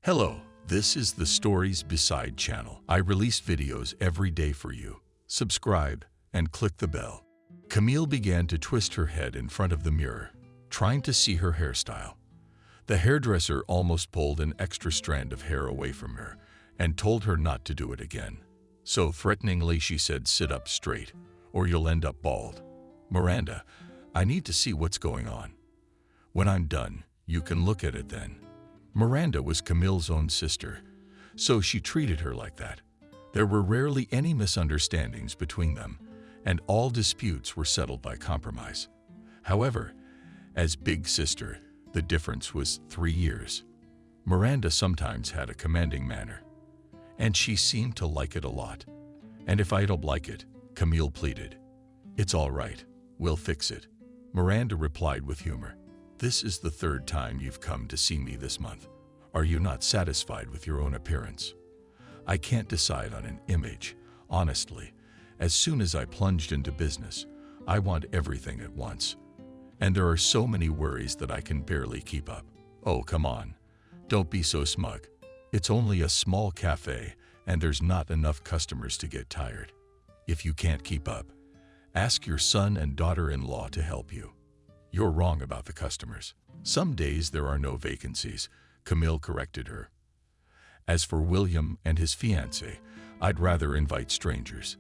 Hello, this is the Stories Beside channel. I release videos every day for you. Subscribe and click the bell. Camille began to twist her head in front of the mirror, trying to see her hairstyle. The hairdresser almost pulled an extra strand of hair away from her and told her not to do it again. So threateningly she said, "Sit up straight, or you'll end up bald." "Miranda, I need to see what's going on. When I'm done, you can look at it then." Miranda was Camille's own sister, so she treated her like that. There were rarely any misunderstandings between them, and all disputes were settled by compromise. However, as big sister, the difference was 3 years. Miranda sometimes had a commanding manner, and she seemed to like it a lot. "And if I don't like it," Camille pleaded. "It's all right, we'll fix it." Miranda replied with humor, "This is the 3rd time you've come to see me this month. Are you not satisfied with your own appearance?" "I can't decide on an image, honestly. As soon as I plunged into business, I want everything at once. And there are so many worries that I can barely keep up." "Oh, come on. Don't be so smug. It's only a small cafe, and there's not enough customers to get tired. If you can't keep up, ask your son and daughter-in-law to help you." "You're wrong about the customers. Some days there are no vacancies," Camille corrected her. "As for William and his fiancée, I'd rather invite strangers.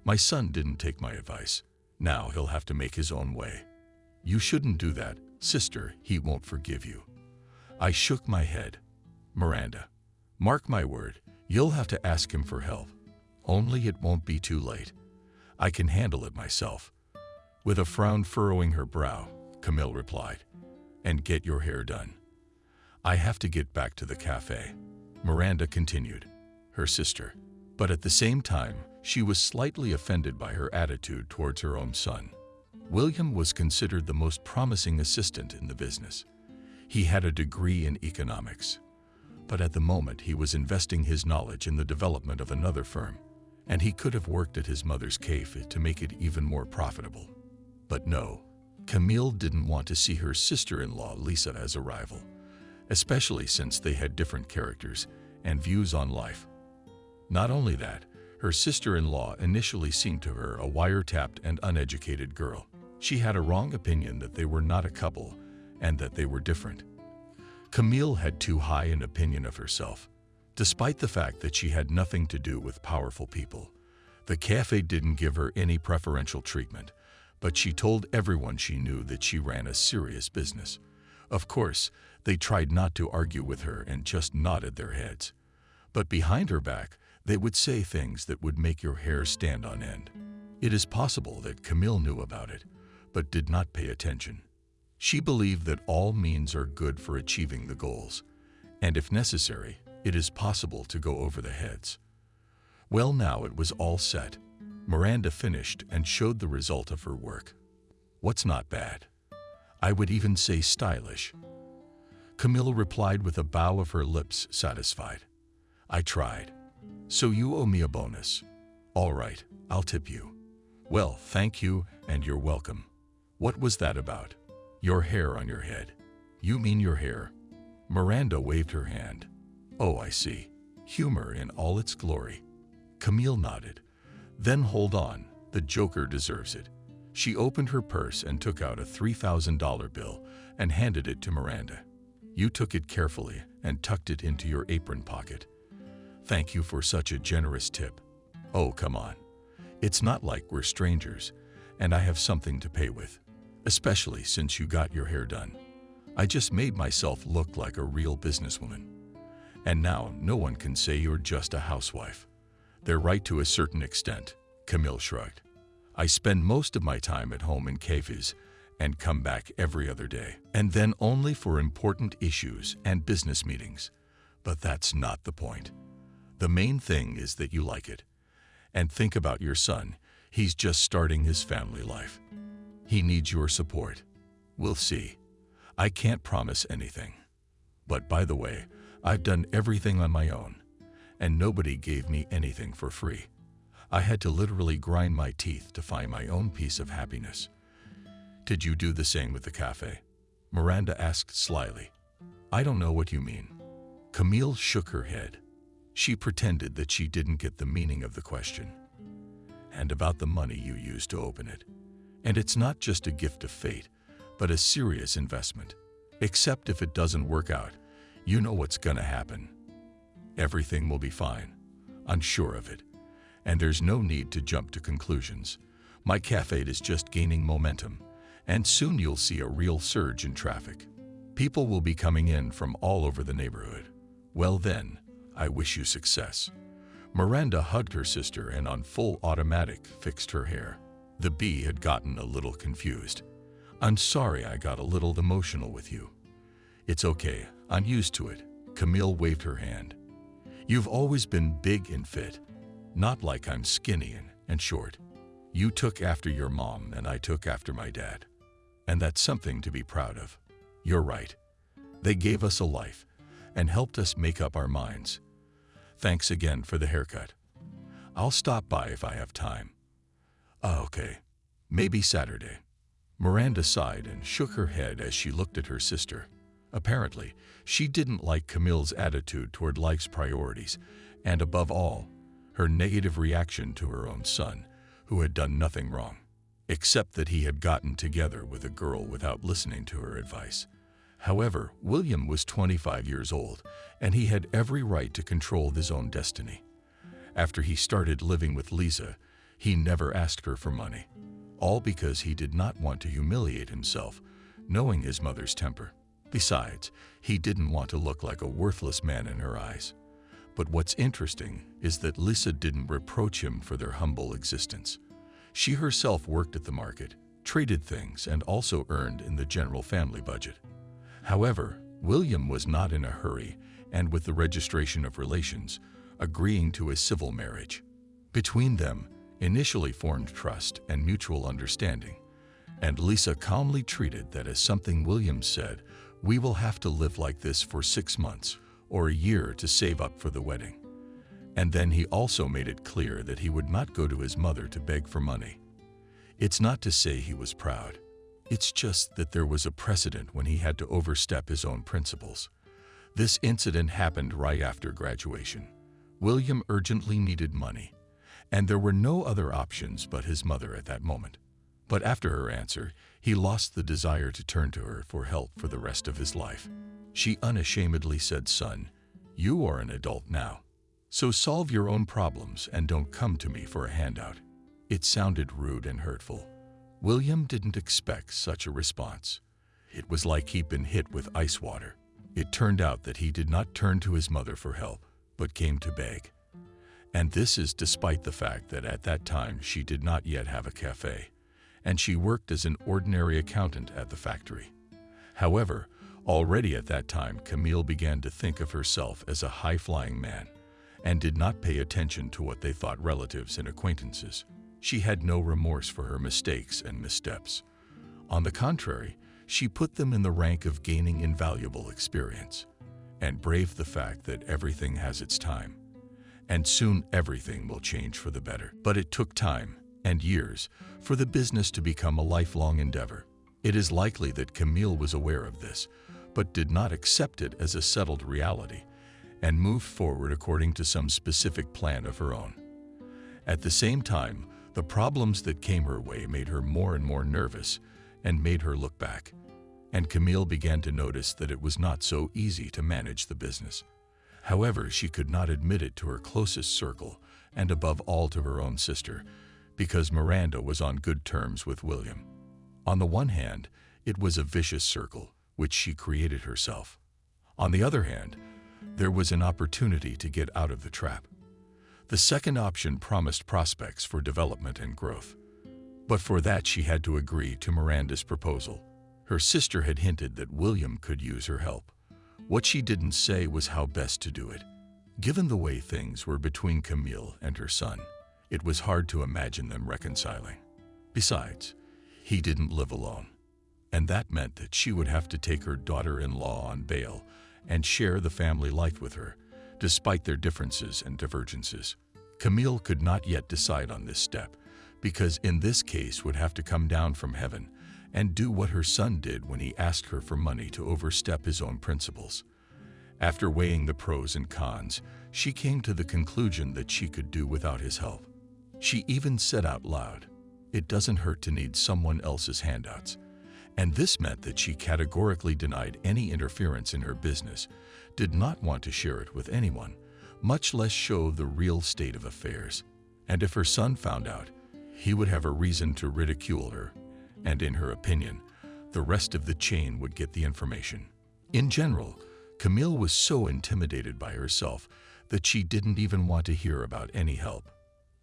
My son didn't take my advice. Now he'll have to make his own way." "You shouldn't do that, sister. He won't forgive you." I shook my head. "Miranda, mark my word, you'll have to ask him for help. Only it won't be too late. I can handle it myself." With a frown furrowing her brow, Camille replied, "And get your hair done." "I have to get back to the cafe," Miranda continued, her sister. But at the same time, she was slightly offended by her attitude towards her own son. William was considered the most promising assistant in the business. He had a degree in economics, but at the moment he was investing his knowledge in the development of another firm, and he could have worked at his mother's cafe to make it even more profitable. But no, Camille didn't want to see her sister-in-law Lisa as a rival, especially since they had different characters and views on life. Not only that, her sister-in-law initially seemed to her a wiretapped and uneducated girl. She had a wrong opinion that they were not a couple and that they were different. Camille had too high an opinion of herself. Despite the fact that she had nothing to do with powerful people, the cafe didn't give her any preferential treatment, but she told everyone she knew that she ran a serious business. Of course, they tried not to argue with her and just nodded their heads. But behind her back, they would say things that would make your hair stand on end. It is possible that Camille knew about it, but did not pay attention. She believed that all means are good for achieving the goals, and if necessary, it is possible to go over the heads. Well, now it was all set. Miranda finished and showed the result of her work. "What's not bad? I would even say stylish." Camille replied with a bow of her lips, satisfied. "I tried. So you owe me a bonus." "All right, I'll tip you." "Well, thank you, and you're welcome." "What was that about?" "Your hair on your head." "You mean your hair?" Miranda waved her hand. "Oh, I see. Humor in all its glory." Camille nodded. "Then hold on, the Joker deserves it." She opened her purse and took out a $3,000 bill and handed it to Miranda. "You took it carefully and tucked it into your apron pocket. Thank you for such a generous tip." "Oh, come on. It's not like we're strangers, and I have something to pay with, especially since you got your hair done. I just made myself look like a real businesswoman. And now no one can say you're just a housewife." "They're right to a certain extent," Camille shrugged. "I spend most of my time at home in cafes and come back every other day, and then only for important issues and business meetings. But that's not the point. The main thing is that you like it. And think about your son. He's just starting his family life. He needs your support. We'll see. I can't promise anything. But by the way, I've done everything on my own, and nobody gave me anything for free. I had to literally grind my teeth to find my own piece of happiness." "Did you do the same with the cafe?" Miranda asked slyly. "I don't know what you mean." Camille shook her head. She pretended that she didn't get the meaning of the question. And about the money you used to open it. And it's not just a gift of fate, but a serious investment. Except if it doesn't work out, you know what's gonna happen. Everything will be fine. I'm sure of it. And there's no need to jump to conclusions. My cafe is just gaining momentum, and soon you'll see a real surge in traffic. People will be coming in from all over the neighborhood. Well then, I wish you success. Miranda hugged her sister and on full automatic fixed her hair. The bee had gotten a little confused. I'm sorry I got a little emotional with you. It's okay, I'm used to it. Camille waved her hand. You've always been big and fit, not like I'm skinny and short. You took after your mom and I took after my dad. And that's something to be proud of. You're right. They gave us a life and helped us make up our minds. Thanks again for the haircut. I'll stop by if I have time. Oh, okay. Maybe Saturday. Miranda sighed and shook her head as she looked at her sister. Apparently, she didn't like Camille's attitude toward life's priorities, and above all, her negative reaction to her own son, who had done nothing wrong, except that he had gotten together with a girl without listening to her advice. However, William was 25 years old, and he had every right to control his own destiny. After he started living with Lisa, he never asked her for money, all because he did not want to humiliate himself, knowing his mother's temper. Besides, he didn't want to look like a worthless man in her eyes. But what's interesting is that Lisa didn't reproach him for their humble existence. She herself worked at the market, traded things, and also earned in the general family budget. However, William was not in a hurry, and with the registration of relations, agreeing to a civil marriage. Between them, initially formed trust and mutual understanding, and Lisa calmly treated that as something William said, "We will have to live like this for 6 months or a year to save up for the wedding." And then he also made it clear that he would not go to his mother to beg for money. It's not to say he was proud. It's just that there was a precedent when he had to overstep his own principles. This incident happened right after graduation. William urgently needed money, and there were no other options but his mother at that moment. But after her answer, he lost the desire to turn to her for help for the rest of his life. She unashamedly said, "Son, you are an adult now, so solve your own problems and don't come to me for a handout." It sounded rude and hurtful. William didn't expect such a response. It was like he'd been hit with ice water. It turned out that he did not turn to his mother for help, but came to beg. And this is despite the fact that at that time she did not yet have a cafe, and she worked as an ordinary accountant at the factory. However, already at that time, Camille began to think of herself as a high-flying man, and did not pay attention to what they thought relatives and acquaintances. She had no remorse for her mistakes and missteps. On the contrary, she put them in the rank of gaining invaluable experience, and braved the fact that everything has its time, and soon everything will change for the better. But it took time and years for the business to become a lifelong endeavor. It is likely that Camille was aware of this, but did not accept it as a settled reality, and moved forward according to some specific plan of her own. At the same time, the problems that came her way made her more and more nervous and made her look back, and Camille began to notice that it was not so easy to manage the business. However, she could not admit it to her closest circle, and above all to her own sister, because Miranda was on good terms with William. On the one hand, it was a vicious circle, which she created herself. On the other hand, there was an opportunity to get out of the trap. The second option promised prospects for development and growth. But for that, she had to agree to Miranda's proposal. Her sister had hinted that William could use her help. What she didn't say was how best to do it. Given the way things were between Camille and her son, it was hard to imagine them reconciling. Besides, he didn't live alone, and that meant that she would have to take her daughter-in-law on bail and share the family life with her, despite their differences and divergences. Camille could not yet decide on this step, because in this case would have to come down from heaven and do what her son did when he asked her for money to overstep his own principles. After weighing the pros and cons, she came to the conclusion that she could do without his help. She even said out loud, "It doesn't hurt to need someone else's handouts." And this meant that she categorically denied any interference in her business, did not want to share it with anyone, much less show the real state of affairs. And if her son found out, he would have a reason to ridicule her, and in her opinion, the rest of the chain would get the information. In general, Camille was so intimidated by herself that she didn't even want to hear about any help.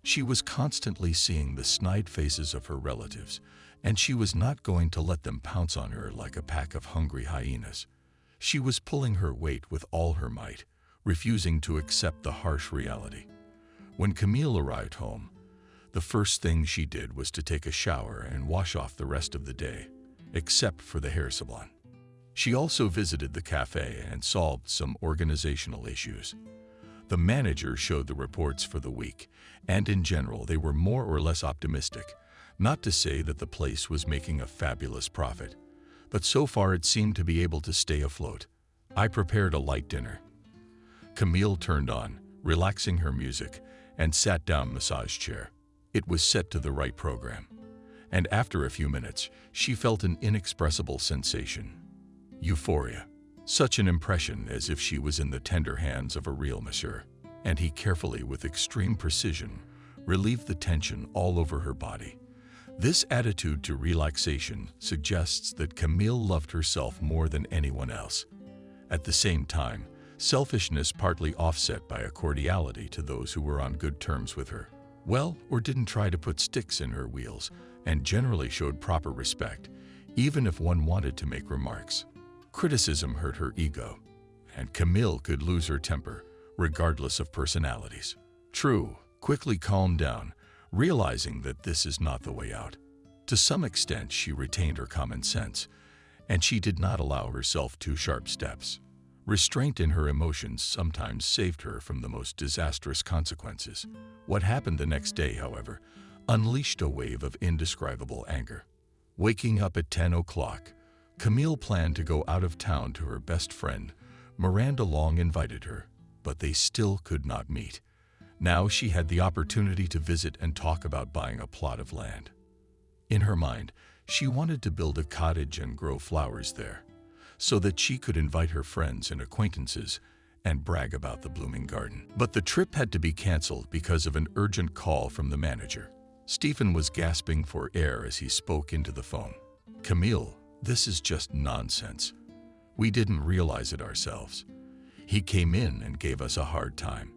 She was constantly seeing the snide faces of her relatives, and she was not going to let them pounce on her like a pack of hungry hyenas. She was pulling her weight with all her might, refusing to accept the harsh reality. When Camille arrived home, the first thing she did was to take a shower and wash off the rest of the day, except for the hair salon. She also visited the cafe and solved some organizational issues. The manager showed the reports for the week, and in general they were more or less optimistic. Not to say that the place was making a fabulous profit, but so far it seemed to be able to stay afloat. I prepared a light dinner. Camille turned on, relaxing her music, and sat down massage chair. It was set to the right program. And after a few minutes, she felt an inexpressible sensation. Euphoria. Such an impression as if she was in the tender hands of a real masseur. And he carefully, with extreme precision, relieved the tension all over her body. This attitude to relaxation suggests that Camille loved herself more than anyone else. At the same time, selfishness partly offset by a cordiality to those who were on good terms with her. Well, or didn't try to put sticks in her wheels, and generally showed proper respect, even if one wanted to make remarks. Criticism hurt her ego, and Camille could lose her temper, regardless of personalities. True, quickly calmed down, realizing that this is not the way out. To some extent, she retained her common sense, and she did not allow herself too sharp steps. Restraint in her emotions sometimes saved her from the most disastrous consequences. What happened the next day, however, unleashed a wave of indescribable anger. Waking up at 10 o'clock, Camille planned to go out of town to her best friend. Miranda Long invited her, but they still could not meet. Now she had the opportunity to visit and talk about buying a plot of land. In her mind, she wanted to build a cottage and grow flowers there, so that she could invite her friends and acquaintances and brag about the blooming garden. But the trip had to be canceled because of an urgent call from the manager. Stephen was gasping for air as he spoke into the phone. "Camille, this is just nonsense. We didn't realize it ourselves. He came in and gave us a hard time,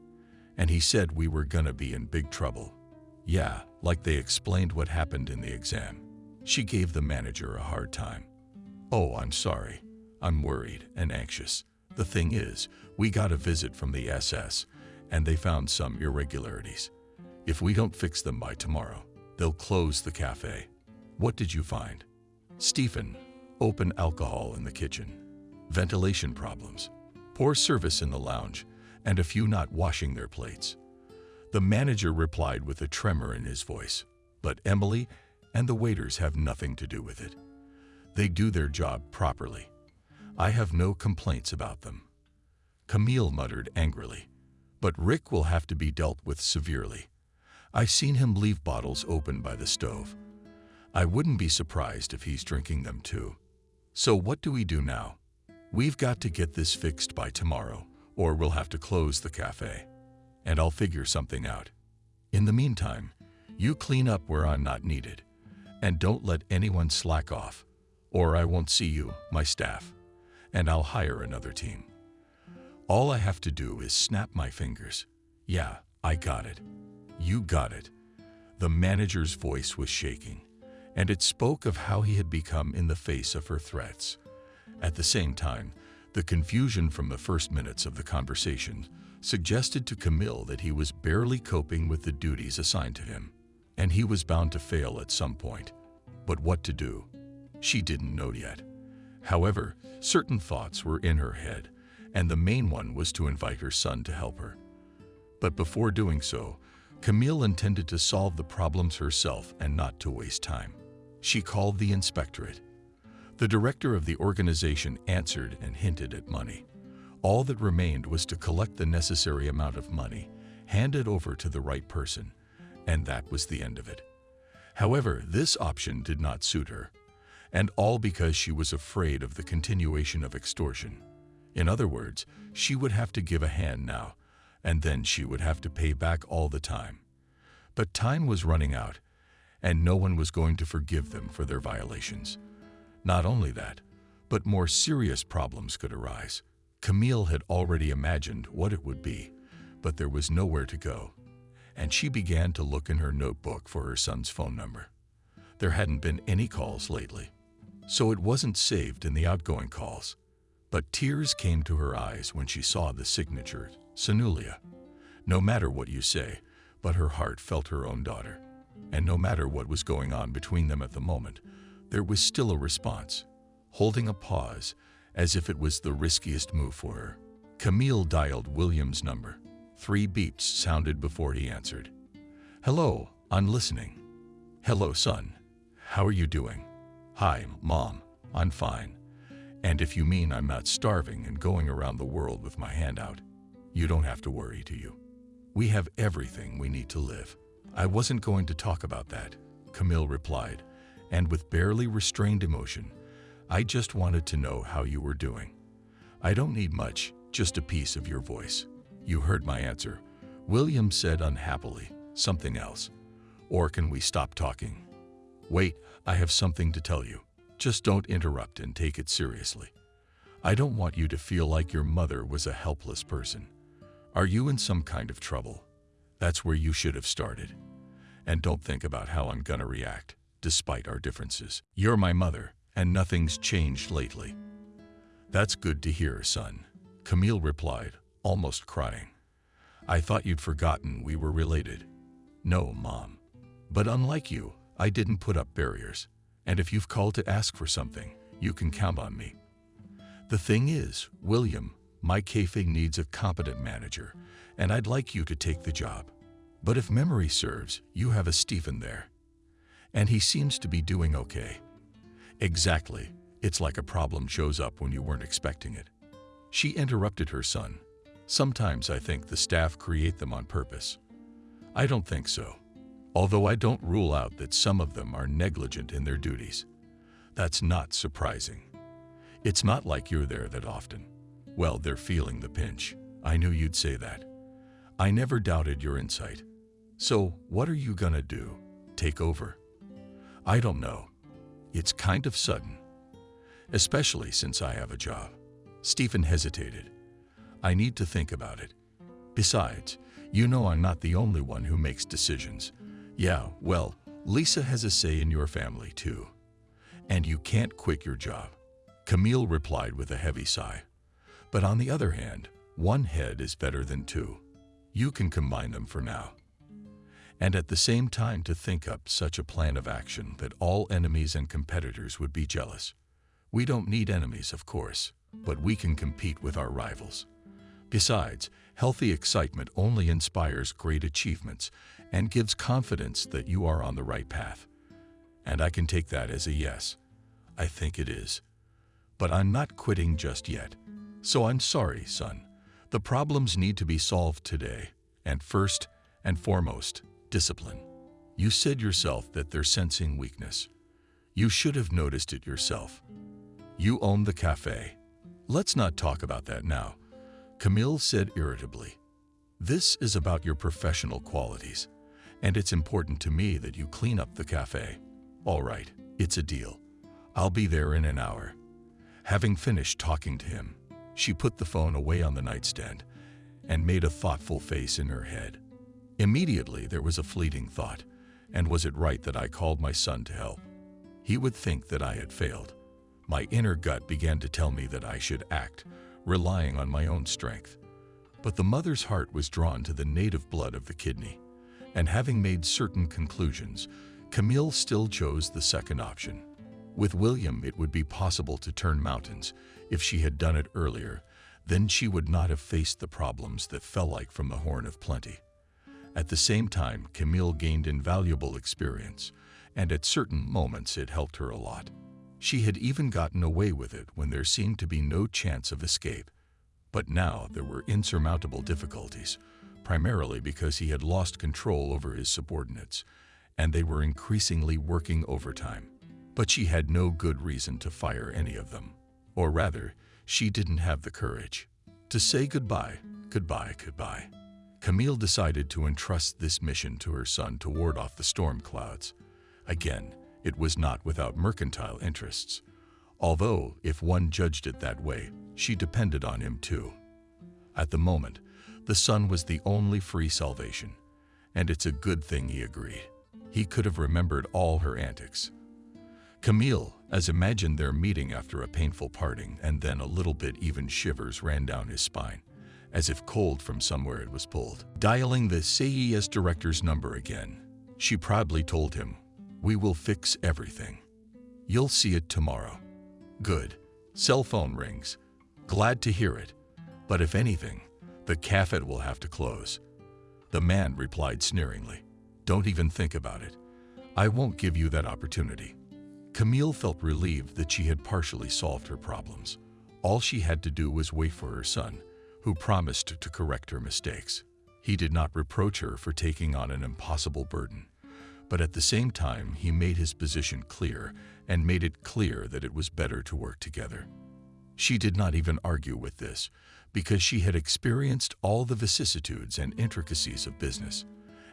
and he said we were gonna be in big trouble. Yeah, like they explained what happened in the exam." She gave the manager a hard time. "Oh, I'm sorry. I'm worried and anxious. The thing is, we got a visit from the SS, and they found some irregularities. If we don't fix them by tomorrow, they'll close the cafe." "What did you find?" "Stephen, open alcohol in the kitchen, ventilation problems, poor service in the lounge, and a few not washing their plates." The manager replied with a tremor in his voice, "But Emily and the waiters have nothing to do with it. They do their job properly. I have no complaints about them." Camille muttered angrily, "But Rick will have to be dealt with severely. I've seen him leave bottles open by the stove. I wouldn't be surprised if he's drinking them too. So what do we do now? We've got to get this fixed by tomorrow, or we'll have to close the cafe. And I'll figure something out. In the meantime, you clean up where I'm not needed, and don't let anyone slack off, or I won't see you, my staff, and I'll hire another team. All I have to do is snap my fingers. Yeah, I got it. You got it." The manager's voice was shaking, and it spoke of how he had become in the face of her threats. At the same time, the confusion from the first minutes of the conversation suggested to Camille that he was barely coping with the duties assigned to him, and he was bound to fail at some point. But what to do? She didn't know yet. However, certain thoughts were in her head, and the main one was to invite her son to help her. But before doing so, Camille intended to solve the problems herself and not to waste time. She called the inspectorate. The director of the organization answered and hinted at money. All that remained was to collect the necessary amount of money, hand it over to the right person, and that was the end of it. However, this option did not suit her, and all because she was afraid of the continuation of extortion. In other words, she would have to give a hand now, and then she would have to pay back all the time. But time was running out, and no one was going to forgive them for their violations. Not only that, but more serious problems could arise. Camille had already imagined what it would be, but there was nowhere to go, and she began to look in her notebook for her son's phone number. There hadn't been any calls lately, so it wasn't saved in the outgoing calls. But tears came to her eyes when she saw the signature, Sanulia. No matter what you say, but her heart felt her own daughter. And no matter what was going on between them at the moment, there was still a response, holding a pause, as if it was the riskiest move for her. Camille dialed William's number. 3 beeps sounded before he answered. "Hello, I'm listening." "Hello, son. How are you doing?" "Hi, Mom. I'm fine. And if you mean I'm not starving and going around the world with my hand out, you don't have to worry, do you? We have everything we need to live." "I wasn't going to talk about that," Camille replied, and with barely restrained emotion, "I just wanted to know how you were doing. I don't need much, just a piece of your voice." "You heard my answer," William said unhappily. "Something else? Or can we stop talking?" "Wait, I have something to tell you. Just don't interrupt and take it seriously. I don't want you to feel like your mother was a helpless person. Are you in some kind of trouble? That's where you should have started. And don't think about how I'm gonna react, despite our differences. You're my mother, and nothing's changed lately." "That's good to hear, son," Camille replied, almost crying. "I thought you'd forgotten we were related." "No, Mom. But unlike you, I didn't put up barriers. And if you've called to ask for something, you can count on me. The thing is, William, my cafe needs a competent manager, and I'd like you to take the job. But if memory serves, you have a Stephen there. And he seems to be doing okay." "Exactly. It's like a problem shows up when you weren't expecting it." She interrupted her son. "Sometimes I think the staff create them on purpose." "I don't think so. Although I don't rule out that some of them are negligent in their duties." "That's not surprising. It's not like you're there that often." "Well, they're feeling the pinch. I knew you'd say that. I never doubted your insight. So, what are you gonna do? Take over?" "I don't know. It's kind of sudden. Especially since I have a job." Stephen hesitated. "I need to think about it. Besides, you know I'm not the only one who makes decisions." "Yeah, well, Lisa has a say in your family too. And you can't quit your job." Camille replied with a heavy sigh. "But on the other hand, one head is better than two. You can combine them for now. And at the same time to think up such a plan of action that all enemies and competitors would be jealous. We don't need enemies, of course, but we can compete with our rivals. Besides, healthy excitement only inspires great achievements and gives confidence that you are on the right path. And I can take that as a yes. I think it is. But I'm not quitting just yet. So I'm sorry, son. The problems need to be solved today. And first and foremost, discipline. You said yourself that they're sensing weakness. You should have noticed it yourself. You own the cafe. Let's not talk about that now," Camille said irritably. "This is about your professional qualities, and it's important to me that you clean up the cafe." "All right, it's a deal. I'll be there in an hour." Having finished talking to him, she put the phone away on the nightstand and made a thoughtful face in her head. Immediately there was a fleeting thought, and was it right that I called my son to help? He would think that I had failed. My inner gut began to tell me that I should act, relying on my own strength. But the mother's heart was drawn to the native blood of the kidney, and having made certain conclusions, Camille still chose the second option. With William, it would be possible to turn mountains. If she had done it earlier, then she would not have faced the problems that fell like from the horn of plenty. At the same time, Camille gained invaluable experience, and at certain moments it helped her a lot. She had even gotten away with it when there seemed to be no chance of escape. But now there were insurmountable difficulties, primarily because he had lost control over his subordinates, and they were increasingly working overtime. But she had no good reason to fire any of them. Or rather, she didn't have the courage to say goodbye. Camille decided to entrust this mission to her son to ward off the storm clouds. Again, it was not without mercantile interests, although, if one judged it that way, she depended on him too. At the moment, the son was the only free salvation, and it's a good thing he agreed. He could have remembered all her antics. Camille, as imagined their meeting after a painful parting, and then a little bit even shivers ran down his spine, as if cold from somewhere it was pulled. Dialing the CES director's number again, she proudly told him, "We will fix everything. You'll see it tomorrow." Good. Cell phone rings. Glad to hear it. But if anything, the cafe will have to close. The man replied sneeringly, "Don't even think about it. I won't give you that opportunity." Camille felt relieved that she had partially solved her problems. All she had to do was wait for her son, who promised to correct her mistakes. He did not reproach her for taking on an impossible burden, but at the same time he made his position clear and made it clear that it was better to work together. She did not even argue with this, because she had experienced all the vicissitudes and intricacies of business,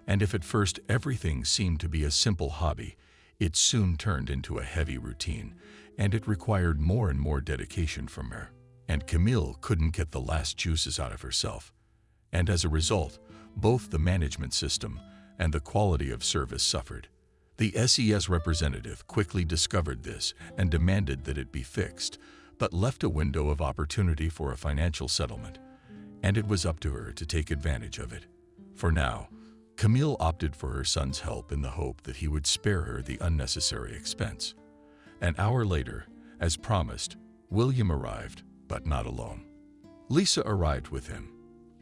and if at first everything seemed to be a simple hobby, it soon turned into a heavy routine, and it required more and more dedication from her. And Camille couldn't get the last juices out of herself. And as a result, both the management system and the quality of service suffered. The SES representative quickly discovered this and demanded that it be fixed, but left a window of opportunity for a financial settlement, and it was up to her to take advantage of it. For now, Camille opted for her son's help in the hope that he would spare her the unnecessary expense. An hour later, as promised, William arrived, but not alone. Lisa arrived with him.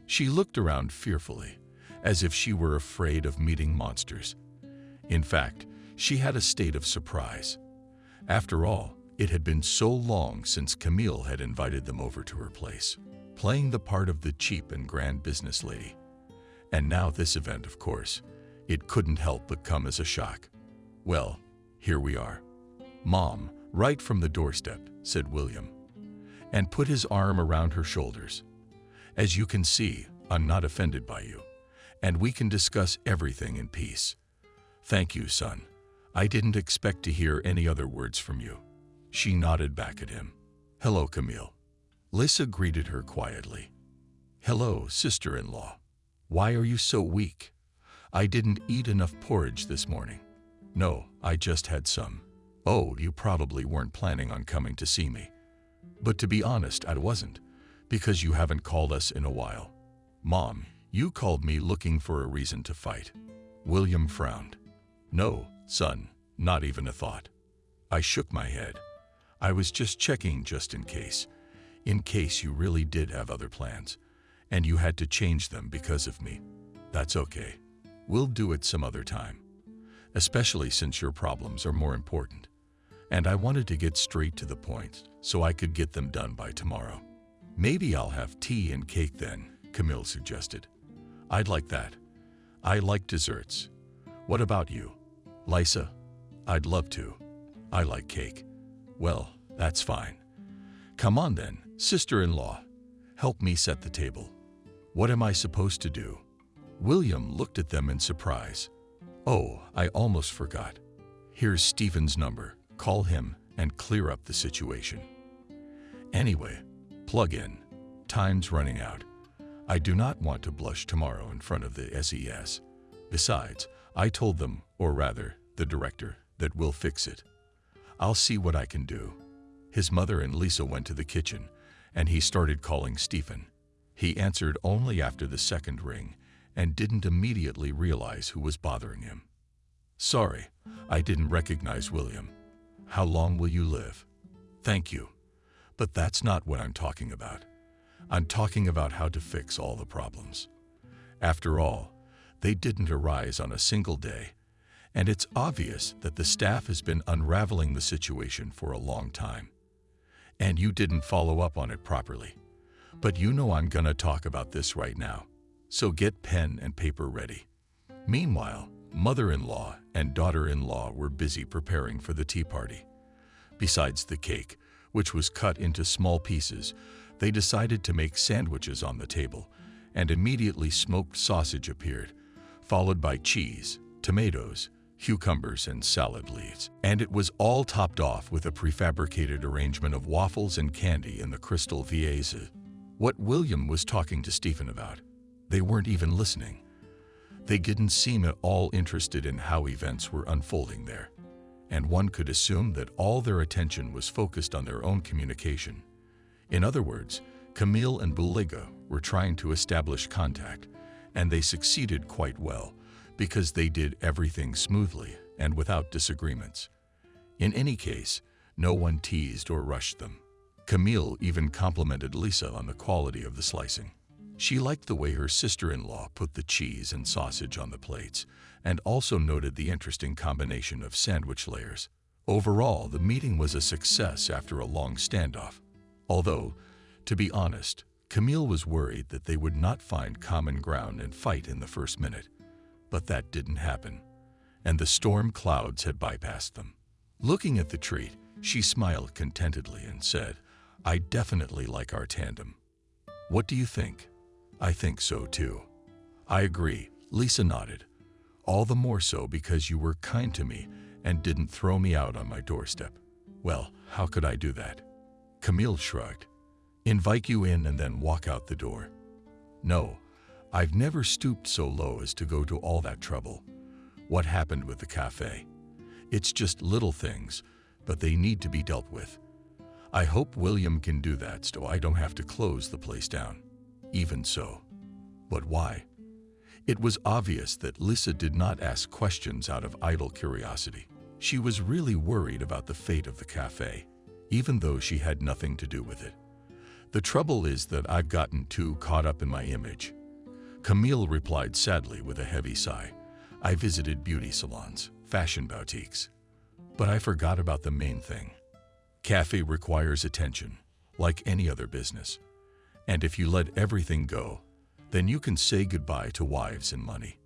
She looked around fearfully, as if she were afraid of meeting monsters. In fact, she had a state of surprise. After all, it had been so long since Camille had invited them over to her place, playing the part of the cheap and grand business lady. And now this event, of course, it couldn't help but come as a shock. "Well, here we are." "Mom, right from the doorstep," said William, and put his arm around her shoulders. "As you can see, I'm not offended by you, and we can discuss everything in peace." "Thank you, son. I didn't expect to hear any other words from you." She nodded back at him. "Hello, Camille." Lisa greeted her quietly. "Hello, sister-in-law. Why are you so weak?" "I didn't eat enough porridge this morning." "No, I just had some." "Oh, you probably weren't planning on coming to see me." "But to be honest, I wasn't, because you haven't called us in a while." "Mom, you called me looking for a reason to fight." William frowned. "No, son, not even a thought." I shook my head. "I was just checking just in case you really did have other plans, and you had to change them because of me. That's okay. We'll do it some other time, especially since your problems are more important. And I wanted to get straight to the point so I could get them done by tomorrow." "Maybe I'll have tea and cake then," Camille suggested. "I'd like that. I like desserts. What about you?" "Lisa, I'd love to. I like cake." "Well, that's fine. Come on then, sister-in-law. Help me set the table." "What am I supposed to do?" William looked at them in surprise. "Oh, I almost forgot. Here's Stephen's number. Call him and clear up the situation. Anyway, plug in. Time's running out. I do not want to blush tomorrow in front of the SES. Besides, I told them, or rather, the director, that we'll fix it. I'll see what I can do." His mother and Lisa went to the kitchen, and he started calling Stephen. He answered only after the second ring and didn't immediately realize who was bothering him. "Sorry, I didn't recognize William. How long will you live?" "Thank you. But that's not what I'm talking about. I'm talking about how to fix all the problems. After all, they didn't arise on a single day, and it's obvious that the staff has been unraveling the situation for a long time. And you didn't follow up on it properly. But you know I'm gonna talk about this right now, so get pen and paper ready. Meanwhile, mother-in-law and daughter-in-law were busy preparing for the tea party. Besides the cake, which was cut into small pieces, they decided to make sandwiches on the table, and immediately smoked sausage appeared, followed by cheese, tomatoes, cucumbers, and salad leaves. And it was all topped off with a prefabricated arrangement of waffles and candy in the crystal vase. What William was talking to Stephen about, they weren't even listening. They didn't seem at all interested in how events were unfolding there, and one could assume that all their attention was focused on their own communication. In other words, Camille and Bulega were trying to establish contact, and they succeeded quite well because they did everything smoothly and without disagreements. In any case, no one teased or rushed them. Camille even complimented Lisa on the quality of the slicing. She liked the way her sister-in-law put the cheese and sausage on the plates, and also noted the interesting combination of sandwich layers. Overall, the meeting was a success after a long standoff. Although, to be honest, Camille was worried that they would not find common ground and fight in the first minute. But that didn't happen, and the storm clouds had bypassed them. Looking at the treat, she smiled contentedly and said, "I definitely like our tandem. What do you think?" "I think so too." "I agree," Lisa nodded. "All the more so because you were kind to me and didn't throw me out on my doorstep." "Well, how could I do that?" Camille shrugged. "Invite you in and then walk out the door." "No, I've never stooped so low as to go to all that trouble. What happened with the cafe? It's just little things, but they need to be dealt with. I hope William can do that so I don't have to close the place down." "Even so." "But why?" It was obvious that Lisa did not ask questions out of idle curiosity. She was really worried about the fate of the cafe, even though she had nothing to do with it. "The trouble is that I've gotten too caught up in my image," Camille replied sadly with a heavy sigh. "I visited beauty salons, fashion boutiques, but I forgot about the main thing. Cafe requires attention, like any other business. And if you let everything go, then you can say goodbye to wives and money.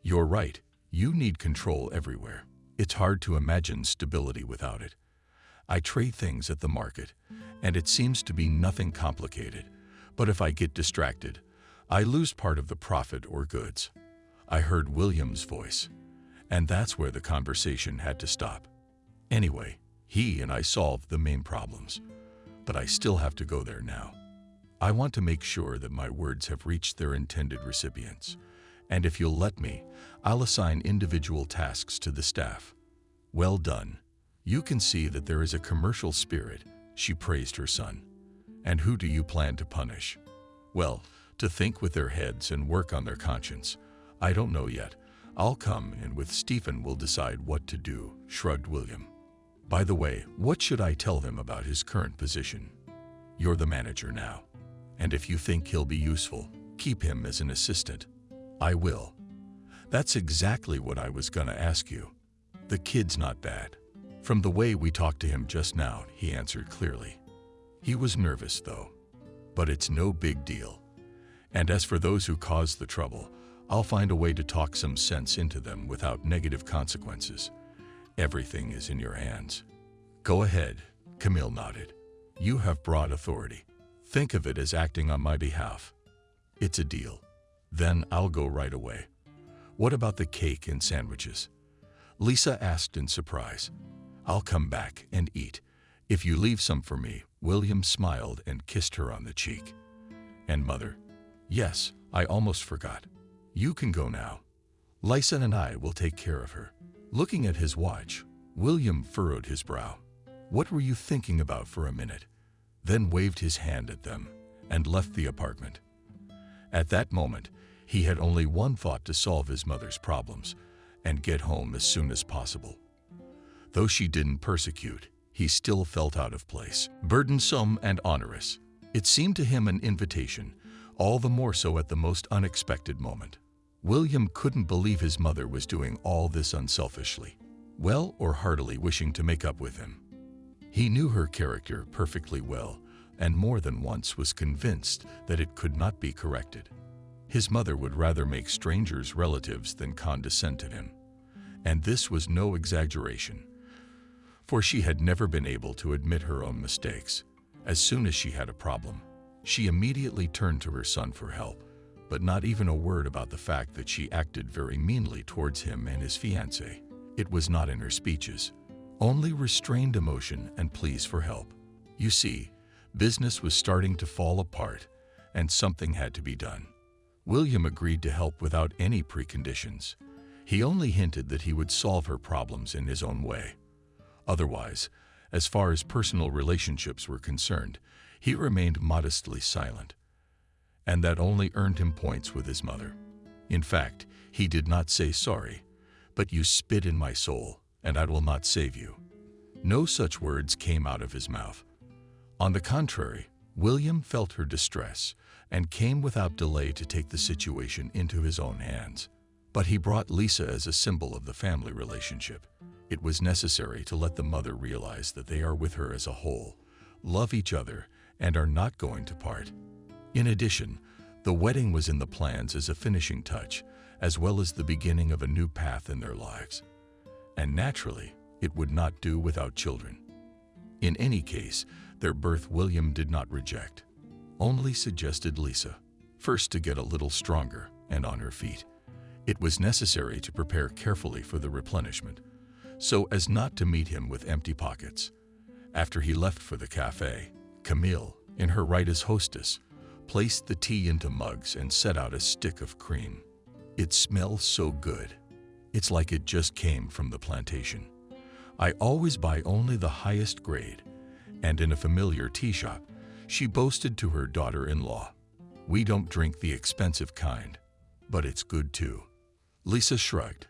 You're right, you need control everywhere. It's hard to imagine stability without it. I trade things at the market, and it seems to be nothing complicated, but if I get distracted, I lose part of the profit or goods." I heard William's voice, and that's where the conversation had to stop. Anyway, he and I solved the main problems, but I still have to go there now. I want to make sure that my words have reached their intended recipients, and if you'll let me, I'll assign individual tasks to the staff. "Well done. You can see that there is a commercial spirit," she praised her son. "And who do you plan to punish?" "Well, to think with their heads and work on their conscience. I don't know yet. I'll come and with Stephen we'll decide what to do," shrugged William. "By the way, what should I tell him about his current position? You're the manager now, and if you think he'll be useful, keep him as an assistant." "I will." "That's exactly what I was gonna ask you. The kid's not bad. From the way we talked to him just now," he answered clearly. "He was nervous though, but it's no big deal. And as for those who caused the trouble, I'll find a way to talk some sense into them without negative consequences. Everything is in your hands." "Go ahead," Camille nodded. "You have broad authority. Think of it as acting on my behalf." "It's a deal. Then I'll go right away." "What about the cake and sandwiches?" Lisa asked in surprise. "I'll come back and eat. If you leave some for me." William smiled and kissed her on the cheek. "And Mother?" "Yes, I almost forgot. You can go now. Lisa and I will take care of her." Looking at his watch, William furrowed his brow. What were you thinking about for a minute? Then waved his hand at them and left the apartment. At that moment, he had only one thought to solve his mother's problems and get home as soon as possible. Though she didn't persecute, he still felt out of place, burdensome and onerous. It seemed to him an invitation, all the more so at the most unexpected moment. William couldn't believe his mother was doing all this unselfishly, well or heartily wishing to make up with him. He knew her character perfectly well, and more than once was convinced that it could not be corrected. His mother would rather make strangers relatives than condescend to him. And this was no exaggeration, for she had never been able to admit her own mistakes. As soon as she had a problem, she immediately turned to her son for help, but not even a word about the fact that she acted very meanly towards him and his fiancée. It was not in her speeches, only restrained emotion and pleas for help. You see, business was starting to fall apart, and something had to be done. William agreed to help without any preconditions. He only hinted that he would solve her problems in his own way. Otherwise, as far as personal relationships were concerned, he remained modestly silent, and that only earned him points with his mother. In fact, he did not say sorry, but you spit in my soul, and I will not save you. No such words came out of his mouth. On the contrary, William felt her distress and came without delay to take the situation into his own hands. But he brought Lisa as a symbol of the family relationship. It was necessary to let the mother realize that they are with her as a whole, love each other, and are not going to part. In addition, the wedding was in the plans as a finishing touch, as well as the beginning of a new path in their lives. And naturally, it would not do without children. In any case, their birth William did not reject, only suggested Lisa, first to get a little stronger and on her feet. It was necessary to prepare carefully for the replenishment, so as not to meet him with empty pockets. After he left for the cafe, Camille, in her right as hostess, placed the tea into mugs and set out a stick of cream. It smells so good. It's like it just came from the plantation. I always buy only the highest grade, and in a familiar tea shop, she boasted to her daughter-in-law, "We don't drink the expensive kind, but it's good too." Lisa shrugged.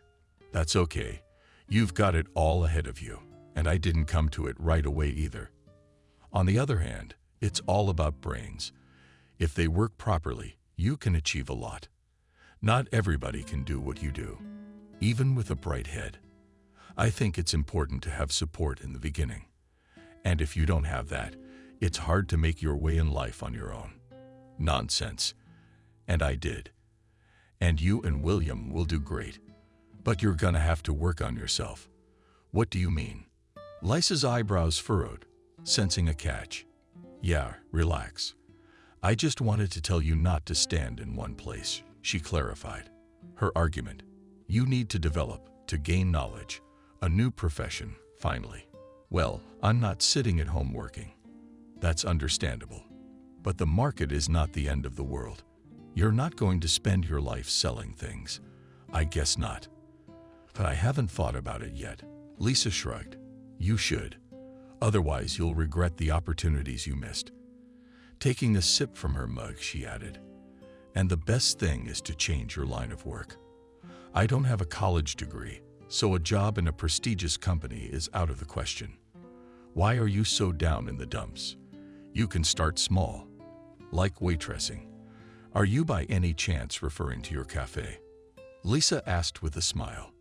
"That's okay. You've got it all ahead of you, and I didn't come to it right away either." On the other hand, it's all about brains. If they work properly, you can achieve a lot. Not everybody can do what you do, even with a bright head. I think it's important to have support in the beginning. And if you don't have that, it's hard to make your way in life on your own. Nonsense. And I did. And you and William will do great. But you're gonna have to work on yourself. What do you mean? Lisa's eyebrows furrowed, sensing a catch. Yeah, relax. I just wanted to tell you not to stand in one place, she clarified. Her argument: you need to develop, to gain knowledge, a new profession, finally. Well, I'm not sitting at home working. That's understandable. But the market is not the end of the world. You're not going to spend your life selling things. I guess not. But I haven't thought about it yet. Lisa shrugged. You should. Otherwise, you'll regret the opportunities you missed. Taking a sip from her mug, she added, and the best thing is to change your line of work. I don't have a college degree, so a job in a prestigious company is out of the question. Why are you so down in the dumps? You can start small, like waitressing. Are you by any chance referring to your cafe? Lisa asked with a smile.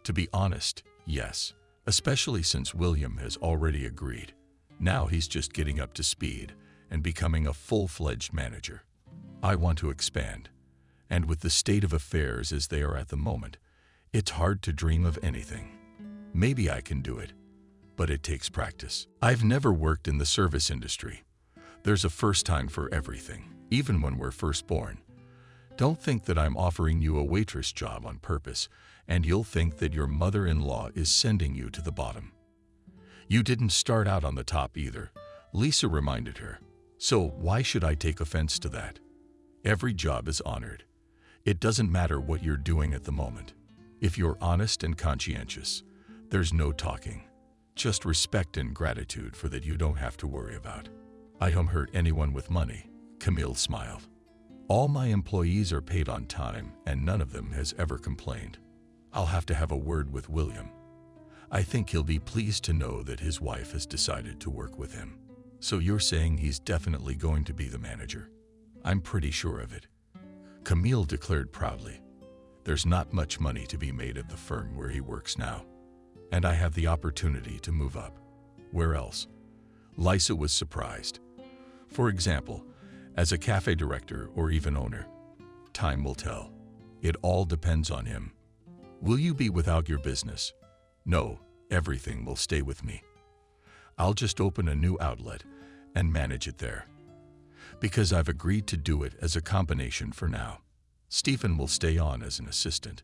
To be honest, yes, especially since William has already agreed. Now he's just getting up to speed and becoming a full-fledged manager. I want to expand, and with the state of affairs as they are at the moment, it's hard to dream of anything. Maybe I can do it, but it takes practice. I've never worked in the service industry. There's a first time for everything, even when we're first born. Don't think that I'm offering you a waitress job on purpose, and you'll think that your mother-in-law is sending you to the bottom. You didn't start out on the top either, Lisa reminded her. So why should I take offense to that? Every job is honored. It doesn't matter what you're doing at the moment. If you're honest and conscientious, there's no talking. Just respect and gratitude for that you don't have to worry about. I don't hurt anyone with money, Camille smiled. All my employees are paid on time and none of them has ever complained. I'll have to have a word with William. I think he'll be pleased to know that his wife has decided to work with him. So you're saying he's definitely going to be the manager? I'm pretty sure of it. Camille declared proudly. There's not much money to be made at the firm where he works now. And I have the opportunity to move up. Where else? Lisa was surprised. For example, as a cafe director or even owner. Time will tell. It all depends on him. Will you be without your business? No, everything will stay with me. I'll just open a new outlet and manage it there. Because I've agreed to do it as a combination for now. Stephen will stay on as an assistant.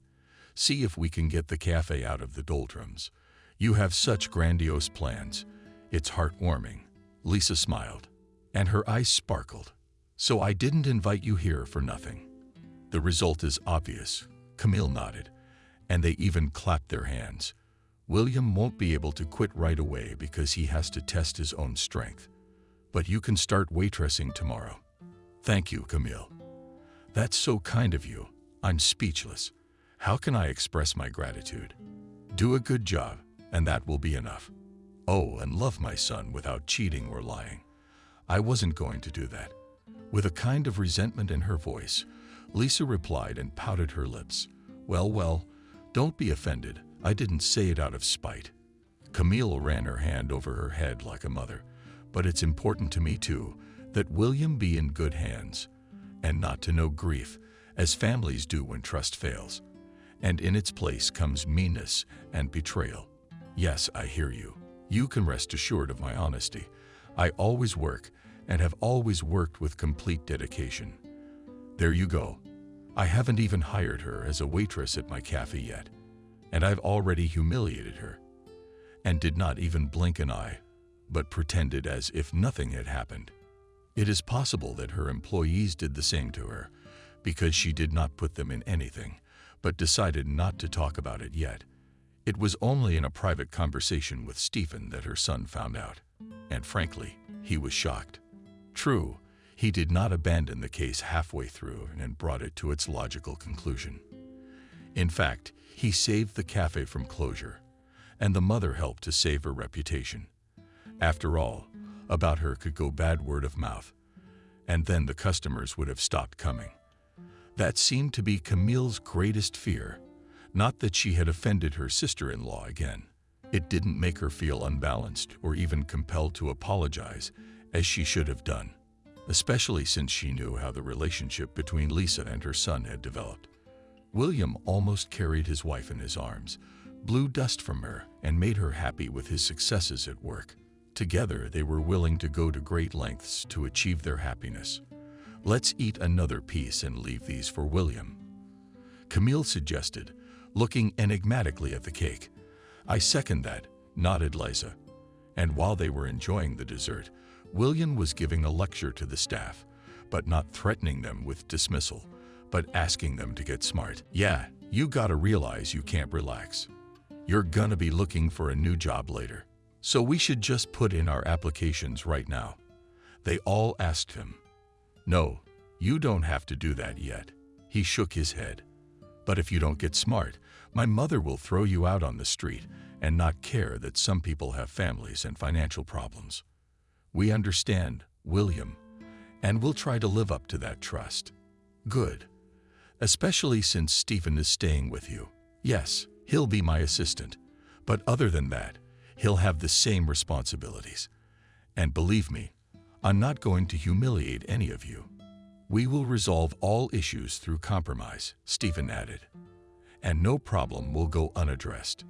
See if we can get the cafe out of the doldrums. You have such grandiose plans. It's heartwarming. Lisa smiled, and her eyes sparkled. So I didn't invite you here for nothing. The result is obvious. Camille nodded, and they even clapped their hands. William won't be able to quit right away because he has to test his own strength. But you can start waitressing tomorrow. Thank you, Camille. That's so kind of you. I'm speechless. How can I express my gratitude? Do a good job, and that will be enough. Oh, and love my son without cheating or lying. I wasn't going to do that. With a kind of resentment in her voice, Lisa replied and pouted her lips. Well, don't be offended. I didn't say it out of spite. Camille ran her hand over her head like a mother. But it's important to me, too, that William be in good hands, and not to know grief, as families do when trust fails. And in its place comes meanness and betrayal. Yes, I hear you. You can rest assured of my honesty. I always work, and have always worked with complete dedication. There you go. I haven't even hired her as a waitress at my cafe yet, and I've already humiliated her, and did not even blink an eye, but pretended as if nothing had happened. It is possible that her employees did the same to her, because she did not put them in anything, but decided not to talk about it yet. It was only in a private conversation with Stephen that her son found out, and frankly, he was shocked. True, he did not abandon the case halfway through and brought it to its logical conclusion. In fact, he saved the cafe from closure, and the mother helped to save her reputation. After all, about her could go bad word of mouth, and then the customers would have stopped coming. That seemed to be Camille's greatest fear, not that she had offended her sister-in-law again. It didn't make her feel unbalanced or even compelled to apologize, as she should have done, especially since she knew how the relationship between Lisa and her son had developed. William almost carried his wife in his arms, blew dust from her, and made her happy with his successes at work. Together, they were willing to go to great lengths to achieve their happiness. Let's eat another piece and leave these for William, Camille suggested, looking enigmatically at the cake. I second that, nodded Lisa. And while they were enjoying the dessert, William was giving a lecture to the staff, but not threatening them with dismissal, but asking them to get smart. Yeah, you gotta realize you can't relax. You're gonna be looking for a new job later. So we should just put in our applications right now. They all asked him. No, you don't have to do that yet. He shook his head. But if you don't get smart, my mother will throw you out on the street and not care that some people have families and financial problems. We understand, William, and we'll try to live up to that trust. Good. Especially since Stephen is staying with you. Yes, he'll be my assistant, but other than that, he'll have the same responsibilities. And believe me, I'm not going to humiliate any of you. We will resolve all issues through compromise, Stephen added. And no problem will go unaddressed.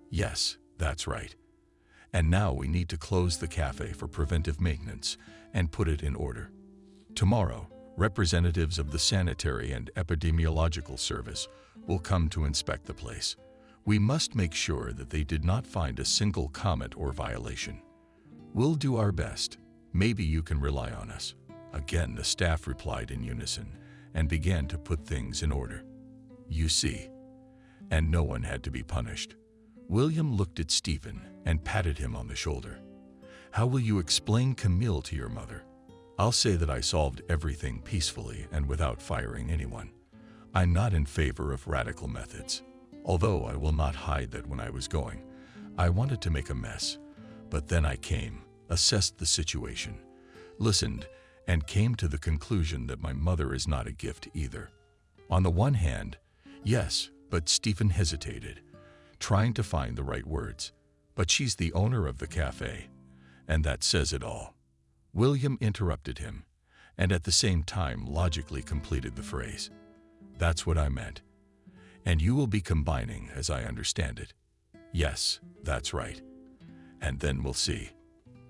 Yes, that's right. And now we need to close the cafe for preventive maintenance and put it in order. Tomorrow, representatives of the Sanitary and Epidemiological Service will come to inspect the place. We must make sure that they did not find a single comment or violation. We'll do our best. Maybe you can rely on us. Again, the staff replied in unison and began to put things in order. You see, and no one had to be punished. William looked at Stephen and patted him on the shoulder. How will you explain Camille to your mother? I'll say that I solved everything peacefully and without firing anyone. I'm not in favor of radical methods. Although I will not hide that when I was going, I wanted to make a mess. But then I came, assessed the situation, listened, and came to the conclusion that my mother is not a gift either. On the one hand, yes, but Stephen hesitated, trying to find the right words. But she's the owner of the cafe, and that says it all. William interrupted him, and at the same time logically completed the phrase. That's what I meant. And you will be combining, as I understand it. Yes, that's right. And then we'll see.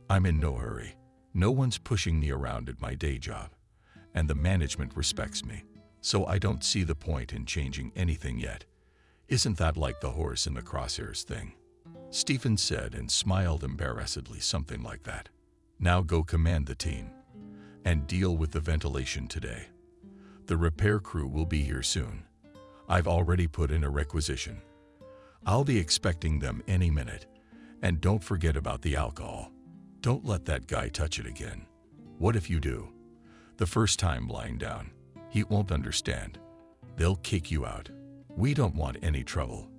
I'm in no hurry. No one's pushing me around at my day job, and the management respects me, so I don't see the point in changing anything yet. Isn't that like the horse in the crosshairs thing? Stephen said and smiled embarrassedly, something like that. Now go command the team and deal with the ventilation today. The repair crew will be here soon. I've already put in a requisition. I'll be expecting them any minute. And don't forget about the alcohol. Don't let that guy touch it again. What if you do? The first time lying down, he won't understand. They'll kick you out. We don't want any trouble.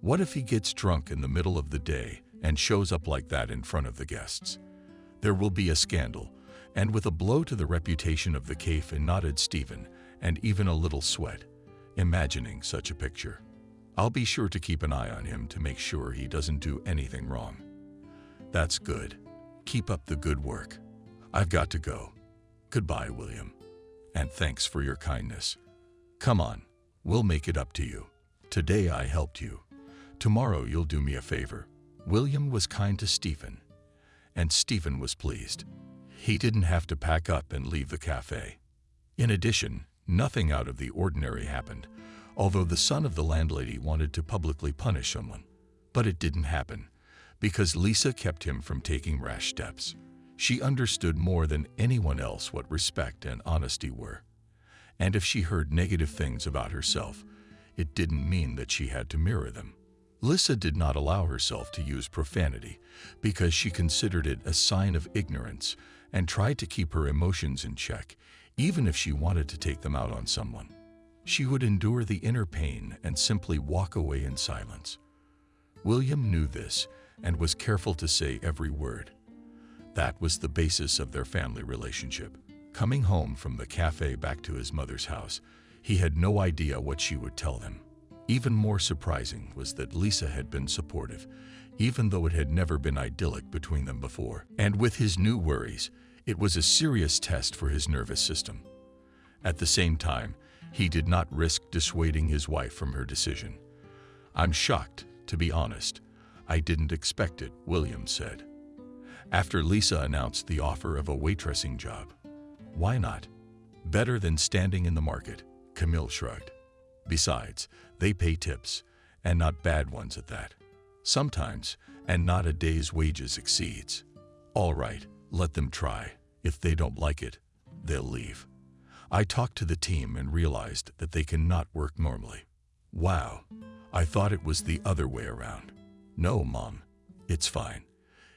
What if he gets drunk in the middle of the day and shows up like that in front of the guests? There will be a scandal, and with a blow to the reputation of the cafe, nodded Stephen, and even a little sweat, imagining such a picture. I'll be sure to keep an eye on him to make sure he doesn't do anything wrong. That's good. Keep up the good work. I've got to go. Goodbye, William. And thanks for your kindness. Come on, we'll make it up to you. Today I helped you. Tomorrow you'll do me a favor. William was kind to Stephen, and Stephen was pleased. He didn't have to pack up and leave the cafe. In addition, nothing out of the ordinary happened, although the son of the landlady wanted to publicly punish someone. But it didn't happen, because Lisa kept him from taking rash steps. She understood more than anyone else what respect and honesty were. And if she heard negative things about herself, it didn't mean that she had to mirror them. Lisa did not allow herself to use profanity because she considered it a sign of ignorance and tried to keep her emotions in check, even if she wanted to take them out on someone. She would endure the inner pain and simply walk away in silence. William knew this and was careful to say every word. That was the basis of their family relationship. Coming home from the cafe back to his mother's house, he had no idea what she would tell him. Even more surprising was that Lisa had been supportive, even though it had never been idyllic between them before. And with his new worries, it was a serious test for his nervous system. At the same time, he did not risk dissuading his wife from her decision. I'm shocked, to be honest. I didn't expect it, William said. After Lisa announced the offer of a waitressing job. Why not? Better than standing in the market, Camille shrugged. Besides, they pay tips, and not bad ones at that. Sometimes, and not a day's wages exceeds. All right, let them try. If they don't like it, they'll leave. I talked to the team and realized that they cannot work normally. Wow, I thought it was the other way around. No, Mom, it's fine.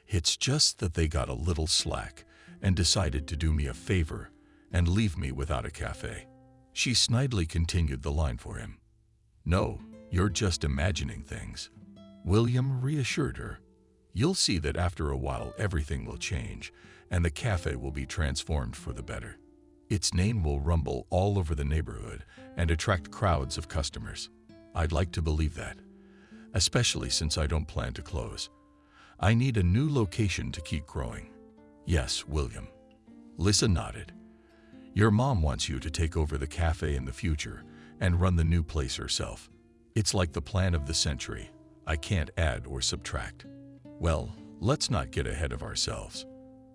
It's just that they got a little slack and decided to do me a favor and leave me without a cafe. She snidely continued the line for him. No, you're just imagining things. William reassured her. You'll see that after a while everything will change and the cafe will be transformed for the better. Its name will rumble all over the neighborhood and attract crowds of customers. I'd like to believe that, especially since I don't plan to close. I need a new location to keep growing. Yes, William. Lisa nodded. Your mom wants you to take over the cafe in the future and run the new place herself. It's like the plan of the century. I can't add or subtract. Well, let's not get ahead of ourselves.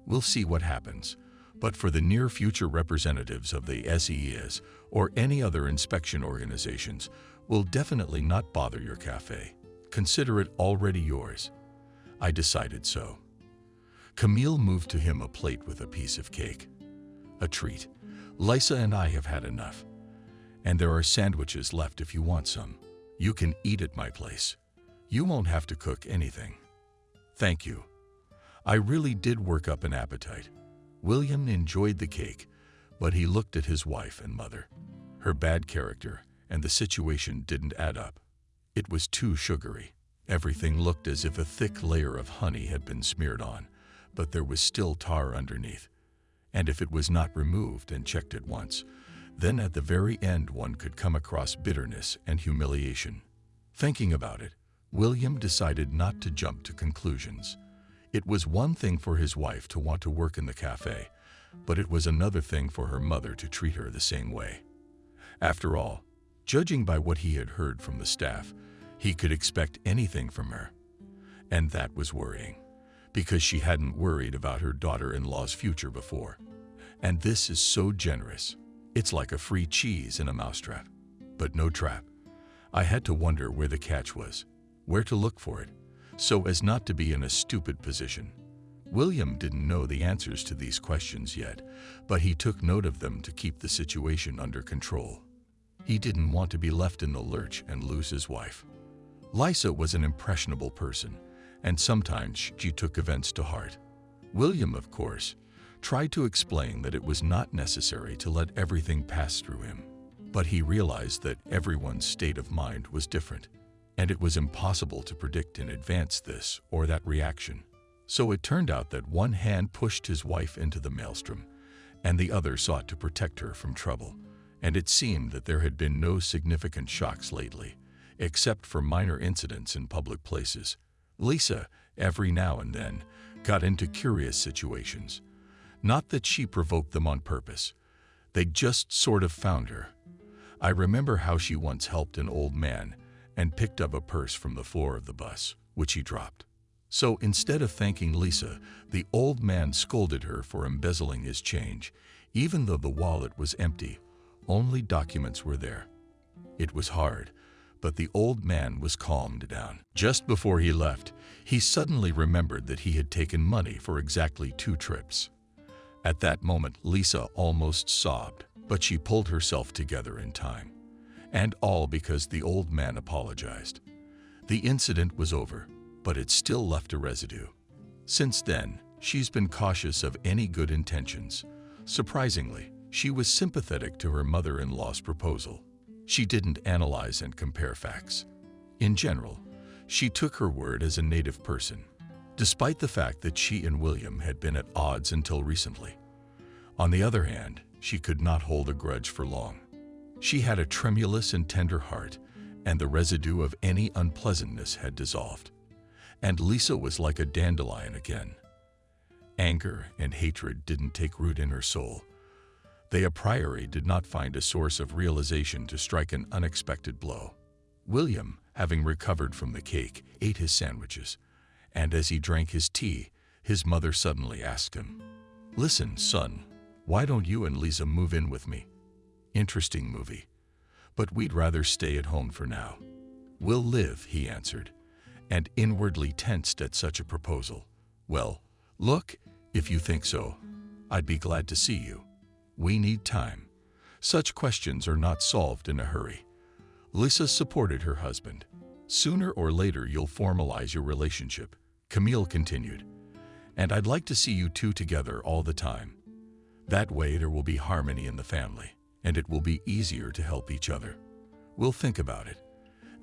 We'll see what happens. But for the near future, representatives of the SES or any other inspection organizations will definitely not bother your cafe. Consider it already yours. I decided so. Camille moved to him a plate with a piece of cake. A treat. Lisa and I have had enough. And there are sandwiches left if you want some. You can eat at my place. You won't have to cook anything. Thank you. I really did work up an appetite. William enjoyed the cake, but he looked at his wife and mother. Her bad character and the situation didn't add up. It was too sugary. Everything looked as if a thick layer of honey had been smeared on, but there was still tar underneath. And if it was not removed and checked at once, then at the very end one could come across bitterness and humiliation. Thinking about it, William decided not to jump to conclusions. It was one thing for his wife to want to work in the cafe, but it was another thing for her mother to treat her the same way. After all, judging by what he had heard from the staff, he could expect anything from her. And that was worrying, because she hadn't worried about her daughter-in-law's future before. And this is so generous. It's like a free cheese in a mousetrap, but no trap. I had to wonder where the catch was, where to look for it, so as not to be in a stupid position. William didn't know the answers to these questions yet, but he took note of them to keep the situation under control. He didn't want to be left in the lurch and lose his wife. Lisa was an impressionable person, and sometimes she took events to heart. William, of course, tried to explain that it was not necessary to let everything pass through him, but he realized that everyone's state of mind was different, and it was impossible to predict in advance this or that reaction. So it turned out that one hand pushed his wife into the maelstrom, and the other sought to protect her from trouble, and it seemed that there had been no significant shocks lately, except for minor incidents in public places. Lisa, every now and then, got into curious situations. Not that she provoked them on purpose. They just sort of found her. I remember how she once helped an old man and picked up a purse from the floor of the bus, which he dropped. So instead of thanking Lisa, the old man scolded her for embezzling his change, even though the wallet was empty. Only documents were there. It was hard, but the old man was calmed down. Just before he left, he suddenly remembered that he had taken money for exactly 2 trips. At that moment, Lisa almost sobbed, but she pulled herself together in time. And all because the old man apologized. The incident was over, but it still left a residue. Since then, she's been cautious of any good intentions. Surprisingly, she was sympathetic to her mother-in-law's proposal. She didn't analyze and compare facts. In general, she took her word as a native person, despite the fact that she and William had been at odds until recently. On the other hand, she could not hold a grudge for long. She had a tremulous and tender heart, and the residue of any unpleasantness had dissolved. And Lisa was like a dandelion again. Anger and hatred didn't take root in her soul. They a priori did not find a source of realization to strike an unexpected blow. William, having recovered from the cake, ate his sandwiches, and as he drank his tea, his mother suddenly asked him, "Listen, son, why don't you and Lisa move in with me? Interesting movie, but we'd rather stay at home for now." "We'll live," he answered, and inwardly tensed at such a proposal. "Well, look, if you think so, I'd be glad to see you. We need time. Such questions are not solved in a hurry." Lisa supported her husband. "Sooner or later you'll formalize your relationship," Camille continued, "and I'd like to see you two together all the time. That way there will be harmony in the family, and it will be easier to help each other. We'll think about it,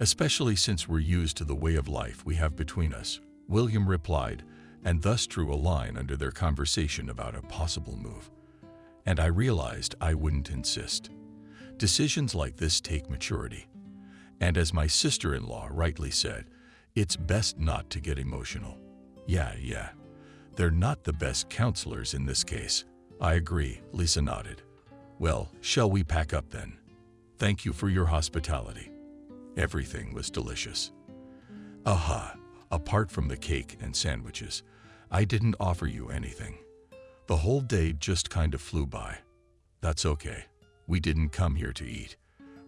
especially since we're used to the way of life we have between us," William replied, and thus drew a line under their conversation about a possible move. And I realized I wouldn't insist. Decisions like this take maturity. And as my sister-in-law rightly said, it's best not to get emotional. Yeah. They're not the best counselors in this case. I agree, Lisa nodded. "Well, shall we pack up then? Thank you for your hospitality. Everything was delicious." "Aha, apart from the cake and sandwiches, I didn't offer you anything. The whole day just kind of flew by." "That's okay. We didn't come here to eat.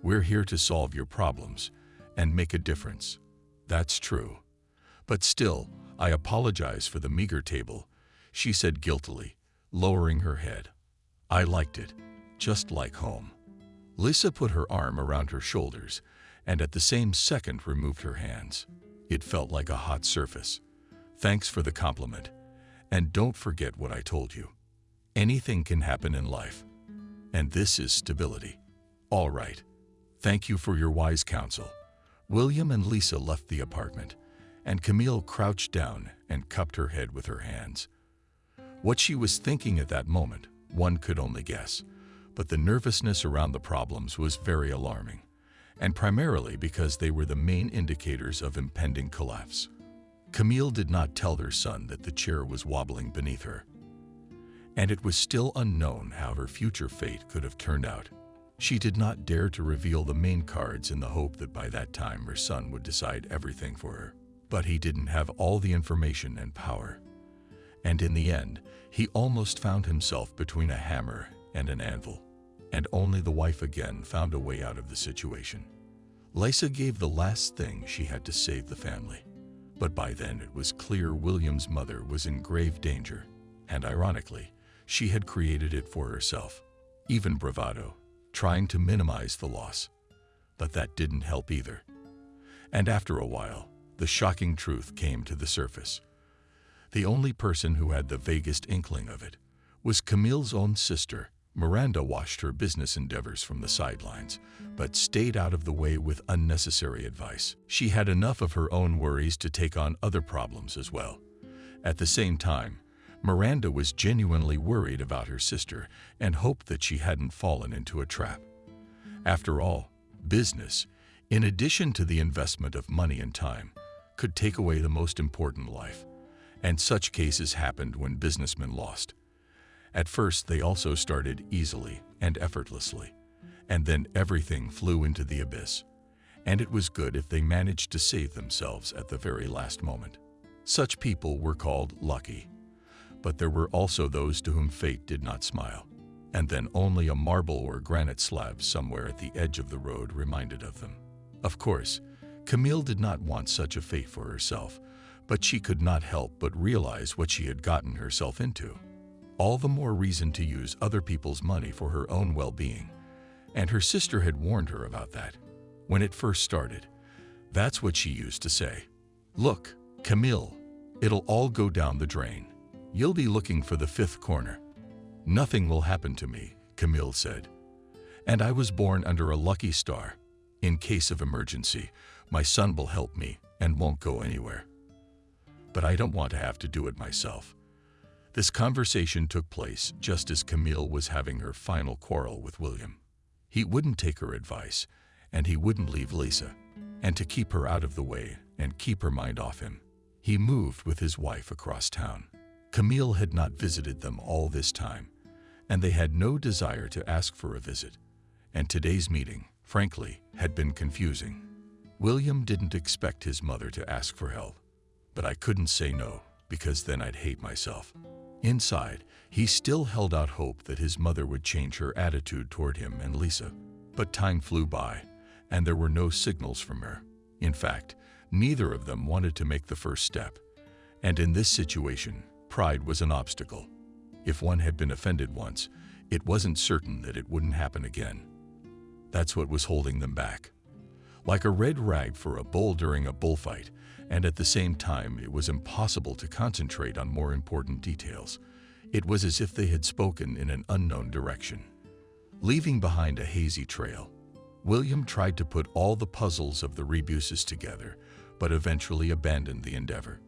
We're here to solve your problems and make a difference." "That's true. But still, I apologize for the meager table," she said guiltily, lowering her head. "I liked it, just like home." Lisa put her arm around her shoulders and at the same second removed her hands. It felt like a hot surface. "Thanks for the compliment. And don't forget what I told you. Anything can happen in life. And this is stability." "All right. Thank you for your wise counsel." William and Lisa left the apartment, and Camille crouched down and cupped her head with her hands. What she was thinking at that moment, one could only guess, but the nervousness around the problems was very alarming, and primarily because they were the main indicators of impending collapse. Camille did not tell her son that the chair was wobbling beneath her, and it was still unknown how her future fate could have turned out. She did not dare to reveal the main cards in the hope that by that time her son would decide everything for her. But he didn't have all the information and power. And in the end, he almost found himself between a hammer and an anvil. And only the wife again found a way out of the situation. Lisa gave the last thing she had to save the family. But by then it was clear William's mother was in grave danger. And ironically, she had created it for herself. Even bravado, trying to minimize the loss. But that didn't help either. And after a while, the shocking truth came to the surface. The only person who had the vaguest inkling of it was Camille's own sister. Miranda watched her business endeavors from the sidelines, but stayed out of the way with unnecessary advice. She had enough of her own worries to take on other problems as well. At the same time, Miranda was genuinely worried about her sister and hoped that she hadn't fallen into a trap. After all, business, in addition to the investment of money and time, could take away the most important life, and such cases happened when businessmen lost. At first, they also started easily and effortlessly, and then everything flew into the abyss, and it was good if they managed to save themselves at the very last moment. Such people were called lucky, but there were also those to whom fate did not smile, and then only a marble or granite slab somewhere at the edge of the road reminded of them. Of course, Camille did not want such a fate for herself, but she could not help but realize what she had gotten herself into. All the more reason to use other people's money for her own well-being, and her sister had warned her about that. When it first started, that's what she used to say. "Look, Camille, it'll all go down the drain. You'll be looking for the fifth corner." "Nothing will happen to me," Camille said. "And I was born under a lucky star. In case of emergency, my son will help me and won't go anywhere. But I don't want to have to do it myself." This conversation took place just as Camille was having her final quarrel with William. He wouldn't take her advice, and he wouldn't leave Lisa. And to keep her out of the way and keep her mind off him, he moved with his wife across town. Camille had not visited them all this time, and they had no desire to ask for a visit. And today's meeting, frankly, had been confusing. William didn't expect his mother to ask for help, but I couldn't say no, because then I'd hate myself. Inside, he still held out hope that his mother would change her attitude toward him and Lisa. But time flew by, and there were no signals from her. In fact, neither of them wanted to make the first step. And in this situation, pride was an obstacle. If one had been offended once, it wasn't certain that it wouldn't happen again. That's what was holding them back. Like a red rag for a bull during a bullfight, and at the same time it was impossible to concentrate on more important details. It was as if they had spoken in an unknown direction. Leaving behind a hazy trail, William tried to put all the puzzles of the Rebuses together, but eventually abandoned the endeavor.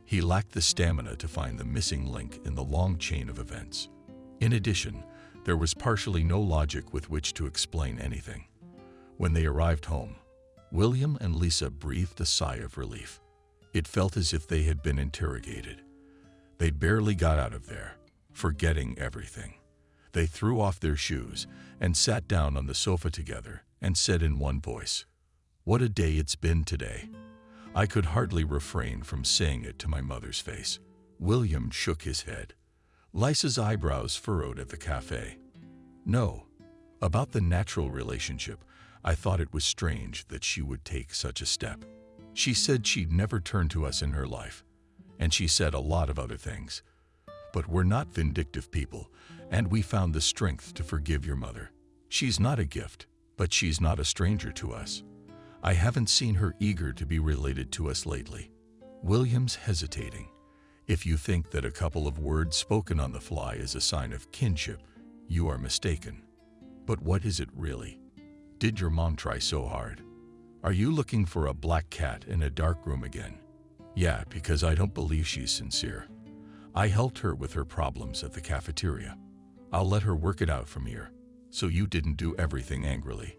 He lacked the stamina to find the missing link in the long chain of events. In addition, there was partially no logic with which to explain anything. When they arrived home, William and Lisa breathed a sigh of relief. It felt as if they had been interrogated. They barely got out of there, forgetting everything. They threw off their shoes and sat down on the sofa together and said in one voice, "What a day it's been today." I could hardly refrain from saying it to my mother's face. William shook his head. Lisa's eyebrows furrowed at the cafe. "No, about the natural relationship, I thought it was strange that she would take such a step. She said she'd never turn to us in her life, and she said a lot of other things. But we're not vindictive people, and we found the strength to forgive your mother. She's not a gift, but she's not a stranger to us. I haven't seen her eager to be related to us lately." William's hesitating. If you think that a couple of words spoken on the fly is a sign of kinship, you are mistaken. But what is it really? Did your mom try so hard? Are you looking for a black cat in a dark room again? Yeah, because I don't believe she's sincere. I helped her with her problems at the cafeteria. I'll let her work it out from here. So you didn't do everything angrily?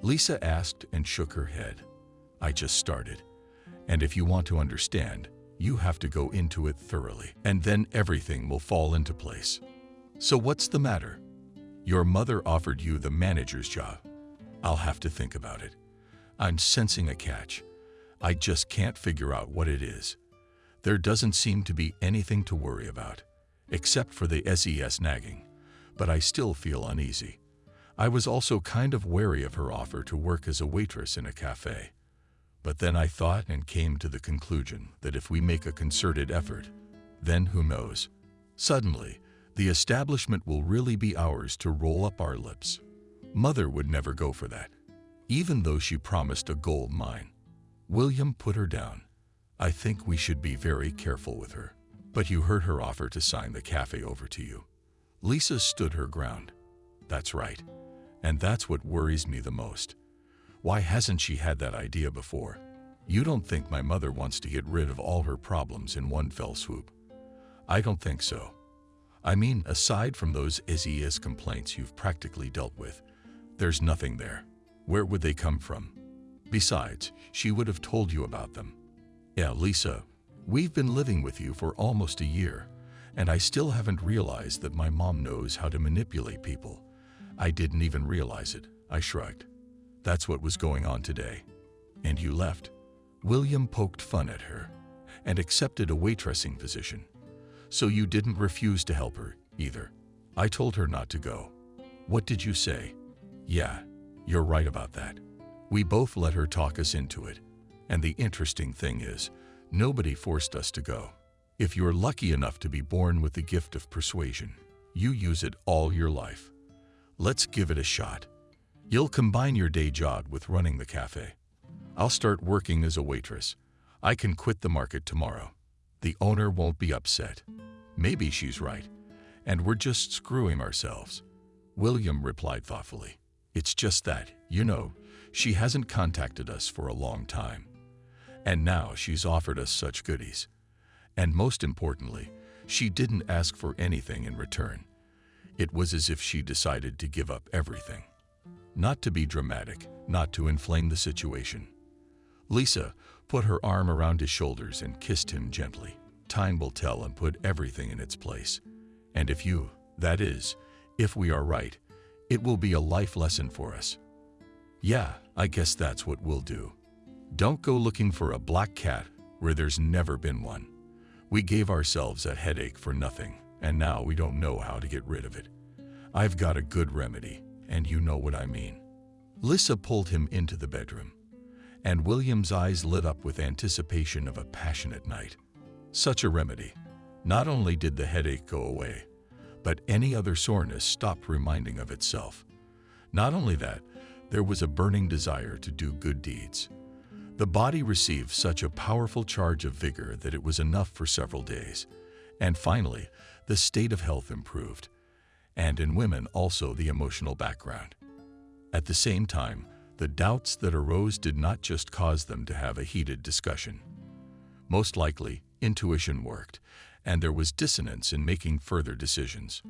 Lisa asked and shook her head. I just started. And if you want to understand, You have to go into it thoroughly, and then everything will fall into place. So what's the matter? Your mother offered you the manager's job. I'll have to think about it. I'm sensing a catch. I just can't figure out what it is. There doesn't seem to be anything to worry about, except for the SES nagging, but I still feel uneasy. I was also kind of wary of her offer to work as a waitress in a cafe. But then I thought and came to the conclusion that if we make a concerted effort, then who knows? Suddenly, the establishment will really be ours to roll up our lips. Mother would never go for that, even though she promised a gold mine. William put her down. I think we should be very careful with her. But you heard her offer to sign the cafe over to you. Lisa stood her ground. That's right. And that's what worries me the most. Why hasn't she had that idea before? You don't think my mother wants to get rid of all her problems in one fell swoop? I don't think so. I mean, aside from those SES complaints you've practically dealt with, there's nothing there. Where would they come from? Besides, she would have told you about them. Yeah, Lisa, we've been living with you for almost a year, and I still haven't realized that my mom knows how to manipulate people. I didn't even realize it. I shrugged. That's what was going on today. And you left. William poked fun at her and accepted a waitressing position. So you didn't refuse to help her either. I told her not to go. What did you say? Yeah, you're right about that. We both let her talk us into it. And the interesting thing is, nobody forced us to go. If you're lucky enough to be born with the gift of persuasion, you use it all your life. Let's give it a shot. You'll combine your day job with running the cafe. I'll start working as a waitress. I can quit the market tomorrow. The owner won't be upset. Maybe she's right, and we're just screwing ourselves. William replied thoughtfully. It's just that, she hasn't contacted us for a long time. And now she's offered us such goodies. And most importantly, she didn't ask for anything in return. It was as if she decided to give up everything. Not to be dramatic, not to inflame the situation. Lisa put her arm around his shoulders and kissed him gently. Time will tell and put everything in its place. And if we are right, it will be a life lesson for us. Yeah, I guess that's what we'll do. Don't go looking for a black cat where there's never been one. We gave ourselves a headache for nothing, and now we don't know how to get rid of it. I've got a good remedy, and you know what I mean. Lisa pulled him into the bedroom, and William's eyes lit up with anticipation of a passionate night. Such a remedy. Not only did the headache go away, but any other soreness stopped reminding of itself. Not only that, there was a burning desire to do good deeds. The body received such a powerful charge of vigor that it was enough for several days. And finally, the state of health improved. And in women also the emotional background. At the same time, the doubts that arose did not just cause them to have a heated discussion. Most likely, intuition worked, and there was dissonance in making further decisions.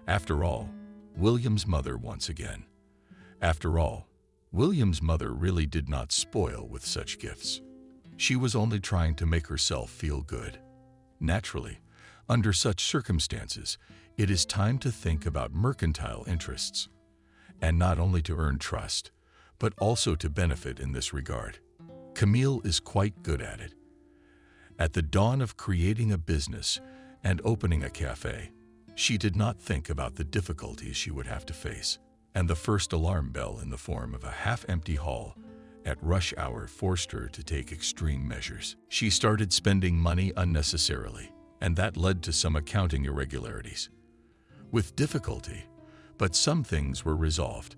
After all, William's mother once again. After all, William's mother really did not spoil with such gifts. She was only trying to make herself feel good. Naturally, under such circumstances, it is time to think about mercantile interests, and not only to earn trust, but also to benefit in this regard. Camille is quite good at it. At the dawn of creating a business and opening a cafe, she did not think about the difficulties she would have to face, and the first alarm bell in the form of a half-empty hall at rush hour forced her to take extreme measures. She started spending money unnecessarily, and that led to some accounting irregularities. With difficulty, but some things were resolved.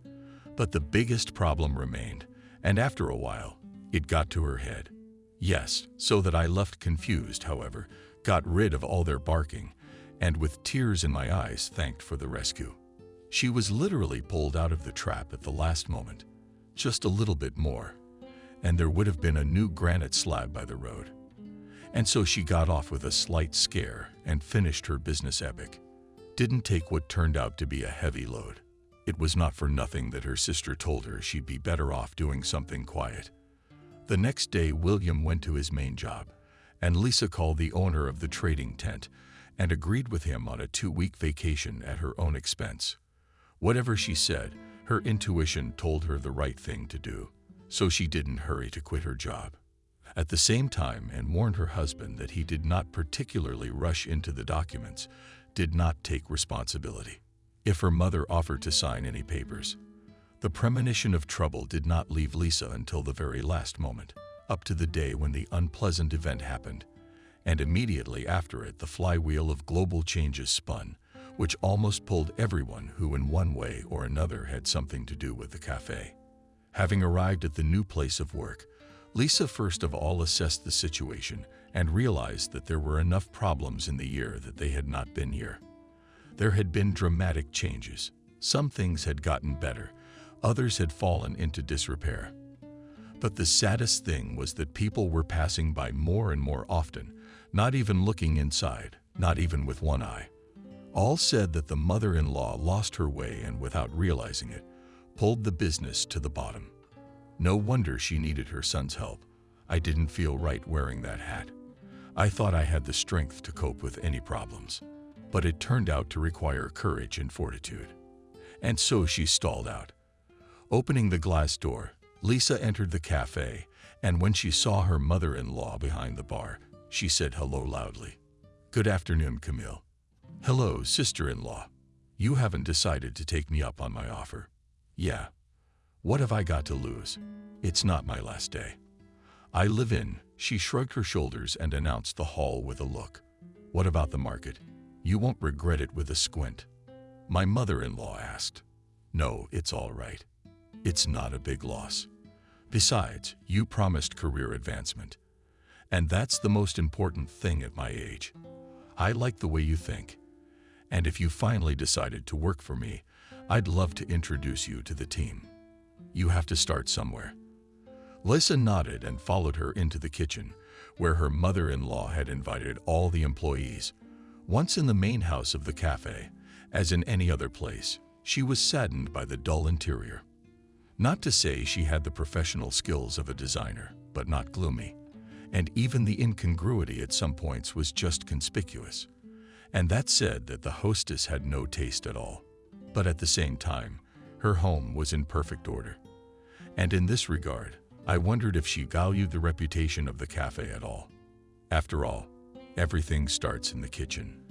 But the biggest problem remained, and after a while, it got to her head. Yes, so that I left confused, however, got rid of all their barking, and with tears in my eyes thanked for the rescue. She was literally pulled out of the trap at the last moment. Just a little bit more, and there would have been a new granite slab by the road. And so she got off with a slight scare and finished her business epic. Didn't take what turned out to be a heavy load. It was not for nothing that her sister told her she'd be better off doing something quiet. The next day, William went to his main job, and Lisa called the owner of the trading tent and agreed with him on a 2-week vacation at her own expense. Whatever she said, her intuition told her the right thing to do, so she didn't hurry to quit her job. At the same time, and warned her husband that he did not particularly rush into the documents, did not take responsibility if her mother offered to sign any papers. The premonition of trouble did not leave Lisa until the very last moment, up to the day when the unpleasant event happened, and immediately after it the flywheel of global changes spun, which almost pulled everyone who in one way or another had something to do with the cafe. Having arrived at the new place of work, Lisa first of all assessed the situation and realized that there were enough problems in the year that they had not been here. There had been dramatic changes. Some things had gotten better, others had fallen into disrepair. But the saddest thing was that people were passing by more and more often, not even looking inside, not even with one eye. All said that the mother-in-law lost her way and, without realizing it, pulled the business to the bottom. No wonder she needed her son's help. I didn't feel right wearing that hat. I thought I had the strength to cope with any problems, but it turned out to require courage and fortitude. And so she stalled out. Opening the glass door, Lisa entered the cafe, and when she saw her mother-in-law behind the bar, she said hello loudly. "Good afternoon, Camille." "Hello, sister-in-law. You haven't decided to take me up on my offer." "Yeah. What have I got to lose? It's not my last day." "I live in," she shrugged her shoulders and announced the hall with a look. "What about the market? You won't regret it," with a squint. My mother-in-law asked. "No, it's all right. It's not a big loss. Besides, you promised career advancement. And that's the most important thing at my age. I like the way you think. And if you finally decided to work for me, I'd love to introduce you to the team. You have to start somewhere." Lisa nodded and followed her into the kitchen, where her mother-in-law had invited all the employees. Once in the main house of the cafe, as in any other place, she was saddened by the dull interior. Not to say she had the professional skills of a designer, but not gloomy. And even the incongruity at some points was just conspicuous. And that said that the hostess had no taste at all. But at the same time, her home was in perfect order. And in this regard, I wondered if she valued the reputation of the cafe at all. After all, everything starts in the kitchen.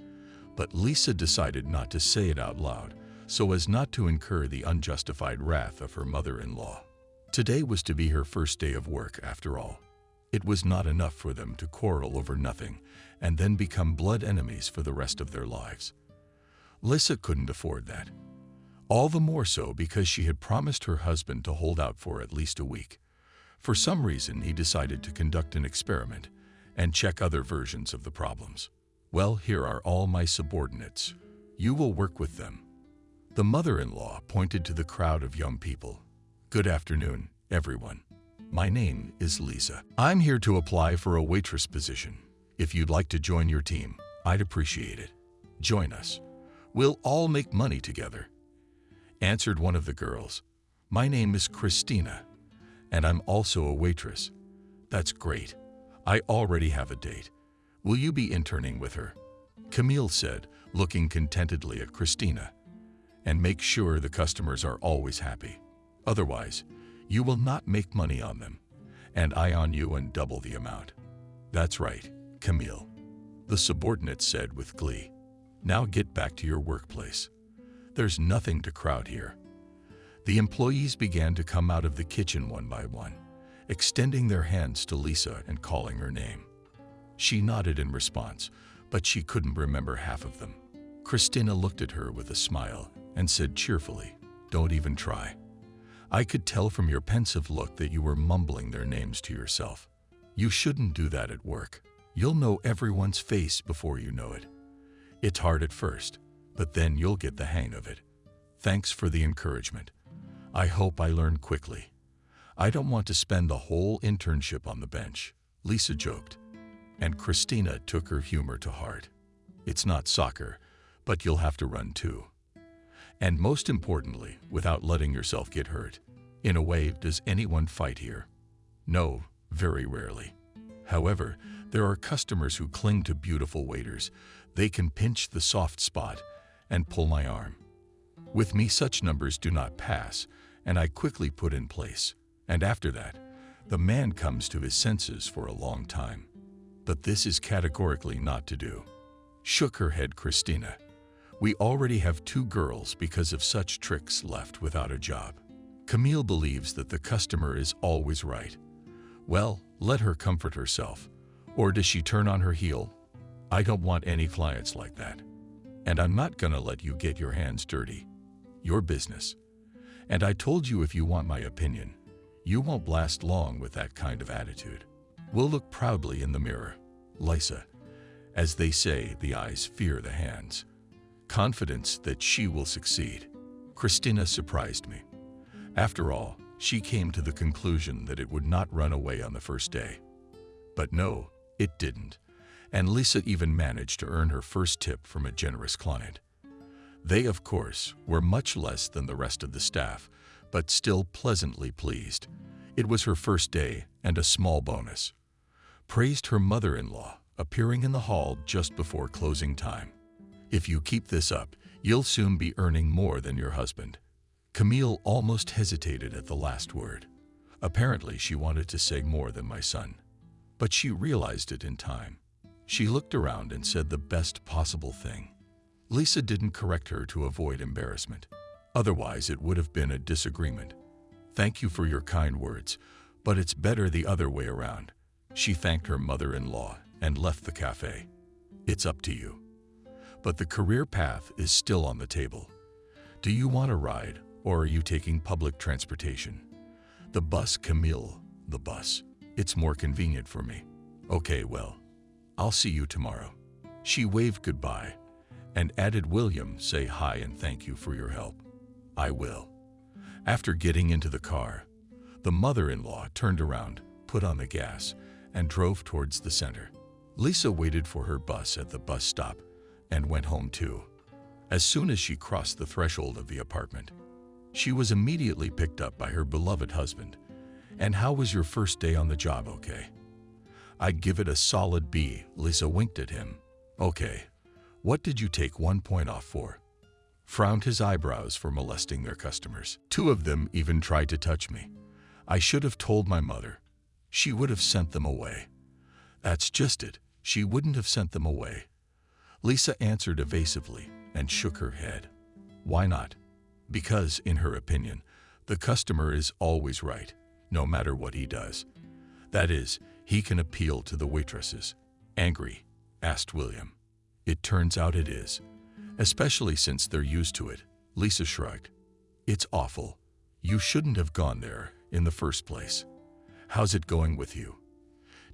But Lisa decided not to say it out loud, so as not to incur the unjustified wrath of her mother-in-law. Today was to be her first day of work, after all. It was not enough for them to quarrel over nothing and then become blood enemies for the rest of their lives. Lisa couldn't afford that. All the more so because she had promised her husband to hold out for at least a week. For some reason, he decided to conduct an experiment and check other versions of the problems. "Well, here are all my subordinates. You will work with them." The mother-in-law pointed to the crowd of young people. "Good afternoon, everyone. My name is Lisa. I'm here to apply for a waitress position. If you'd like to join your team, I'd appreciate it. Join us. We'll all make money together," answered one of the girls. "My name is Christina, and I'm also a waitress." "That's great. I already have a date. Will you be interning with her?" Camille said, looking contentedly at Christina. "And make sure the customers are always happy. Otherwise, you will not make money on them, and I on you and double the amount." "That's right, Camille," the subordinate said with glee. "Now get back to your workplace. There's nothing to crowd here." The employees began to come out of the kitchen one by one, extending their hands to Lisa and calling her name. She nodded in response, but she couldn't remember half of them. Christina looked at her with a smile and said cheerfully, "Don't even try. I could tell from your pensive look that you were mumbling their names to yourself. You shouldn't do that at work. You'll know everyone's face before you know it. It's hard at first, but then you'll get the hang of it. Thanks for the encouragement. I hope I learn quickly. I don't want to spend the whole internship on the bench," Lisa joked. And Christina took her humor to heart. "It's not soccer, but you'll have to run too. And most importantly, without letting yourself get hurt. In a way, does anyone fight here?" "No, very rarely. However, There are customers who cling to beautiful waiters. They can pinch the soft spot and pull my arm. With me, such numbers do not pass, and I quickly put in place. And after that, the man comes to his senses for a long time. But this is categorically not to do. Shook her head Christina. We already have 2 girls because of such tricks left without a job. Camille believes that the customer is always right. Well, let her comfort herself. Or does she turn on her heel? I don't want any clients like that. And I'm not gonna let you get your hands dirty. Your business. And I told you, if you want my opinion, you won't last long with that kind of attitude. We'll look proudly in the mirror. Lisa, as they say, the eyes fear the hands. Confidence that she will succeed. Christina surprised me. After all, she came to the conclusion that it would not run away on the first day. But no, it didn't. And Lisa even managed to earn her first tip from a generous client. They, of course, were much less than the rest of the staff, but still pleasantly pleased. It was her first day and a small bonus. Praised her mother-in-law, appearing in the hall just before closing time. If you keep this up, you'll soon be earning more than your husband. Camille almost hesitated at the last word. Apparently, she wanted to say more than my son. But she realized it in time. She looked around and said the best possible thing. Lisa didn't correct her to avoid embarrassment. Otherwise, it would have been a disagreement. Thank you for your kind words, but it's better the other way around. She thanked her mother-in-law and left the cafe. It's up to you. But the career path is still on the table. Do you want a ride, or are you taking public transportation? The bus, Camille, the bus. It's more convenient for me. Okay, well, I'll see you tomorrow. She waved goodbye and added, William, say hi and thank you for your help. I will. After getting into the car, the mother-in-law turned around, put on the gas, and drove towards the center. Lisa waited for her bus at the bus stop and went home too. As soon as she crossed the threshold of the apartment, she was immediately picked up by her beloved husband. And how was your first day on the job? Okay. I'd give it a solid B. Lisa winked at him. Okay. What did you take 1 point off for? Frowned his eyebrows for molesting their customers. 2 of them even tried to touch me. I should have told my mother. She would have sent them away. That's just it. She wouldn't have sent them away. Lisa answered evasively and shook her head. Why not? Because, in her opinion, the customer is always right, no matter what he does. That is, he can appeal to the waitresses. Angry? Asked William. It turns out it is. Especially since they're used to it. Lisa shrugged. It's awful. You shouldn't have gone there in the first place. How's it going with you?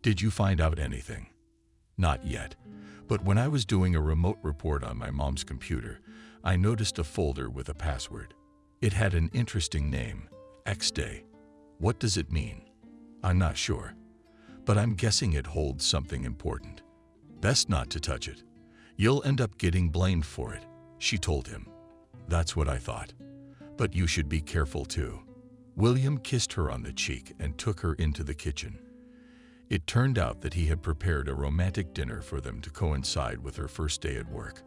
Did you find out anything? Not yet. But when I was doing a remote report on my mom's computer, I noticed a folder with a password. It had an interesting name, X-Day. What does it mean? I'm not sure, but I'm guessing it holds something important. Best not to touch it. You'll end up getting blamed for it, she told him. That's what I thought. But you should be careful too. William kissed her on the cheek and took her into the kitchen. It turned out that he had prepared a romantic dinner for them to coincide with her first day at work.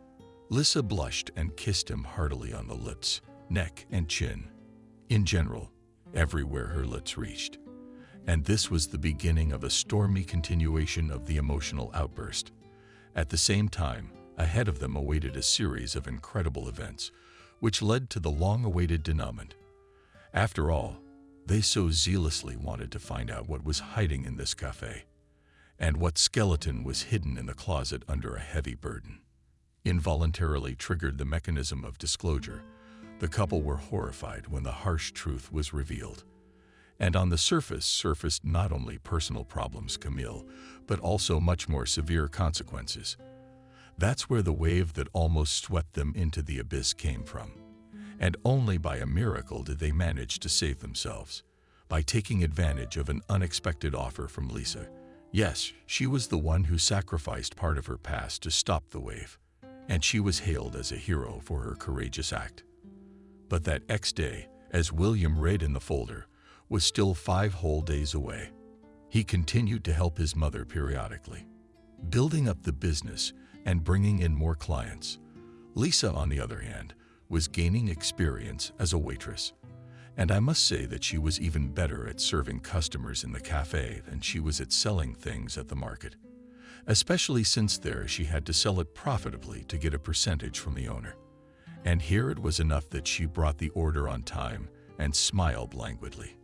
Lisa blushed and kissed him heartily on the lips, neck, and chin. In general, everywhere her lips reached. And this was the beginning of a stormy continuation of the emotional outburst. At the same time, ahead of them awaited a series of incredible events, which led to the long-awaited denouement. After all, they so zealously wanted to find out what was hiding in this cafe, and what skeleton was hidden in the closet under a heavy burden. Involuntarily triggered the mechanism of disclosure, the couple were horrified when the harsh truth was revealed. And on the surface surfaced not only personal problems, Camille, but also much more severe consequences. That's where the wave that almost swept them into the abyss came from. And only by a miracle did they manage to save themselves, by taking advantage of an unexpected offer from Lisa. Yes, she was the one who sacrificed part of her past to stop the wave, and she was hailed as a hero for her courageous act. But that X-Day, as William read in the folder, was still 5 whole days away. He continued to help his mother periodically. building up the business and bringing in more clients. Lisa, on the other hand, was gaining experience as a waitress. And I must say that she was even better at serving customers in the cafe than she was at selling things at the market. Especially since there she had to sell it profitably to get a percentage from the owner. And here it was enough that she brought the order on time and smiled languidly.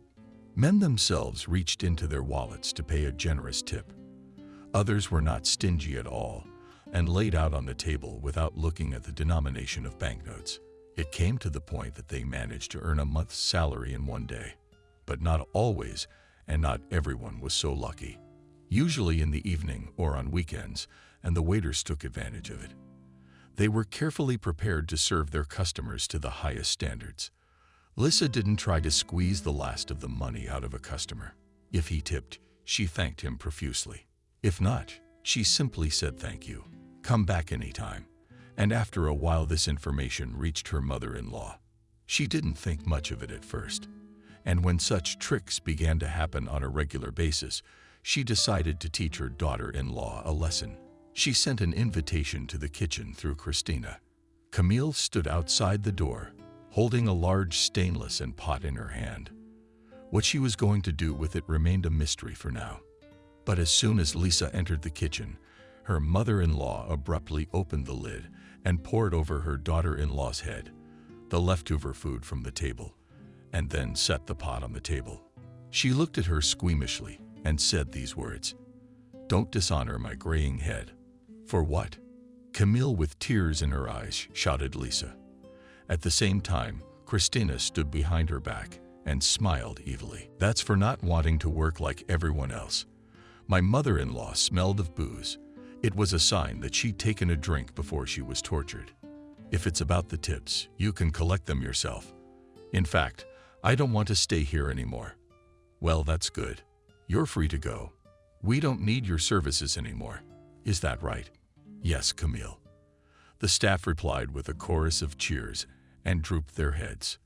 Men themselves reached into their wallets to pay a generous tip. Others were not stingy at all and laid out on the table without looking at the denomination of banknotes. It came to the point that they managed to earn a month's salary in one day. But not always, and not everyone was so lucky. Usually in the evening or on weekends, and the waiters took advantage of it. They were carefully prepared to serve their customers to the highest standards. Lisa didn't try to squeeze the last of the money out of a customer. If he tipped, she thanked him profusely. If not, she simply said thank you. Come back anytime. And after a while this information reached her mother-in-law. She didn't think much of it at first. And when such tricks began to happen on a regular basis, she decided to teach her daughter-in-law a lesson. She sent an invitation to the kitchen through Christina. Camille stood outside the door, holding a large stainless pot in her hand. What she was going to do with it remained a mystery for now. But as soon as Lisa entered the kitchen, her mother-in-law abruptly opened the lid and poured over her daughter-in-law's head the leftover food from the table, and then set the pot on the table. She looked at her squeamishly and said these words, "Don't dishonor my graying head." "For what?" Camille, with tears in her eyes, shouted Lisa. At the same time, Christina stood behind her back and smiled evilly. "That's for not wanting to work like everyone else." My mother-in-law smelled of booze. It was a sign that she'd taken a drink before she was tortured. "If it's about the tips, you can collect them yourself. In fact, I don't want to stay here anymore." "Well, that's good. You're free to go. We don't need your services anymore. Is that right?" "Yes, Camille." The staff replied with a chorus of cheers and drooped their heads.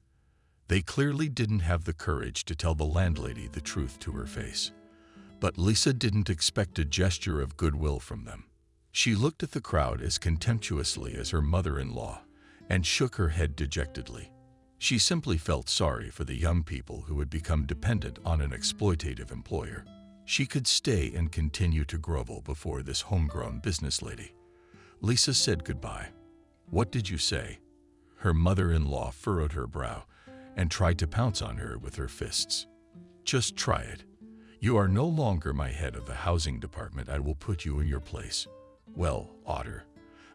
They clearly didn't have the courage to tell the landlady the truth to her face. But Lisa didn't expect a gesture of goodwill from them. She looked at the crowd as contemptuously as her mother-in-law and shook her head dejectedly. She simply felt sorry for the young people who had become dependent on an exploitative employer. She could stay and continue to grovel before this homegrown business lady. Lisa said goodbye. "What did you say?" Her mother-in-law furrowed her brow and tried to pounce on her with her fists. "Just try it. You are no longer my head of the housing department. I will put you in your place." "Well, Otter,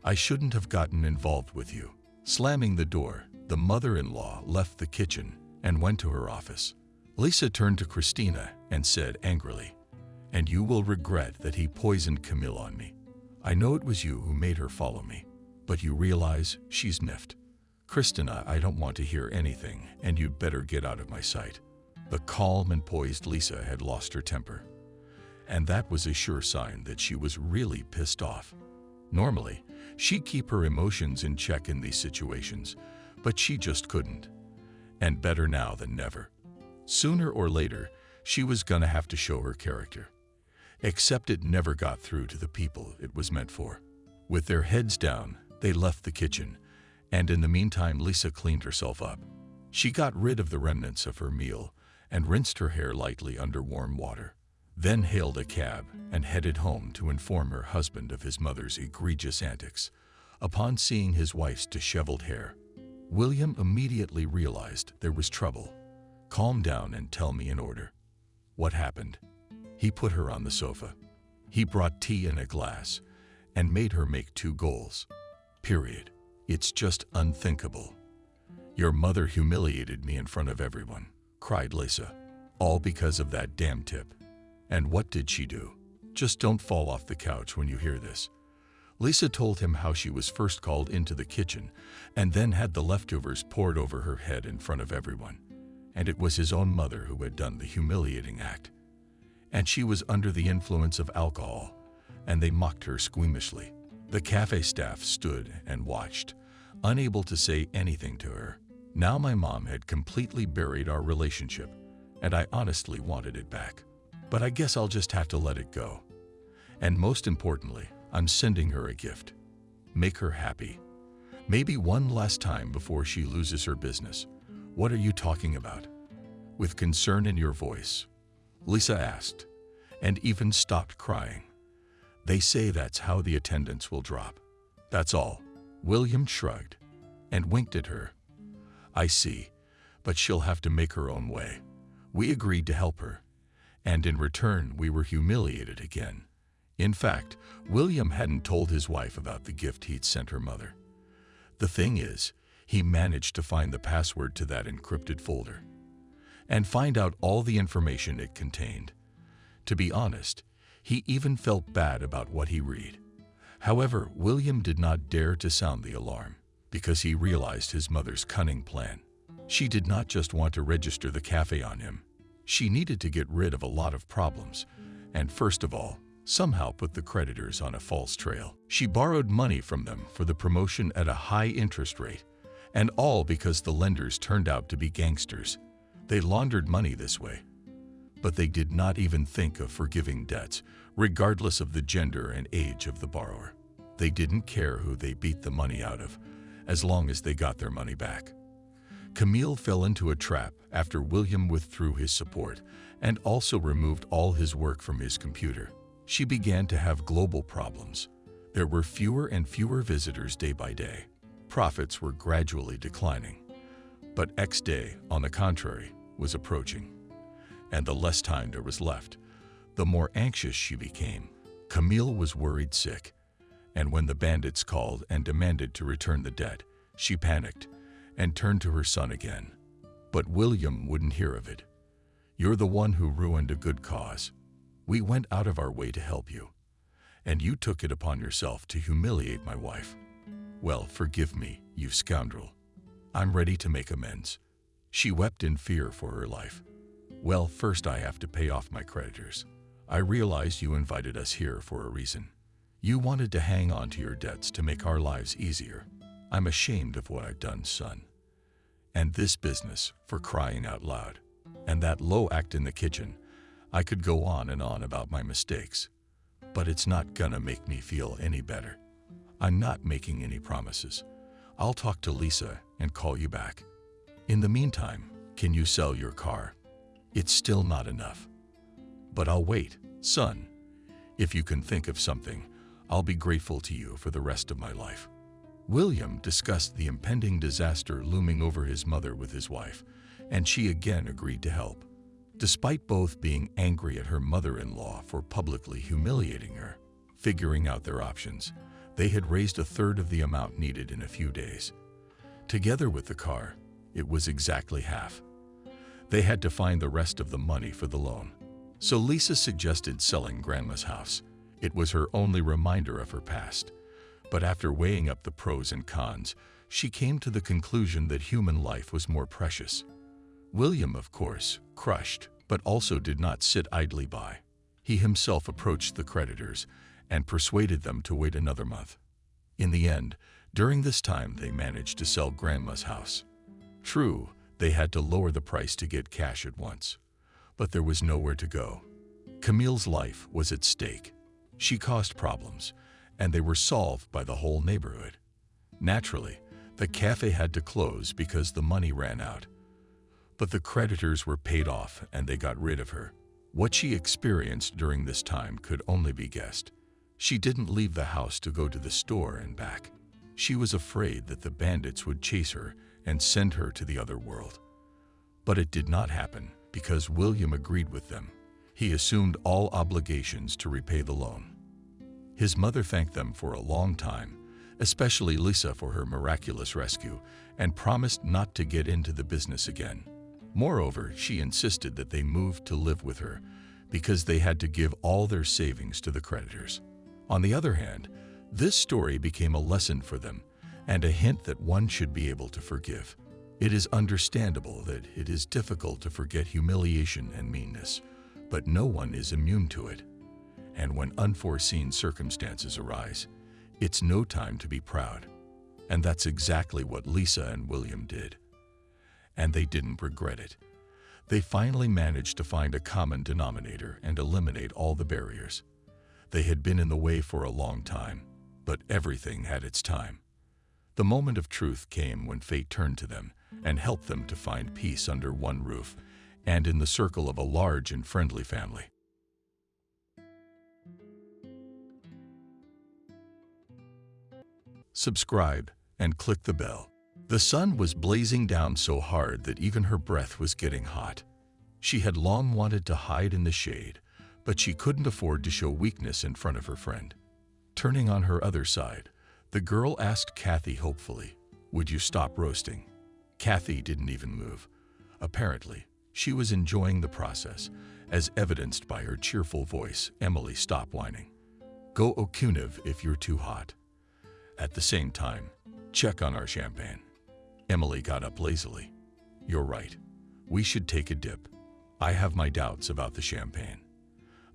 I shouldn't have gotten involved with you." Slamming the door, the mother-in-law left the kitchen and went to her office. Lisa turned to Christina and said angrily, "And you will regret that he poisoned Camille on me. I know it was you who made her follow me, but you realize she's miffed." "Christina, I don't want to hear anything, and you'd better get out of my sight." The calm and poised Lisa had lost her temper, and that was a sure sign that she was really pissed off. Normally, she'd keep her emotions in check in these situations, but she just couldn't. And better now than never. Sooner or later, she was gonna have to show her character. Except it never got through to the people it was meant for. With their heads down, they left the kitchen, and in the meantime Lisa cleaned herself up. She got rid of the remnants of her meal and rinsed her hair lightly under warm water, then hailed a cab and headed home to inform her husband of his mother's egregious antics. Upon seeing his wife's disheveled hair, William immediately realized there was trouble. "Calm down and tell me in order. What happened?" He put her on the sofa. He brought tea in a glass and made her make 2 goals. Period. It's just unthinkable. "Your mother humiliated me in front of everyone," cried Lisa. "All because of that damn tip. And what did she do? Just don't fall off the couch when you hear this." Lisa told him how she was first called into the kitchen and then had the leftovers poured over her head in front of everyone. And it was his own mother who had done the humiliating act. And she was under the influence of alcohol, and they mocked her squeamishly. The cafe staff stood and watched, unable to say anything to her. Now my mom had completely buried our relationship, and I honestly wanted it back. But I guess I'll just have to let it go. And most importantly, I'm sending her a gift. Make her happy. Maybe one last time before she loses her business. What are you talking about? With concern in your voice, Lisa asked, and even stopped crying. They say that's how the attendance will drop. That's all. William shrugged and winked at her. I see, but she'll have to make her own way. We agreed to help her, and in return we were humiliated again. In fact, William hadn't told his wife about the gift he'd sent her mother. The thing is, he managed to find the password to that encrypted folder and find out all the information it contained. To be honest, he even felt bad about what he read. However, William did not dare to sound the alarm because he realized his mother's cunning plan. She did not just want to register the cafe on him. She needed to get rid of a lot of problems, and first of all, somehow put the creditors on a false trail. She borrowed money from them for the promotion at a high interest rate, and all because the lenders turned out to be gangsters. They laundered money this way. But they did not even think of forgiving debts, regardless of the gender and age of the borrower. They didn't care who they beat the money out of, as long as they got their money back. Camille fell into a trap after William withdrew his support and also removed all his work from his computer. She began to have global problems. There were fewer and fewer visitors day by day. Profits were gradually declining. But X day, on the contrary, was approaching. And the less time there was left, the more anxious she became. Camille was worried sick, and when the bandits called and demanded to return the debt, she panicked and turned to her son again. But William wouldn't hear of it. You're the one who ruined a good cause. We went out of our way to help you, and you took it upon yourself to humiliate my wife. Well, forgive me, you scoundrel. I'm ready to make amends. She wept in fear for her life. Well, first I have to pay off my creditors. I realize you invited us here for a reason. You wanted to hang on to your debts to make our lives easier. I'm ashamed of what I've done, son. And this business, for crying out loud. And that low act in the kitchen. I could go on and on about my mistakes, but it's not gonna make me feel any better. I'm not making any promises. I'll talk to Lisa and call you back. In the meantime, can you sell your car? It's still not enough. But I'll wait, son. If you can think of something, I'll be grateful to you for the rest of my life. William discussed the impending disaster looming over his mother with his wife, and she again agreed to help. Despite both being angry at her mother-in-law for publicly humiliating her, figuring out their options, they had raised a third of the amount needed in a few days. Together with the car, it was exactly half. They had to find the rest of the money for the loan. So Lisa suggested selling Grandma's house. It was her only reminder of her past. But after weighing up the pros and cons, she came to the conclusion that human life was more precious. William, of course, crushed, but also did not sit idly by. He himself approached the creditors and persuaded them to wait another month. In the end, during this time they managed to sell Grandma's house. True, they had to lower the price to get cash at once, but there was nowhere to go. Camille's life was at stake. She caused problems, and they were solved by the whole neighborhood. Naturally, the cafe had to close because the money ran out. But the creditors were paid off and they got rid of her. What she experienced during this time could only be guessed. She didn't leave the house to go to the store and back. She was afraid that the bandits would chase her and send her to the other world. But it did not happen because William agreed with them. He assumed all obligations to repay the loan. His mother thanked them for a long time, especially Lisa for her miraculous rescue, and promised not to get into the business again. Moreover, she insisted that they move to live with her because they had to give all their savings to the creditors. On the other hand, this story became a lesson for them and a hint that one should be able to forgive. It is understandable that it is difficult to forget humiliation and meanness, but no one is immune to it. And when unforeseen circumstances arise, it's no time to be proud. And that's exactly what Lisa and William did. And they didn't regret it. They finally managed to find a common denominator and eliminate all the barriers. They had been in the way for a long time, but everything had its time. The moment of truth came when fate turned to them and helped them to find peace under one roof and in the circle of a large and friendly family. Subscribe and click the bell. The sun was blazing down so hard that even her breath was getting hot. She had long wanted to hide in the shade, but she couldn't afford to show weakness in front of her friend. Turning on her other side, the girl asked Kathy hopefully, "Would you stop roasting?" Kathy didn't even move. Apparently, she was enjoying the process, as evidenced by her cheerful voice. "Emily, stop whining. Go Okunev if you're too hot. At the same time, check on our champagne." Emily got up lazily. "You're right. We should take a dip. I have my doubts about the champagne.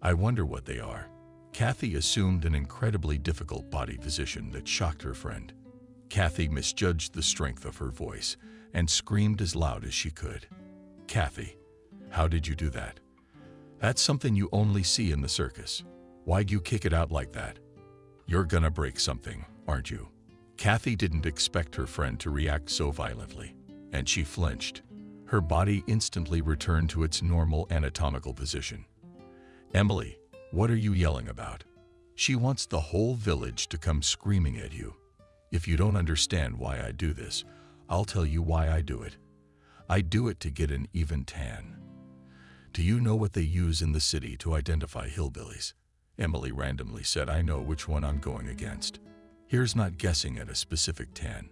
I wonder what they are." Kathy assumed an incredibly difficult body position that shocked her friend. Kathy misjudged the strength of her voice and screamed as loud as she could. "Kathy, how did you do that? That's something you only see in the circus. Why'd you kick it out like that? You're gonna break something, aren't you?" Kathy didn't expect her friend to react so violently, and she flinched. Her body instantly returned to its normal anatomical position. "Emily, what are you yelling about? She wants the whole village to come screaming at you. If you don't understand why I do this, I'll tell you why I do it. I do it to get an even tan. Do you know what they use in the city to identify hillbillies?" Emily randomly said, "I know which one I'm going against. Here's not guessing at a specific tan.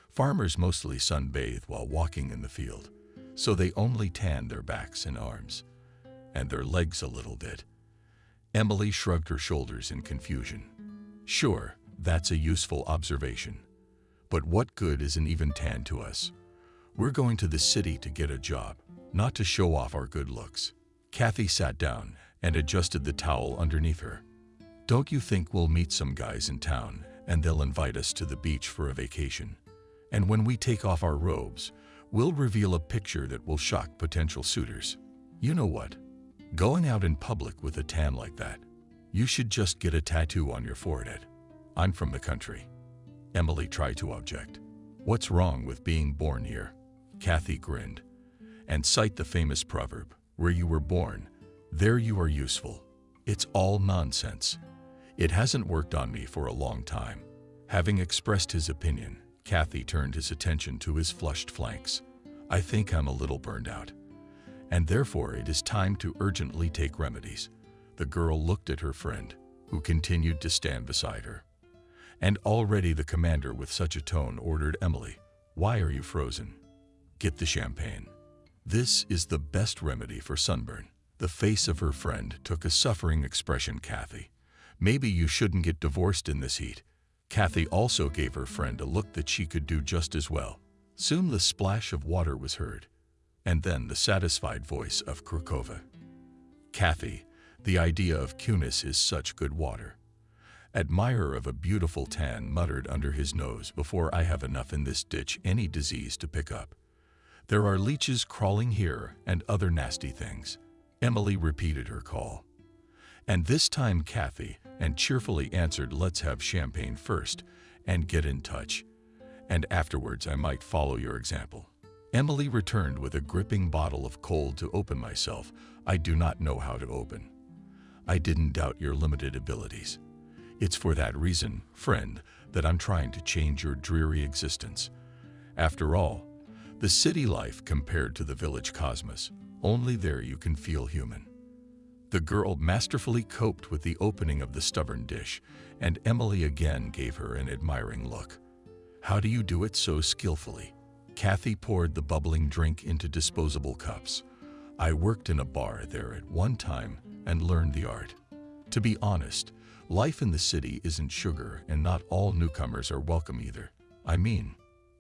Farmers mostly sunbathe while walking in the field, so they only tan their backs and arms, and their legs a little bit." Emily shrugged her shoulders in confusion. "Sure, that's a useful observation. But what good is an even tan to us? We're going to the city to get a job, not to show off our good looks." Kathy sat down and adjusted the towel underneath her. "Don't you think we'll meet some guys in town and they'll invite us to the beach for a vacation? And when we take off our robes, we'll reveal a picture that will shock potential suitors. You know what? Going out in public with a tan like that, you should just get a tattoo on your forehead. I'm from the country." Emily tried to object. "What's wrong with being born here?" Kathy grinned. "And cite the famous proverb, 'Where you were born, there you are useful.' It's all nonsense. It hasn't worked on me for a long time." Having expressed his opinion, Kathy turned his attention to his flushed flanks. "I think I'm a little burned out, and therefore it is time to urgently take remedies." The girl looked at her friend, who continued to stand beside her. And already the commander with such a tone ordered Emily, "Why are you frozen? Get the champagne. This is the best remedy for sunburn." The face of her friend took a suffering expression. "Kathy, maybe you shouldn't get divorced in this heat." Kathy also gave her friend a look that she could do just as well. Soon the splash of water was heard, and then the satisfied voice of Krukova. "Kathy, the idea of Kunis is such good water." Admirer of a beautiful tan muttered under his nose, "Before I have enough in this ditch any disease to pick up. There are leeches crawling here and other nasty things." Emily repeated her call. And this time Kathy and cheerfully answered, "Let's have champagne first and get in touch. And afterwards I might follow your example." Emily returned with a gripping bottle of cold. "To open myself, I do not know how to open." "I didn't doubt your limited abilities. It's for that reason, friend, that I'm trying to change your dreary existence. After all, the city life compared to the village cosmos, only there you can feel human." The girl masterfully coped with the opening of the stubborn dish, and Emily again gave her an admiring look. "How do you do it so skillfully?" Kathy poured the bubbling drink into disposable cups. "I worked in a bar there at one time and learned the art. To be honest, life in the city isn't sugar, and not all newcomers are welcome either. I mean,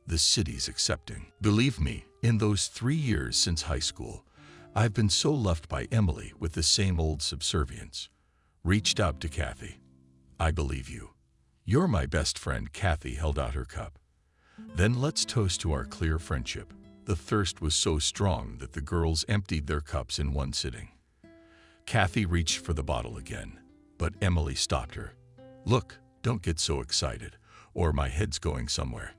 the city's accepting. Believe me, in those 3 years since high school, I've been so left by Emily with the same old subservience." Reached out to Kathy. "I believe you. You're my best friend." Kathy held out her cup. "Then let's toast to our clear friendship." The thirst was so strong that the girls emptied their cups in one sitting. Kathy reached for the bottle again. But Emily stopped her. Look, don't get so excited, or my head's going somewhere.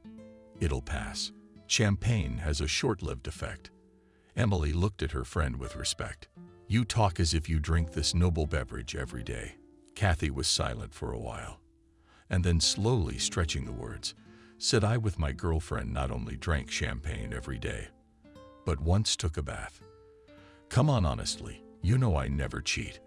It'll pass. Champagne has a short-lived effect. Emily looked at her friend with respect. You talk as if you drink this noble beverage every day. Kathy was silent for a while, and then slowly stretching the words, said I with my girlfriend not only drank champagne every day, but once took a bath. Come on, honestly, you know I never cheat.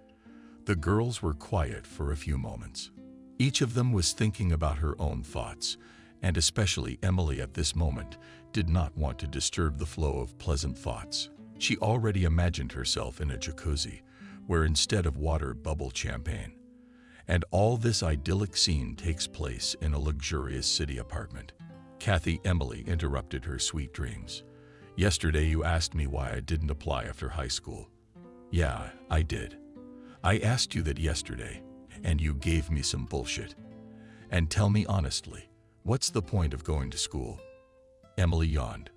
The girls were quiet for a few moments. Each of them was thinking about her own thoughts, and especially Emily at this moment did not want to disturb the flow of pleasant thoughts. She already imagined herself in a jacuzzi, where instead of water bubbled champagne. And all this idyllic scene takes place in a luxurious city apartment. Emily interrupted her sweet dreams. Yesterday you asked me why I didn't apply after high school. Yeah, I did. I asked you that yesterday, and you gave me some bullshit. And tell me honestly, what's the point of going to school? Emily yawned.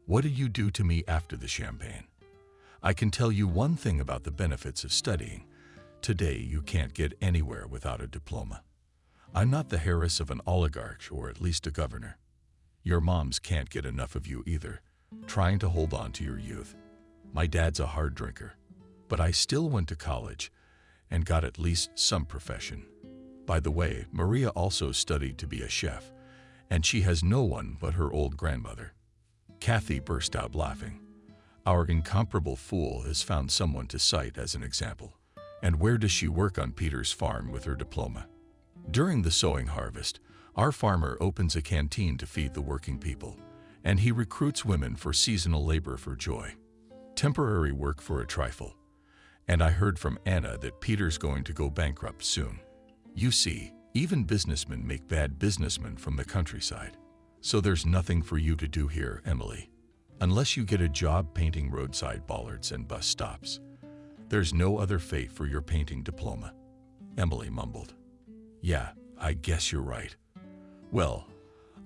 What did you do to me after the champagne? I can tell you one thing about the benefits of studying. Today you can't get anywhere without a diploma. I'm not the heiress of an oligarch or at least a governor. Your moms can't get enough of you either, trying to hold on to your youth. My dad's a hard drinker, but I still went to college and got at least some profession. By the way, Maria also studied to be a chef, and she has no one but her old grandmother. Kathy burst out laughing. Our incomparable fool has found someone to cite as an example. And where does she work on Peter's farm with her diploma? During the sowing harvest, our farmer opens a canteen to feed the working people, and he recruits women for seasonal labor for joy. Temporary work for a trifle. And I heard from Anna that Peter's going to go bankrupt soon. You see, even businessmen make bad businessmen from the countryside. So there's nothing for you to do here, Emily. Unless you get a job painting roadside bollards and bus stops. There's no other fate for your painting diploma. Emily mumbled. Yeah, I guess you're right. Well,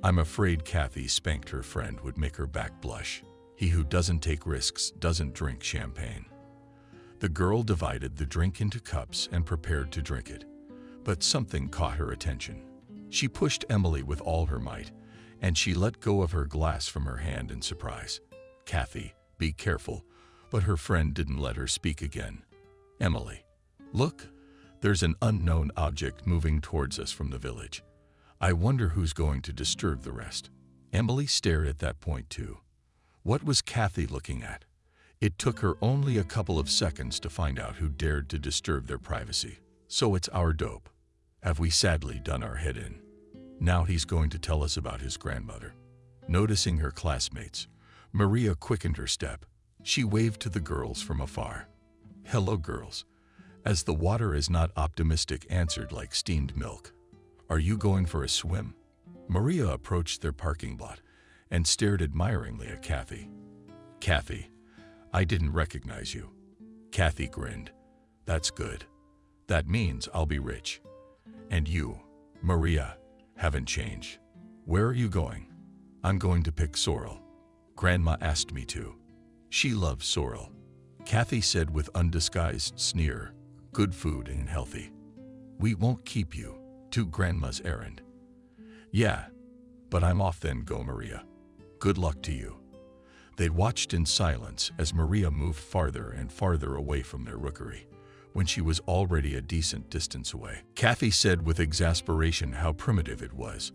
I'm afraid Kathy spanked her friend would make her back blush. He who doesn't take risks doesn't drink champagne. The girl divided the drink into cups and prepared to drink it. But something caught her attention. She pushed Emily with all her might, and she let go of her glass from her hand in surprise. Kathy, be careful. But her friend didn't let her speak again. Emily, look, there's an unknown object moving towards us from the village. I wonder who's going to disturb the rest. Emily stared at that point too. What was Kathy looking at? It took her only a couple of seconds to find out who dared to disturb their privacy. So it's our dope. Have we sadly done our head in? Now he's going to tell us about his grandmother. Noticing her classmates, Maria quickened her step. She waved to the girls from afar. Hello, girls. As the water is not optimistic answered like steamed milk. Are you going for a swim? Maria approached their parking lot and stared admiringly at Kathy. Kathy, I didn't recognize you. Kathy grinned. That's good. That means I'll be rich. And you, Maria, haven't changed. Where are you going? I'm going to pick sorrel. Grandma asked me to. She loves sorrel. Kathy said with undisguised sneer, good food and healthy. We won't keep you to Grandma's errand. Yeah, but I'm off then, go Maria. Good luck to you. They watched in silence as Maria moved farther and farther away from their rookery, when she was already a decent distance away. Kathy said with exasperation how primitive it was,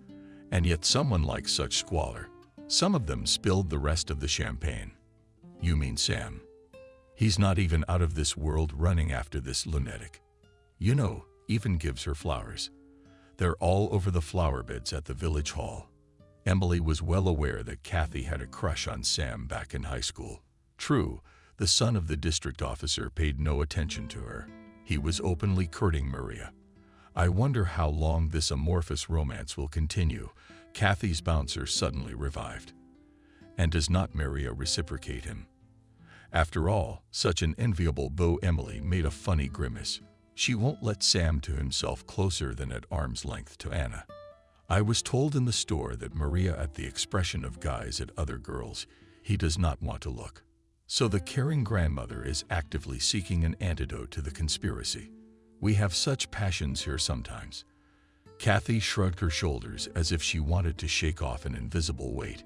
and yet someone likes such squalor. Some of them spilled the rest of the champagne. You mean Sam? He's not even out of this world running after this lunatic. You know, even gives her flowers. They're all over the flower beds at the village hall. Emily was well aware that Kathy had a crush on Sam back in high school. True, the son of the district officer paid no attention to her. He was openly courting Maria. I wonder how long this amorphous romance will continue. Kathy's bouncer suddenly revived. And does not Maria reciprocate him? After all, such an enviable beau. Emily made a funny grimace. She won't let Sam to himself closer than at arm's length to Anna. I was told in the store that Maria at the expression of guys at other girls, he does not want to look. So the caring grandmother is actively seeking an antidote to the conspiracy. We have such passions here sometimes. Kathy shrugged her shoulders as if she wanted to shake off an invisible weight.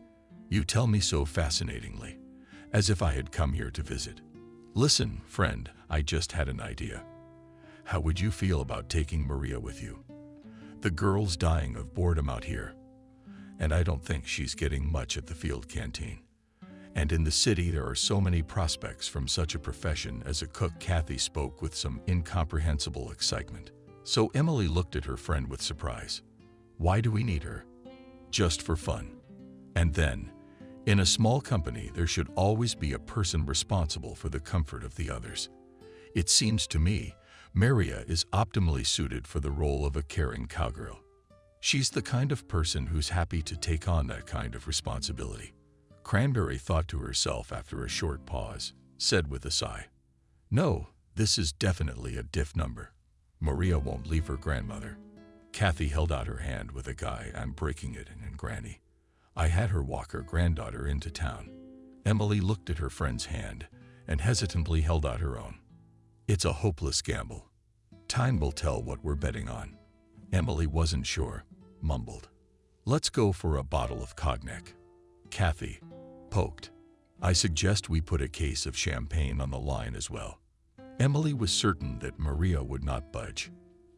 You tell me so fascinatingly, as if I had come here to visit. Listen, friend, I just had an idea. How would you feel about taking Maria with you? The girl's dying of boredom out here, and I don't think she's getting much at the field canteen. And in the city there are so many prospects from such a profession as a cook. Kathy spoke with some incomprehensible excitement. So Emily looked at her friend with surprise. Why do we need her? Just for fun. And then, in a small company, there should always be a person responsible for the comfort of the others. It seems to me, Maria is optimally suited for the role of a caring cowgirl. She's the kind of person who's happy to take on that kind of responsibility. Cranberry thought to herself after a short pause, said with a sigh, No, this is definitely a diff number. Maria won't leave her grandmother. Kathy held out her hand with a guy. I'm breaking it, and Granny. I had her walk her granddaughter into town. Emily looked at her friend's hand and hesitantly held out her own. It's a hopeless gamble. Time will tell what we're betting on. Emily wasn't sure, mumbled. Let's go for a bottle of cognac. Kathy poked. I suggest we put a case of champagne on the line as well. Emily was certain that Maria would not budge.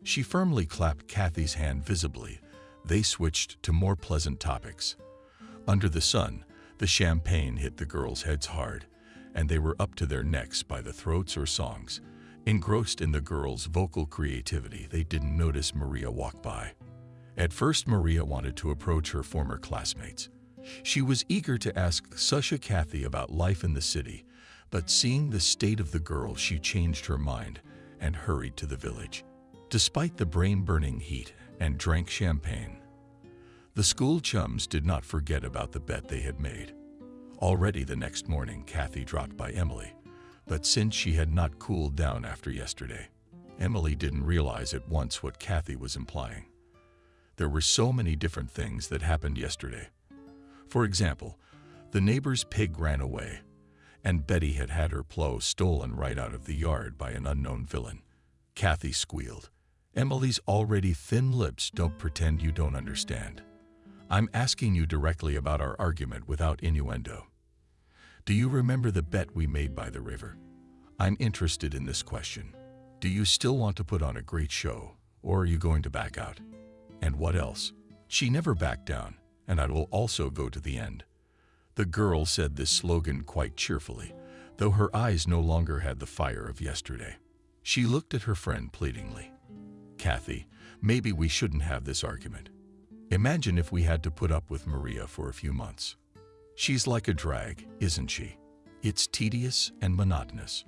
She firmly clapped Kathy's hand visibly. They switched to more pleasant topics. Under the sun, the champagne hit the girls' heads hard, and they were up to their necks by the throats or songs. Engrossed in the girls' vocal creativity, they didn't notice Maria walk by. At first, Maria wanted to approach her former classmates. She was eager to ask Susha Kathy about life in the city, but seeing the state of the girl, she changed her mind and hurried to the village. Despite the brain-burning heat, and drank champagne. The school chums did not forget about the bet they had made. Already the next morning, Kathy dropped by Emily, but since she had not cooled down after yesterday, Emily didn't realize at once what Kathy was implying. There were so many different things that happened yesterday. For example, the neighbor's pig ran away, and Betty had had her plow stolen right out of the yard by an unknown villain. Kathy squealed. Emily's already thin lips. Don't pretend you don't understand. I'm asking you directly about our argument without innuendo. Do you remember the bet we made by the river? I'm interested in this question. Do you still want to put on a great show, or are you going to back out? And what else? She never backed down, and I will also go to the end. The girl said this slogan quite cheerfully, though her eyes no longer had the fire of yesterday. She looked at her friend pleadingly. Kathy, maybe we shouldn't have this argument. Imagine if we had to put up with Maria for a few months. She's like a drag, isn't she? It's tedious and monotonous,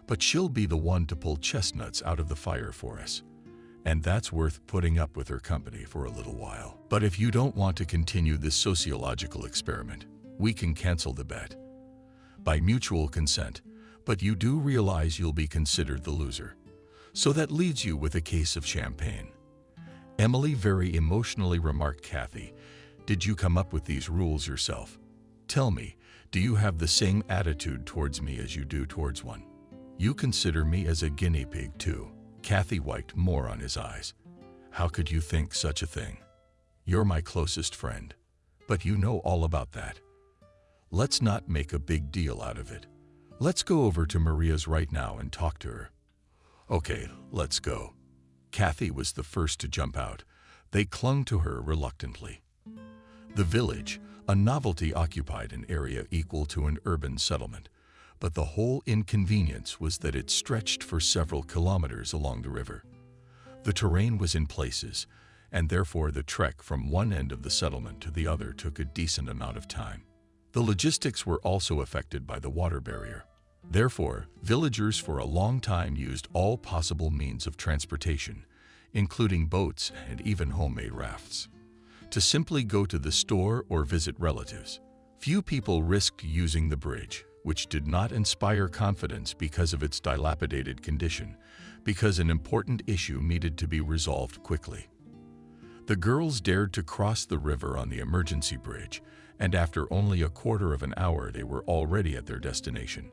but she'll be the one to pull chestnuts out of the fire for us. And that's worth putting up with her company for a little while. But if you don't want to continue this sociological experiment, we can cancel the bet. By mutual consent, but you do realize you'll be considered the loser. So that leaves you with a case of champagne. Emily very emotionally remarked, Kathy, did you come up with these rules yourself? Tell me, do you have the same attitude towards me as you do towards one? You consider me as a guinea pig too. Kathy wiped more on his eyes. How could you think such a thing? You're my closest friend, but you know all about that. Let's not make a big deal out of it. Let's go over to Maria's right now and talk to her. Okay, let's go. Kathy was the first to jump out. They clung to her reluctantly. The village, a novelty, occupied an area equal to an urban settlement, but the whole inconvenience was that it stretched for several kilometers along the river. The terrain was in places, and therefore the trek from one end of the settlement to the other took a decent amount of time. The logistics were also affected by the water barrier. Therefore, villagers for a long time used all possible means of transportation, including boats and even homemade rafts, to simply go to the store or visit relatives. Few people risked using the bridge, which did not inspire confidence because of its dilapidated condition, because an important issue needed to be resolved quickly. The girls dared to cross the river on the emergency bridge, and after only a quarter of an hour they were already at their destination.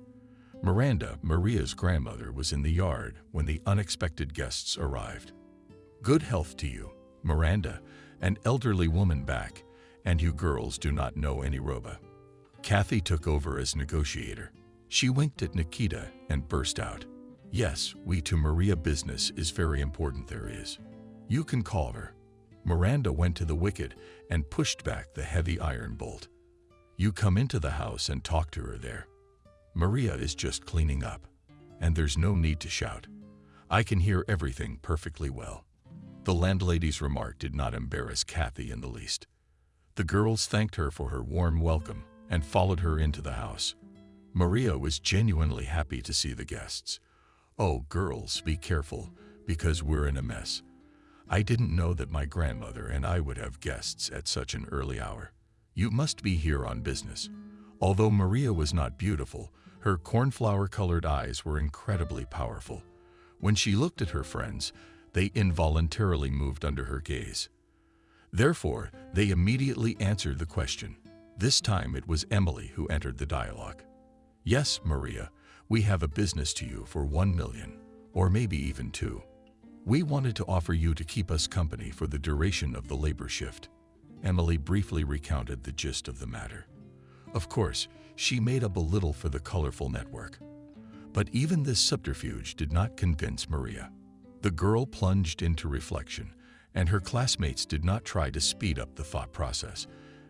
Miranda, Maria's grandmother, was in the yard when the unexpected guests arrived. "Good health to you, Miranda, an elderly woman back, and you girls do not know any Roba." Kathy took over as negotiator. She winked at Nikita and burst out, "Yes, we to Maria business is very important there is. You can call her." Miranda went to the wicket and pushed back the heavy iron bolt. "You come into the house and talk to her there. Maria is just cleaning up, and there's no need to shout. I can hear everything perfectly well." The landlady's remark did not embarrass Kathy in the least. The girls thanked her for her warm welcome and followed her into the house. Maria was genuinely happy to see the guests. "Oh, girls, be careful, because we're in a mess. I didn't know that my grandmother and I would have guests at such an early hour. You must be here on business." Although Maria was not beautiful, her cornflower-colored eyes were incredibly powerful. When she looked at her friends, they involuntarily moved under her gaze. Therefore, they immediately answered the question. This time it was Emily who entered the dialogue. "Yes, Maria, we have a business to you for 1 million, or maybe even 2. We wanted to offer you to keep us company for the duration of the labor shift." Emily briefly recounted the gist of the matter. Of course, she made up a little for the colorful network. But even this subterfuge did not convince Maria. The girl plunged into reflection, and her classmates did not try to speed up the thought process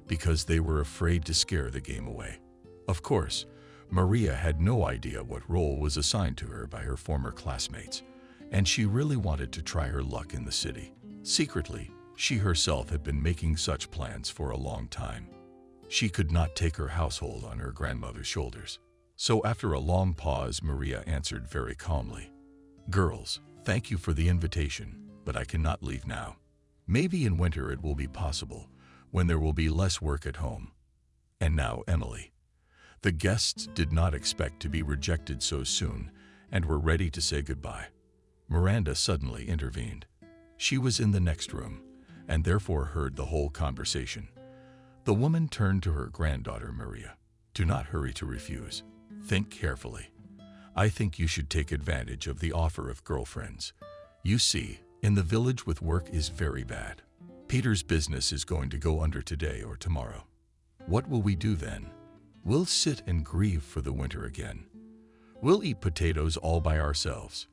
because they were afraid to scare the game away. Of course, Maria had no idea what role was assigned to her by her former classmates, and she really wanted to try her luck in the city. Secretly, she herself had been making such plans for a long time. She could not take her household on her grandmother's shoulders. So after a long pause, Maria answered very calmly, "Girls, thank you for the invitation, but I cannot leave now. Maybe in winter it will be possible, when there will be less work at home." And now Emily. The guests did not expect to be rejected so soon and were ready to say goodbye. Miranda suddenly intervened. She was in the next room and therefore heard the whole conversation. The woman turned to her granddaughter Maria. "Do not hurry to refuse. Think carefully. I think you should take advantage of the offer of girlfriends. You see, in the village with work is very bad. Peter's business is going to go under today or tomorrow. What will we do then? We'll sit and grieve for the winter again. We'll eat potatoes all by ourselves."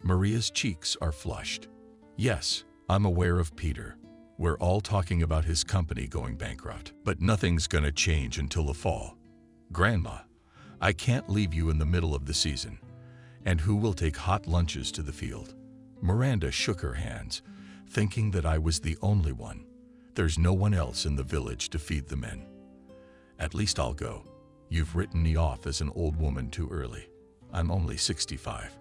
Maria's cheeks are flushed. "Yes, I'm aware of Peter. We're all talking about his company going bankrupt, but nothing's gonna change until the fall. Grandma, I can't leave you in the middle of the season. And who will take hot lunches to the field?" Miranda shook her hands, thinking that I was the only one. "There's no one else in the village to feed the men. At least I'll go. You've written me off as an old woman too early. I'm only 65.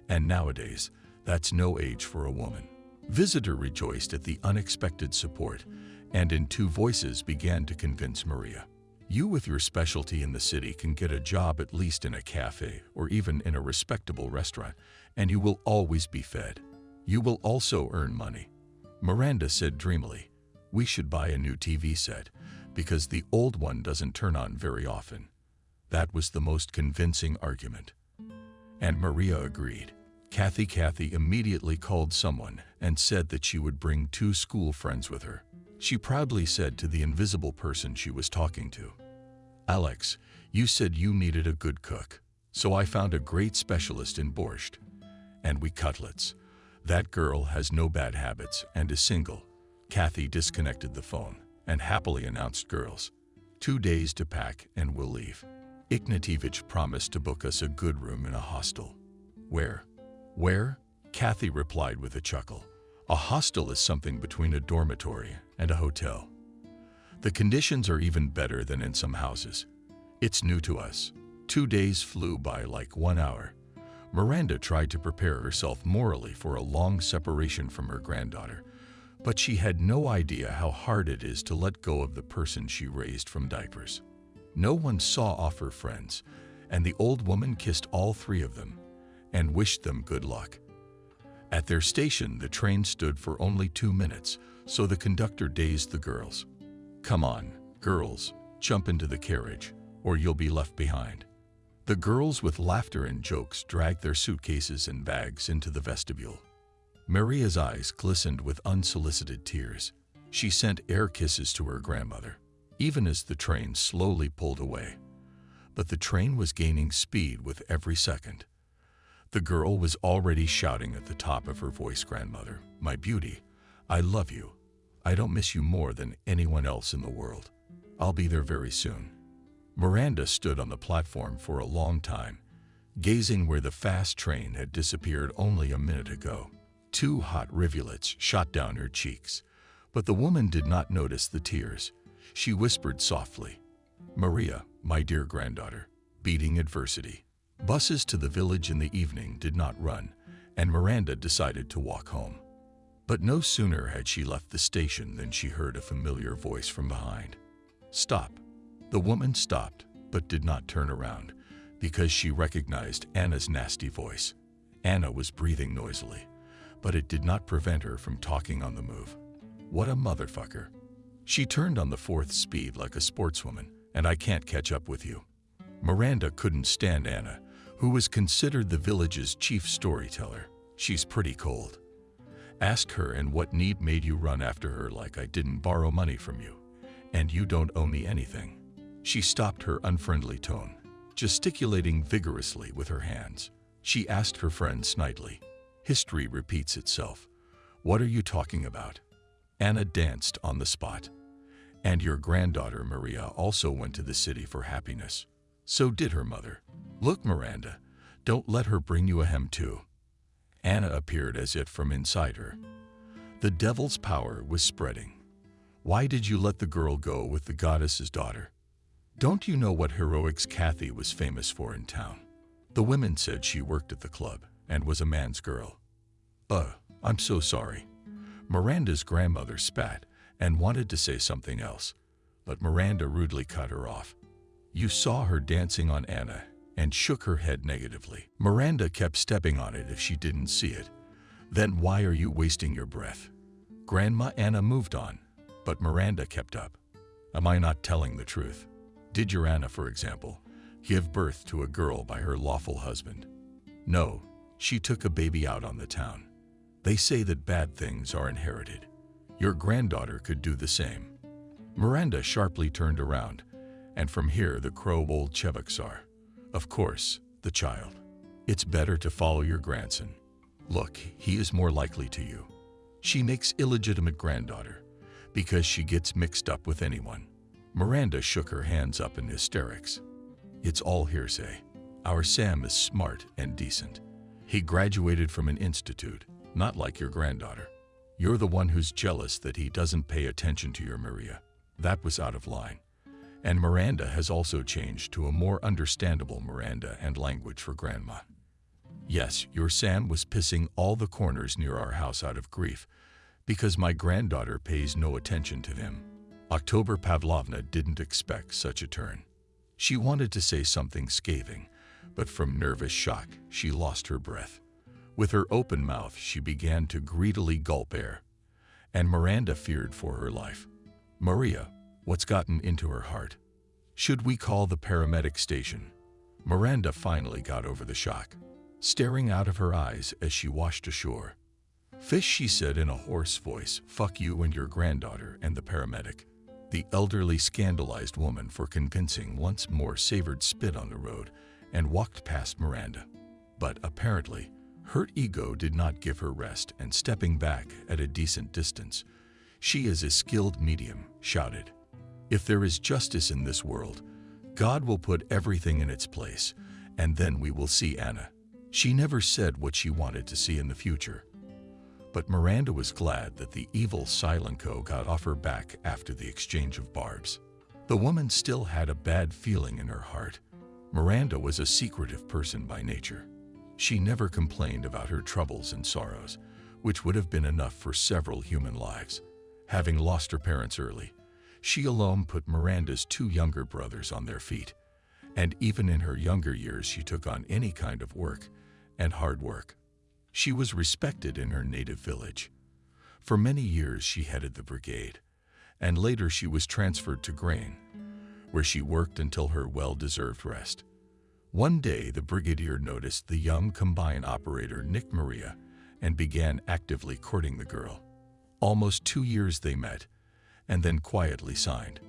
And nowadays, that's no age for a woman." Visitor rejoiced at the unexpected support, and in two voices began to convince Maria. "You with your specialty in the city can get a job at least in a cafe or even in a respectable restaurant, and you will always be fed. You will also earn money." Miranda said dreamily, "We should buy a new TV set, because the old one doesn't turn on very often." That was the most convincing argument. And Maria agreed. Kathy immediately called someone and said that she would bring 2 school friends with her. She proudly said to the invisible person she was talking to, "Alex, you said you needed a good cook, so I found a great specialist in borscht. And we cutlets. That girl has no bad habits and is single." Kathy disconnected the phone and happily announced, "Girls, 2 days to pack and we'll leave. Ignatievich promised to book us a good room in a hostel." Where? Kathy replied with a chuckle. "A hostel is something between a dormitory and a hotel. The conditions are even better than in some houses. It's new to us." 2 days flew by like 1 hour. Miranda tried to prepare herself morally for a long separation from her granddaughter, but she had no idea how hard it is to let go of the person she raised from diapers. No one saw off her friends, and the old woman kissed all 3 of them and wished them good luck. At their station, the train stood for only 2 minutes, so the conductor dazed the girls. "Come on, girls, jump into the carriage, or you'll be left behind." The girls with laughter and jokes dragged their suitcases and bags into the vestibule. Maria's eyes glistened with unsolicited tears. She sent air kisses to her grandmother, even as the train slowly pulled away. But the train was gaining speed with every second. The girl was already shouting at the top of her voice, "Grandmother, my beauty, I love you. I don't miss you more than anyone else in the world. I'll be there very soon." Miranda stood on the platform for a long time, gazing where the fast train had disappeared only a minute ago. 2 hot rivulets shot down her cheeks, but the woman did not notice the tears. She whispered softly, "Maria, my dear granddaughter, beating adversity." Buses to the village in the evening did not run, and Miranda decided to walk home. But no sooner had she left the station than she heard a familiar voice from behind. "Stop." The woman stopped, but did not turn around, because she recognized Anna's nasty voice. Anna was breathing noisily, but it did not prevent her from talking on the move. "What a motherfucker." She turned on the 4th speed like a sportswoman, "and I can't catch up with you." Miranda couldn't stand Anna, who was considered the village's chief storyteller. "She's pretty cold. Ask her, and what need made you run after her like I didn't borrow money from you, and you don't owe me anything." She stopped her unfriendly tone, gesticulating vigorously with her hands. She asked her friend snidely, "History repeats itself. What are you talking about?" Anna danced on the spot. "And your granddaughter Maria also went to the city for happiness. So did her mother. Look, Miranda, don't let her bring you a hem too." Anna appeared as if from inside her. The devil's power was spreading. "Why did you let the girl go with the goddess's daughter? Don't you know what heroics Kathy was famous for in town? The women said she worked at the club and was a man's girl." I'm so sorry." Miranda's grandmother spat and wanted to say something else, but Miranda rudely cut her off. "You saw her dancing on Anna," and shook her head negatively. Miranda kept stepping on it if she didn't see it. "Then why are you wasting your breath?" Grandma Anna moved on, but Miranda kept up. "Am I not telling the truth? Did your Anna, for example, give birth to a girl by her lawful husband?" "No, she took a baby out on the town. They say that bad things are inherited. Your granddaughter could do the same." Miranda sharply turned around, and from here the crow old Chevaksar. "Of course, the child. It's better to follow your grandson. Look, he is more likely to you. She makes illegitimate granddaughter, because she gets mixed up with anyone." Miranda shook her hands up in hysterics. "It's all hearsay. Our Sam is smart and decent. He graduated from an institute, not like your granddaughter. You're the one who's jealous that he doesn't pay attention to your Maria. That was out of line. And Miranda has also changed to a more understandable Miranda and language for grandma. Yes, your Sam was pissing all the corners near our house out of grief, because my granddaughter pays no attention to him." October Pavlovna didn't expect such a turn. She wanted to say something scathing, but from nervous shock, she lost her breath. With her open mouth, she began to greedily gulp air, and Miranda feared for her life. "Maria, what's gotten into her heart? Should we call the paramedic station?" Miranda finally got over the shock, staring out of her eyes as she washed ashore. "Fish," she said in a hoarse voice, "fuck you and your granddaughter and the paramedic." The elderly, scandalized woman, for convincing once more, savored spit on the road and walked past Miranda. But apparently, her ego did not give her rest, and stepping back at a decent distance, "She is a skilled medium," shouted. "If there is justice in this world, God will put everything in its place, and then we will see Anna." She never said what she wanted to see in the future. But Miranda was glad that the evil Silenko got off her back after the exchange of barbs. The woman still had a bad feeling in her heart. Miranda was a secretive person by nature. She never complained about her troubles and sorrows, which would have been enough for several human lives. Having lost her parents early, she alone put Miranda's 2 younger brothers on their feet, and even in her younger years she took on any kind of work, and hard work. She was respected in her native village. For many years she headed the brigade, and later she was transferred to grain, where she worked until her well-deserved rest. One day, the brigadier noticed the young combine operator Nick Maria and began actively courting the girl. Almost 2 years they met, and then quietly signed.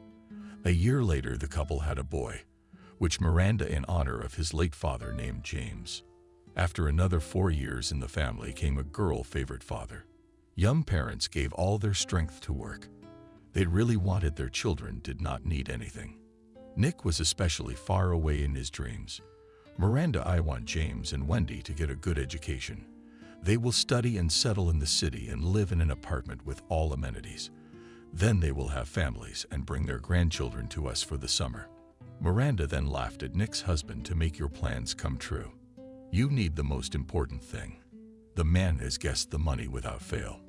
A year later, the couple had a boy, which Miranda in honor of his late father named James. After another 4 years in the family came a girl favorite father. Young parents gave all their strength to work. They really wanted their children did not need anything. Nick was especially far away in his dreams. Miranda, I want James and Wendy to get a good education. They will study and settle in the city and live in an apartment with all amenities. Then they will have families and bring their grandchildren to us for the summer. Miranda then laughed at Nick's husband to make your plans come true. You need the most important thing. The man has guessed the money without fail.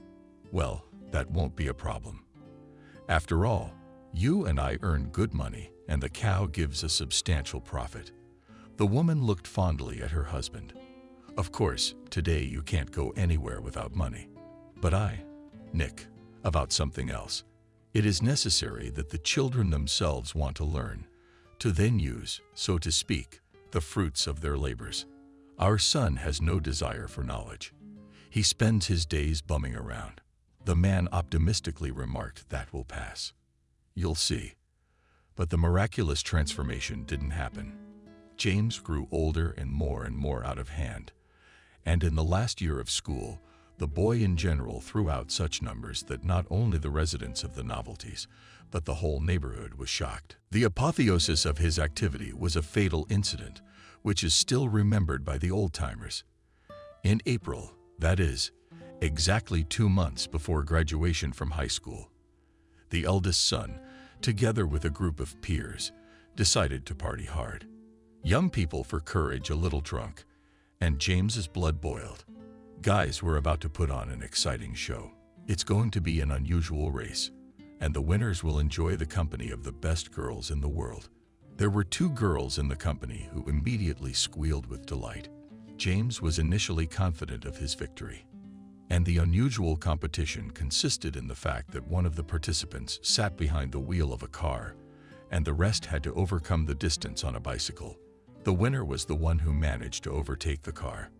Well, that won't be a problem. After all, you and I earn good money and the cow gives a substantial profit. The woman looked fondly at her husband. Of course, today you can't go anywhere without money. But Nick, about something else. It is necessary that the children themselves want to learn, to then use, so to speak, the fruits of their labors. Our son has no desire for knowledge. He spends his days bumming around. The man optimistically remarked, that will pass. You'll see. But the miraculous transformation didn't happen. James grew older and more out of hand. And in the last year of school, the boy in general threw out such numbers that not only the residents of the Novelties, but the whole neighborhood was shocked. The apotheosis of his activity was a fatal incident, which is still remembered by the old-timers. In April, that is, exactly 2 months before graduation from high school, the eldest son, together with a group of peers, decided to party hard. Young people for courage a little drunk, and James's blood boiled. Guys were about to put on an exciting show. It's going to be an unusual race, and the winners will enjoy the company of the best girls in the world. There were 2 girls in the company who immediately squealed with delight. James was initially confident of his victory, and the unusual competition consisted in the fact that one of the participants sat behind the wheel of a car, and the rest had to overcome the distance on a bicycle. The winner was the one who managed to overtake the car.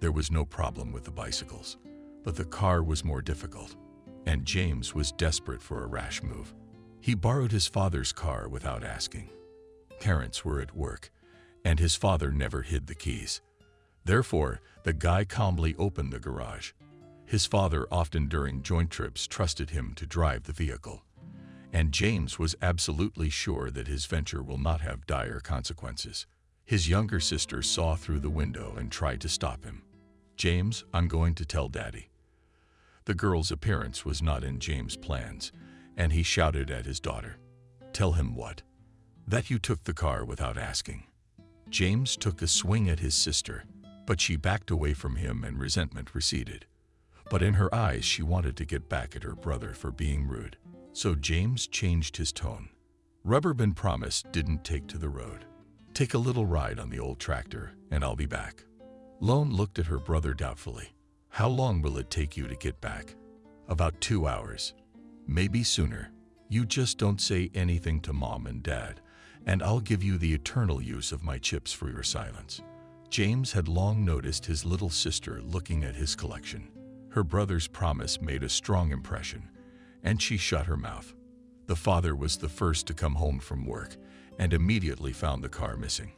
There was no problem with the bicycles, but the car was more difficult, and James was desperate for a rash move. He borrowed his father's car without asking. Parents were at work, and his father never hid the keys. Therefore, the guy calmly opened the garage. His father often during joint trips trusted him to drive the vehicle, and James was absolutely sure that his venture will not have dire consequences. His younger sister saw through the window and tried to stop him. James, I'm going to tell Daddy. The girl's appearance was not in James' plans, and he shouted at his daughter. Tell him what? That you took the car without asking. James took a swing at his sister, but she backed away from him and resentment receded. But in her eyes she wanted to get back at her brother for being rude. So James changed his tone. Rubberband promised didn't take to the road. Take a little ride on the old tractor, and I'll be back. Lone looked at her brother doubtfully. How long will it take you to get back? About 2 hours. Maybe sooner. You just don't say anything to Mom and Dad, and I'll give you the eternal use of my chips for your silence. James had long noticed his little sister looking at his collection. Her brother's promise made a strong impression, and she shut her mouth. The father was the first to come home from work and immediately found the car missing.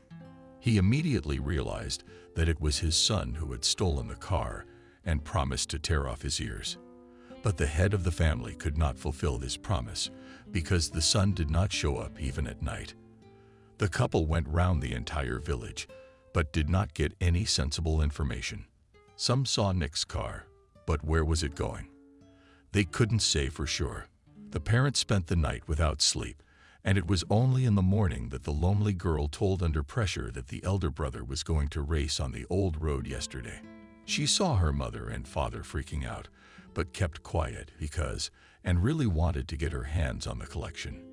He immediately realized that it was his son who had stolen the car and promised to tear off his ears. But the head of the family could not fulfill this promise because the son did not show up even at night. The couple went round the entire village, but did not get any sensible information. Some saw Nick's car, but where was it going? They couldn't say for sure. The parents spent the night without sleep, and it was only in the morning that the lonely girl told under pressure that the elder brother was going to race on the old road yesterday. She saw her mother and father freaking out, but kept quiet because, and really wanted to get her hands on the collection.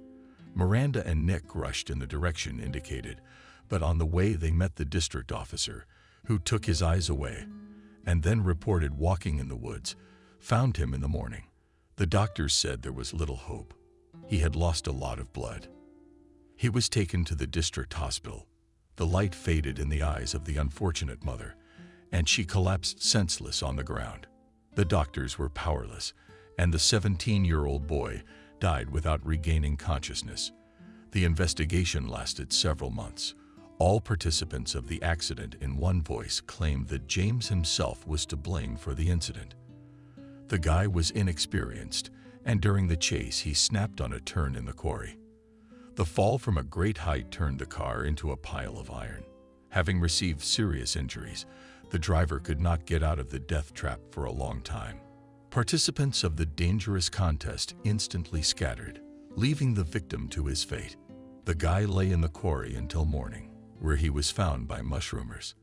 Miranda and Nick rushed in the direction indicated, but on the way they met the district officer, who took his eyes away, and then reported walking in the woods, found him in the morning. The doctors said there was little hope. He had lost a lot of blood. He was taken to the district hospital. The light faded in the eyes of the unfortunate mother, and she collapsed senseless on the ground. The doctors were powerless, and the 17-year-old boy died without regaining consciousness. The investigation lasted several months. All participants of the accident in one voice claimed that James himself was to blame for the incident. The guy was inexperienced, and during the chase he snapped on a turn in the quarry. The fall from a great height turned the car into a pile of iron. Having received serious injuries, the driver could not get out of the death trap for a long time. Participants of the dangerous contest instantly scattered, leaving the victim to his fate. The guy lay in the quarry until morning, where he was found by mushroomers.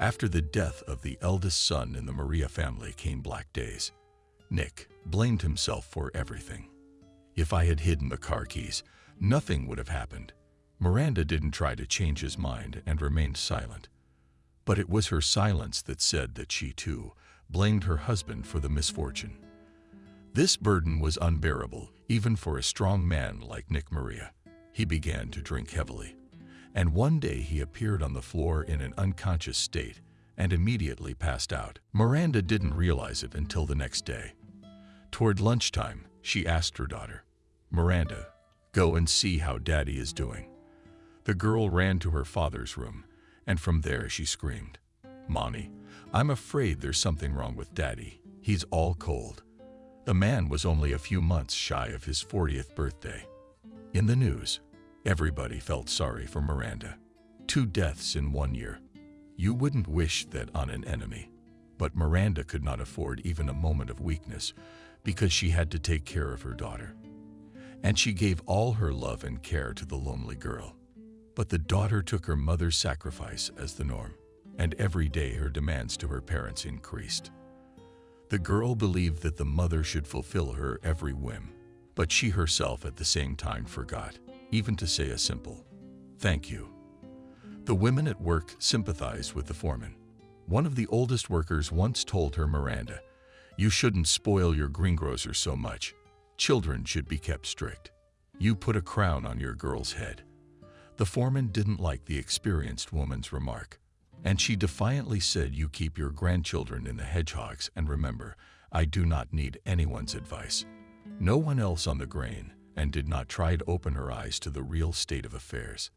After the death of the eldest son in the Maria family came black days. Nick blamed himself for everything. If I had hidden the car keys, nothing would have happened. Miranda didn't try to change his mind and remained silent. But it was her silence that said that she, too, blamed her husband for the misfortune. This burden was unbearable, even for a strong man like Nick Maria. He began to drink heavily, and one day he appeared on the floor in an unconscious state and immediately passed out. Miranda didn't realize it until the next day. Toward lunchtime, she asked her daughter, "Miranda, go and see how Daddy is doing." The girl ran to her father's room, and from there she screamed, "Mommy, I'm afraid there's something wrong with Daddy. He's all cold." The man was only a few months shy of his 40th birthday. In the news, everybody felt sorry for Miranda. 2 deaths in 1 year. You wouldn't wish that on an enemy. But Miranda could not afford even a moment of weakness because she had to take care of her daughter. And she gave all her love and care to the lonely girl. But the daughter took her mother's sacrifice as the norm, and every day her demands to her parents increased. The girl believed that the mother should fulfill her every whim, but she herself at the same time forgot, even to say a simple, "Thank you." The women at work sympathized with the foreman. One of the oldest workers once told her, "Miranda, you shouldn't spoil your greengrocer so much. Children should be kept strict. You put a crown on your girl's head." The foreman didn't like the experienced woman's remark, and she defiantly said, "You keep your grandchildren in the hedgehogs, and remember, I do not need anyone's advice." No one else on the grain, and did not try to open her eyes to the real state of affairs.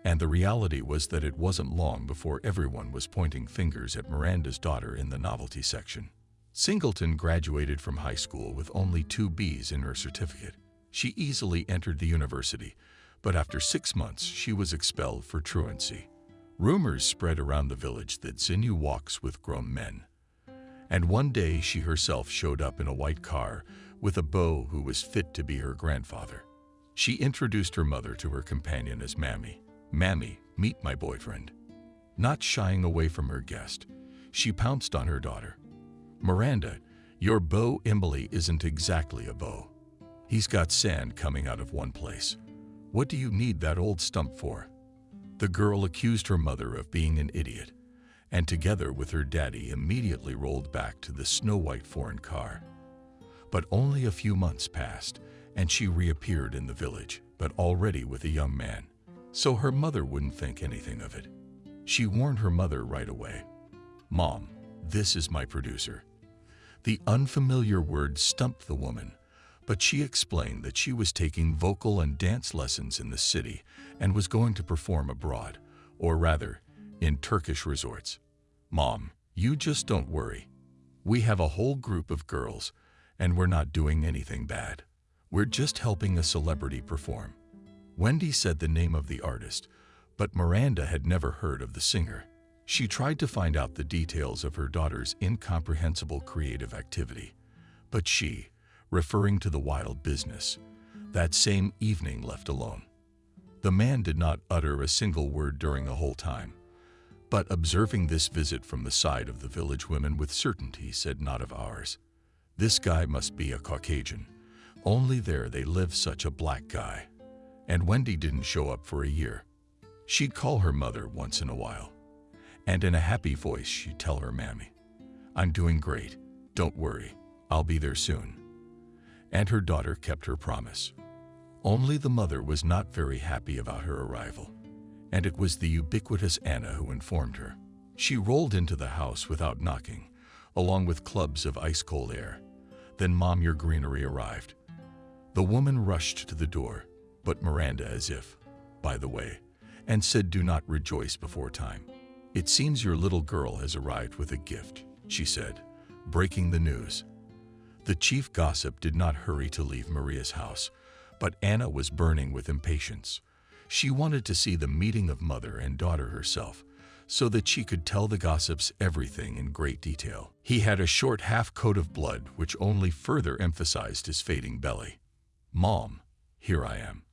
And the reality was that it wasn't long before everyone was pointing fingers at Miranda's daughter in the novelty section. Singleton graduated from high school with only 2 B's in her certificate. She easily entered the university, but after 6 months she was expelled for truancy. Rumors spread around the village that Xinyu walks with grown men. And one day she herself showed up in a white car with a beau who was fit to be her grandfather. She introduced her mother to her companion as Mammy. "Mammy, meet my boyfriend." Not shying away from her guest, she pounced on her daughter. "Miranda, your beau Emily isn't exactly a beau. He's got sand coming out of one place. What do you need that old stump for?" The girl accused her mother of being an idiot, and together with her daddy immediately rolled back to the snow-white foreign car. But only a few months passed, and she reappeared in the village, but already with a young man. So her mother wouldn't think anything of it. She warned her mother right away. "Mom, this is my producer." The unfamiliar word stumped the woman, but she explained that she was taking vocal and dance lessons in the city and was going to perform abroad, or rather, in Turkish resorts. "Mom, you just don't worry. We have a whole group of girls, and we're not doing anything bad. We're just helping a celebrity perform." Wendy said the name of the artist, but Miranda had never heard of the singer. She tried to find out the details of her daughter's incomprehensible creative activity, but she, referring to the wild business, that same evening left alone. The man did not utter a single word during the whole time, but observing this visit from the side of the village women with certainty said, "Not of ours. This guy must be a Caucasian. Only there they live such a black guy." And Wendy didn't show up for a year. She'd call her mother once in a while, and in a happy voice she'd tell her Mammy, "I'm doing great, don't worry, I'll be there soon." And her daughter kept her promise. Only the mother was not very happy about her arrival, and it was the ubiquitous Anna who informed her. She rolled into the house without knocking, along with clubs of ice-cold air. Then Mom, Your Greenery arrived. The woman rushed to the door, but Miranda as if, by the way, and said, "Do not rejoice before time. It seems your little girl has arrived with a gift," she said, breaking the news. The chief gossip did not hurry to leave Maria's house, but Anna was burning with impatience. She wanted to see the meeting of mother and daughter herself, so that she could tell the gossips everything in great detail. He had a short half-coat of blood which only further emphasized his fading belly. "Mom, here I am,"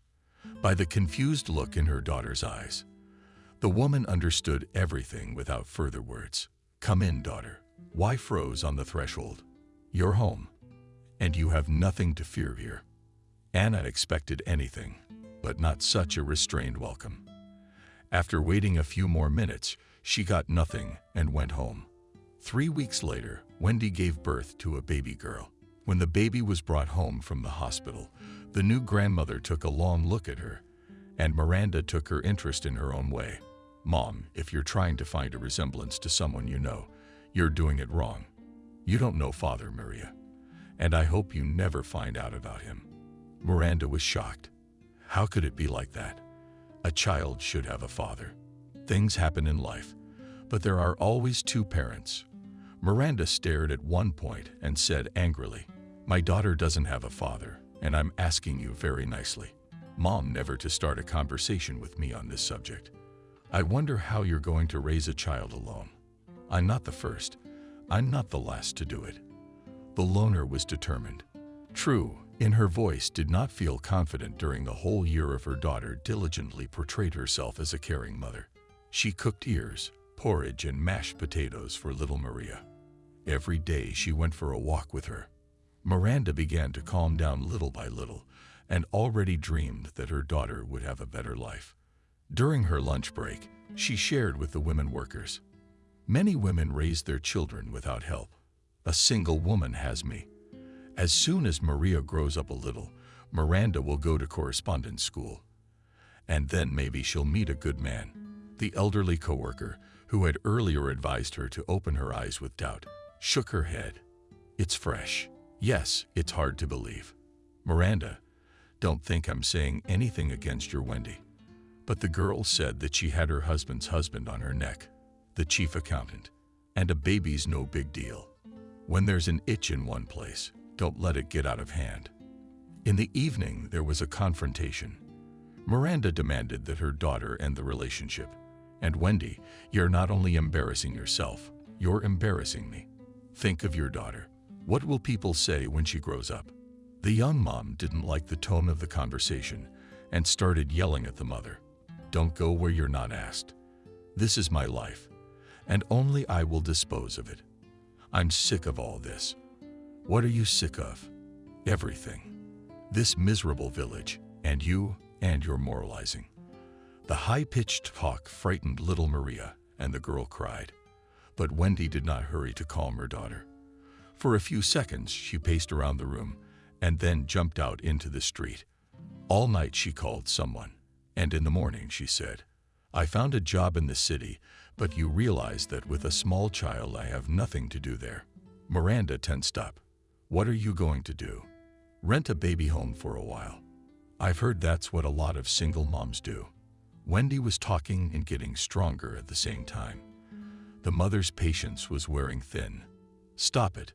by the confused look in her daughter's eyes. The woman understood everything without further words. "Come in, daughter." Why froze on the threshold? "You're home, and you have nothing to fear here." Anna expected anything, but not such a restrained welcome. After waiting a few more minutes, she got nothing and went home. 3 weeks later, Wendy gave birth to a baby girl. When the baby was brought home from the hospital, the new grandmother took a long look at her, and Miranda took her interest in her own way. "Mom, if you're trying to find a resemblance to someone you know, you're doing it wrong. You don't know Father Maria, and I hope you never find out about him." Miranda was shocked. How could it be like that? A child should have a father. Things happen in life, but there are always two parents. Miranda stared at one point and said angrily, "My daughter doesn't have a father, and I'm asking you very nicely, Mom, never to start a conversation with me on this subject. I wonder how you're going to raise a child alone. I'm not the first. I'm not the last to do it." The loner was determined. True, in her voice did not feel confident during the whole year of her daughter diligently portrayed herself as a caring mother. She cooked ears, porridge, and mashed potatoes for little Maria. Every day she went for a walk with her. Miranda began to calm down little by little and already dreamed that her daughter would have a better life. During her lunch break, she shared with the women workers. "Many women raise their children without help. A single woman has me. As soon as Maria grows up a little, Miranda will go to correspondence school. And then maybe she'll meet a good man." The elderly coworker, who had earlier advised her to open her eyes with doubt, shook her head. "It's fresh. Yes, it's hard to believe. Miranda, don't think I'm saying anything against your Wendy, but the girl said that she had her husband's husband on her neck, the chief accountant, and a baby's no big deal. When there's an itch in one place, don't let it get out of hand." In the evening, there was a confrontation. Miranda demanded that her daughter end the relationship. "And Wendy, you're not only embarrassing yourself, you're embarrassing me. Think of your daughter. What will people say when she grows up?" The young mom didn't like the tone of the conversation and started yelling at the mother. "Don't go where you're not asked. This is my life, and only I will dispose of it. I'm sick of all this." "What are you sick of?" "Everything. This miserable village, and you, and your moralizing." The high-pitched talk frightened little Maria, and the girl cried. But Wendy did not hurry to calm her daughter. For a few seconds, she paced around the room, and then jumped out into the street. All night she called someone, and in the morning she said, "I found a job in the city, but you realize that with a small child I have nothing to do there." Miranda tensed up. "What are you going to do? Rent a baby home for a while?" "I've heard that's what a lot of single moms do." Wendy was talking and getting stronger at the same time. The mother's patience was wearing thin. "Stop it.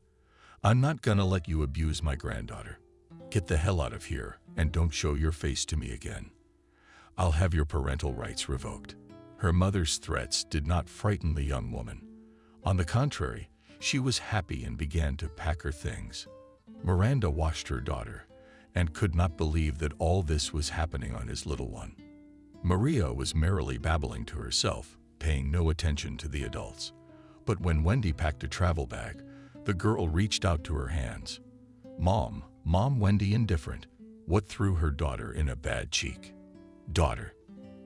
I'm not gonna let you abuse my granddaughter. Get the hell out of here and don't show your face to me again. I'll have your parental rights revoked." Her mother's threats did not frighten the young woman. On the contrary, she was happy and began to pack her things. Miranda watched her daughter and could not believe that all this was happening on his little one. Maria was merrily babbling to herself, paying no attention to the adults. But when Wendy packed a travel bag, the girl reached out to her hands. Mom, Wendy indifferent. What threw her daughter in a bad cheek? "Daughter,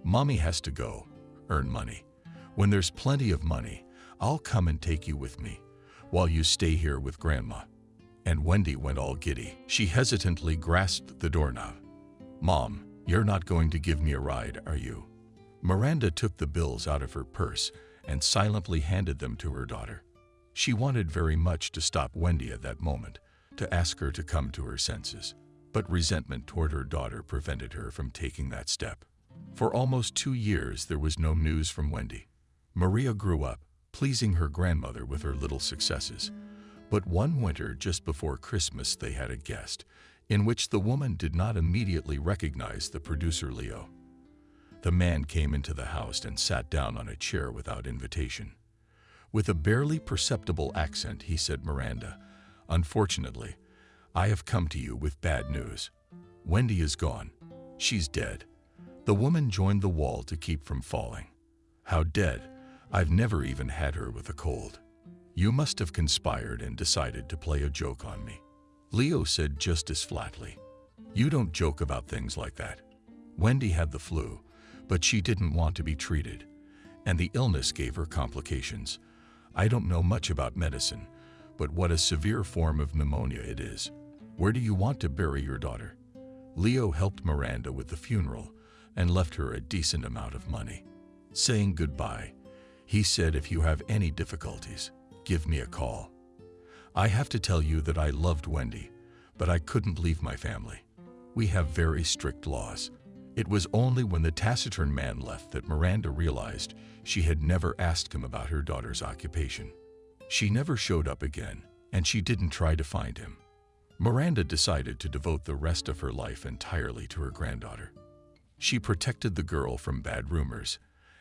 Mommy has to go, earn money. When there's plenty of money, I'll come and take you with me, while you stay here with Grandma." And Wendy went all giddy. She hesitantly grasped the doorknob. "Mom, you're not going to give me a ride, are you?" Miranda took the bills out of her purse and silently handed them to her daughter. She wanted very much to stop Wendy at that moment, to ask her to come to her senses, but resentment toward her daughter prevented her from taking that step. For almost 2 years, there was no news from Wendy. Maria grew up, pleasing her grandmother with her little successes. But one winter, just before Christmas, they had a guest, in which the woman did not immediately recognize the producer Leo. The man came into the house and sat down on a chair without invitation. With a barely perceptible accent, he said, "Miranda, unfortunately, I have come to you with bad news. Wendy is gone. She's dead." The woman joined the wall to keep from falling. "How dead? I've never even had her with a cold. You must have conspired and decided to play a joke on me." Leo said just as flatly, "You don't joke about things like that. Wendy had the flu, but she didn't want to be treated, and the illness gave her complications. I don't know much about medicine, but what a severe form of pneumonia it is. Where do you want to bury your daughter?" Leo helped Miranda with the funeral and left her a decent amount of money. Saying goodbye, he said, "If you have any difficulties, give me a call. I have to tell you that I loved Wendy, but I couldn't leave my family. We have very strict laws." It was only when the taciturn man left that Miranda realized she had never asked him about her daughter's occupation. She never showed up again, and she didn't try to find him. Miranda decided to devote the rest of her life entirely to her granddaughter. She protected the girl from bad rumors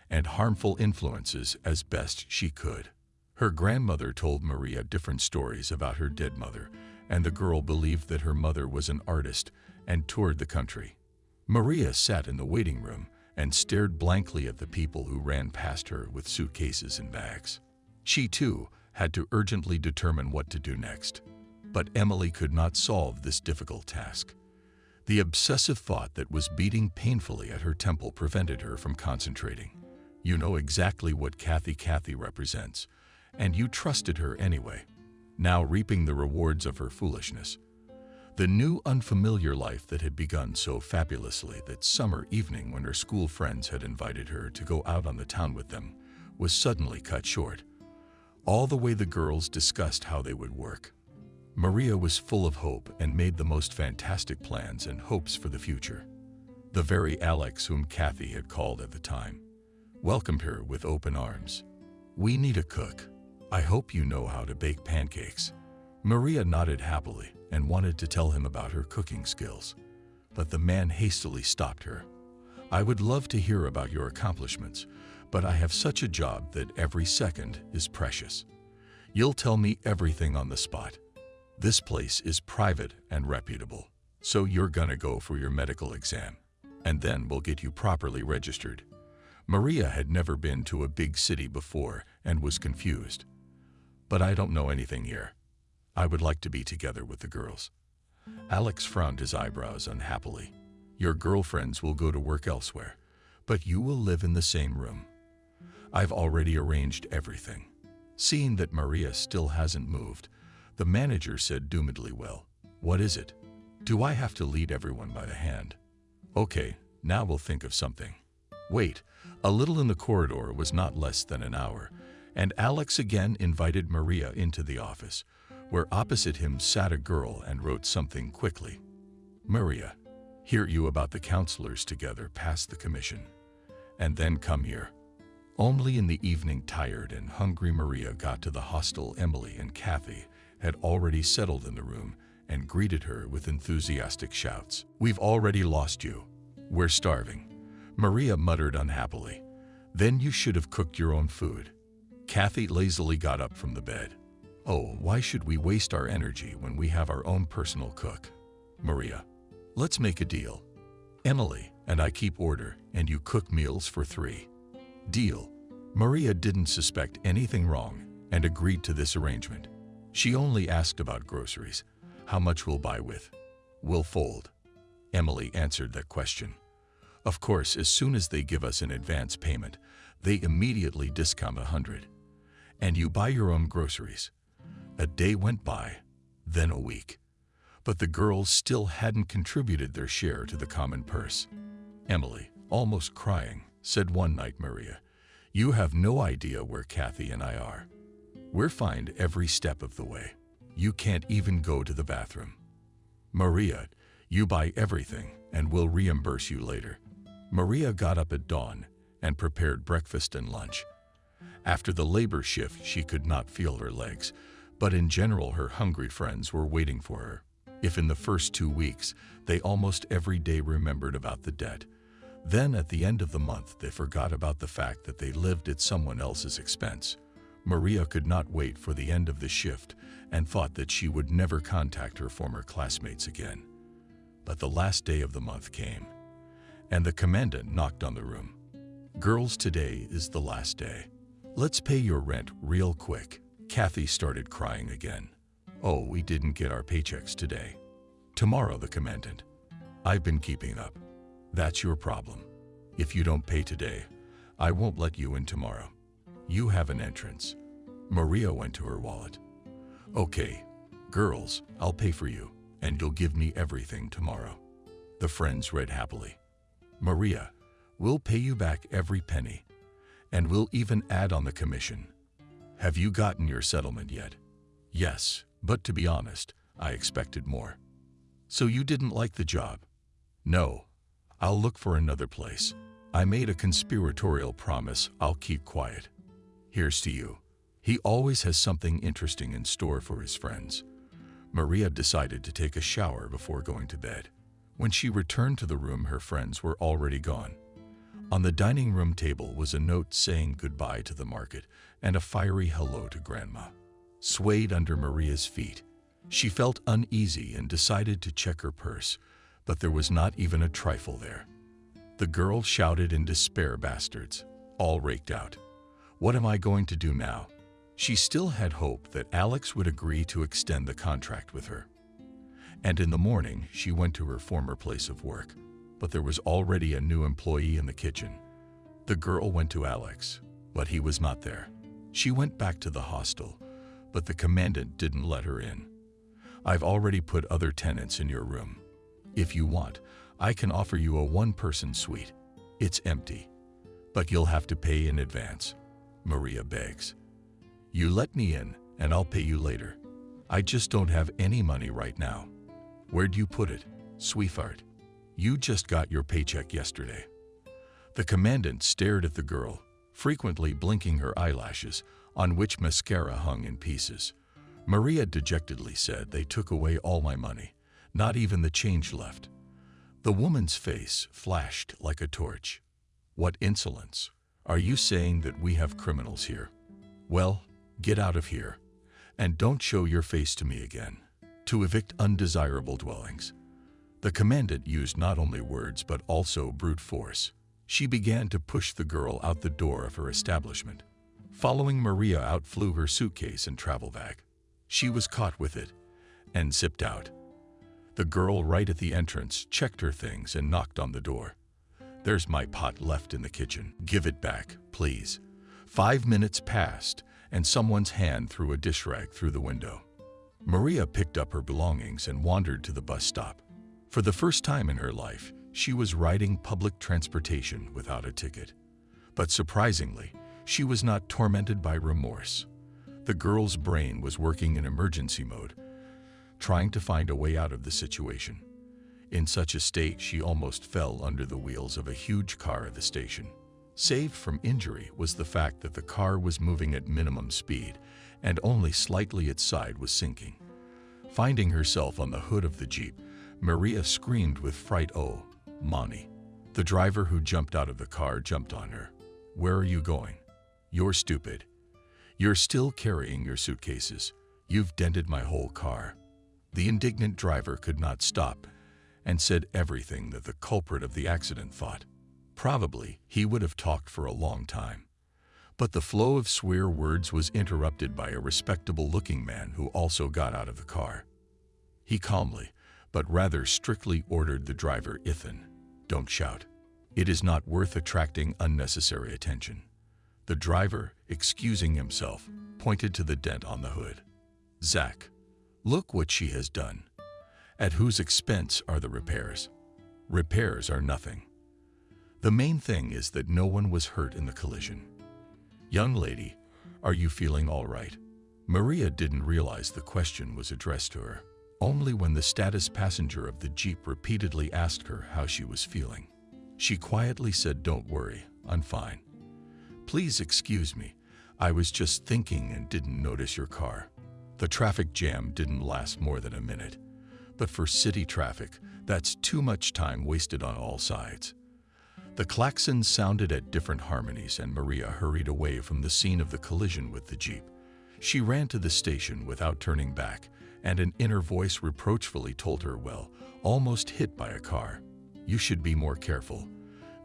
and harmful influences as best she could. Her grandmother told Maria different stories about her dead mother, and the girl believed that her mother was an artist and toured the country. Maria sat in the waiting room and stared blankly at the people who ran past her with suitcases and bags. She, too, had to urgently determine what to do next. But Emily could not solve this difficult task. The obsessive thought that was beating painfully at her temple prevented her from concentrating. You know exactly what Kathy represents, and you trusted her anyway, now reaping the rewards of her foolishness. The new unfamiliar life that had begun so fabulously that summer evening when her school friends had invited her to go out on the town with them was suddenly cut short. All the way the girls discussed how they would work. Maria was full of hope and made the most fantastic plans and hopes for the future. The very Alex whom Kathy had called at the time welcomed her with open arms. "We need a cook. I hope you know how to bake pancakes." Maria nodded happily and wanted to tell him about her cooking skills, but the man hastily stopped her. "I would love to hear about your accomplishments, but I have such a job that every second is precious. You'll tell me everything on the spot. This place is private and reputable, so you're gonna go for your medical exam, and then we'll get you properly registered." Maria had never been to a big city before and was confused. "But I don't know anything here. I would like to be together with the girls." Alex frowned his eyebrows unhappily. "Your girlfriends will go to work elsewhere, but you will live in the same room. I've already arranged everything." Seeing that Maria still hasn't moved, the manager said doomedly, "Well, what is it? Do I have to lead everyone by the hand? Okay, now we'll think of something." Wait, a little in the corridor was not less than an hour, and Alex again invited Maria into the office, where opposite him sat a girl and wrote something quickly. "Maria, hear you about the counselors together past the commission, and then come here." Only in the evening, tired and hungry, Maria got to the hostel. Emily and Kathy had already settled in the room and greeted her with enthusiastic shouts. "We've already lost you. We're starving," Maria muttered unhappily. "Then you should have cooked your own food." Kathy lazily got up from the bed. "Oh, why should we waste our energy when we have our own personal cook? Maria, let's make a deal. Emily and I keep order, and you cook meals for 3. Deal." Maria didn't suspect anything wrong and agreed to this arrangement. She only asked about groceries. "How much we'll buy with?" "We'll fold." Emily answered that question. "Of course, as soon as they give us an advance payment, they immediately discount 100. And you buy your own groceries." A day went by, then a week. But the girls still hadn't contributed their share to the common purse. Emily, almost crying, said one night Maria. "You have no idea where Kathy and I are. We're fined every step of the way. You can't even go to the bathroom. Maria, you buy everything and we'll reimburse you later." Maria got up at dawn and prepared breakfast and lunch. After the labor shift, she could not feel her legs, but in general her hungry friends were waiting for her. If in the first 2 weeks they almost every day remembered about the debt, then at the end of the month they forgot about the fact that they lived at someone else's expense. Maria could not wait for the end of the shift and thought that she would never contact her former classmates again. But the last day of the month came, and the commandant knocked on the room. "Girls, today is the last day. Let's pay your rent real quick." Kathy started crying again. "Oh, we didn't get our paychecks today." "Tomorrow," the commandant. "I've been keeping up. That's your problem. If you don't pay today, I won't let you in tomorrow. You have an entrance." Maria went to her wallet. "Okay, girls, I'll pay for you, and you'll give me everything tomorrow." The friends read happily. "Maria, we'll pay you back every penny, and we'll even add on the commission. Have you gotten your settlement yet?" "Yes, but to be honest, I expected more." "So you didn't like the job?" "No. I'll look for another place. I made a conspiratorial promise I'll keep quiet. Here's to you." He always has something interesting in store for his friends. Maria decided to take a shower before going to bed. When she returned to the room, her friends were already gone. On the dining room table was a note saying goodbye to the market and a fiery hello to Grandma. Swayed under Maria's feet, she felt uneasy and decided to check her purse, but there was not even a trifle there. The girl shouted in despair, "Bastards, all raked out. What am I going to do now?" She still had hope that Alex would agree to extend the contract with her. And in the morning, she went to her former place of work, but there was already a new employee in the kitchen. The girl went to Alex, but he was not there. She went back to the hostel, but the commandant didn't let her in. "I've already put other tenants in your room. If you want, I can offer you a one-person suite. It's empty, but you'll have to pay in advance," Maria begs. "You let me in, and I'll pay you later. I just don't have any money right now." "Where'd you put it, sweetheart? You just got your paycheck yesterday." The commandant stared at the girl, frequently blinking her eyelashes, on which mascara hung in pieces. Maria dejectedly said, "They took away all my money, not even the change left." The woman's face flashed like a torch. "What insolence! Are you saying that we have criminals here? Well, get out of here, and don't show your face to me again." To evict undesirable dwellings, the commandant used not only words but also brute force. She began to push the girl out the door of her establishment. Following Maria out flew her suitcase and travel bag. She was caught with it and zipped out. The girl right at the entrance checked her things and knocked on the door. "There's my pot left in the kitchen. Give it back, please." 5 minutes passed, and someone's hand threw a dish rag through the window. Maria picked up her belongings and wandered to the bus stop. For the first time in her life, she was riding public transportation without a ticket. But surprisingly, she was not tormented by remorse. The girl's brain was working in emergency mode, trying to find a way out of the situation. In such a state, she almost fell under the wheels of a huge car at the station. Saved from injury was the fact that the car was moving at minimum speed, and only slightly its side was sinking. Finding herself on the hood of the Jeep, Maria screamed with fright, "Oh, Monty!" The driver who jumped out of the car jumped on her. "Where are you going? You're stupid. You're still carrying your suitcases. You've dented my whole car." The indignant driver could not stop and said everything that the culprit of the accident thought. Probably he would have talked for a long time. But the flow of swear words was interrupted by a respectable-looking man who also got out of the car. He calmly, but rather strictly ordered the driver, "Ethan, don't shout. It is not worth attracting unnecessary attention." The driver, excusing himself, pointed to the dent on the hood. "Zach, look what she has done. At whose expense are the repairs?" "Repairs are nothing." The main thing is that no one was hurt in the collision. Young lady, are you feeling all right? Maria didn't realize the question was addressed to her. Only when the status passenger of the Jeep repeatedly asked her how she was feeling. She quietly said, "Don't worry, I'm fine. Please excuse me, I was just thinking and didn't notice your car." The traffic jam didn't last more than a minute, but for city traffic, that's too much time wasted on all sides. The klaxons sounded at different harmonies and Maria hurried away from the scene of the collision with the Jeep. She ran to the station without turning back, and an inner voice reproachfully told her, "Well, almost hit by a car. You should be more careful.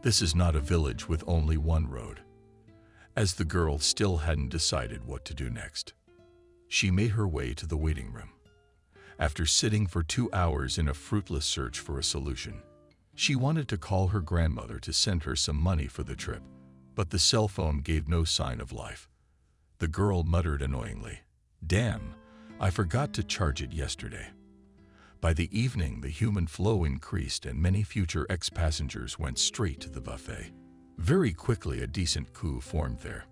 This is not a village with only one road." As the girl still hadn't decided what to do next, she made her way to the waiting room. After sitting for 2 hours in a fruitless search for a solution, she wanted to call her grandmother to send her some money for the trip, but the cell phone gave no sign of life. The girl muttered annoyingly, "Damn, I forgot to charge it yesterday." By the evening, the human flow increased and many future ex-passengers went straight to the buffet. Very quickly, a decent coup formed there.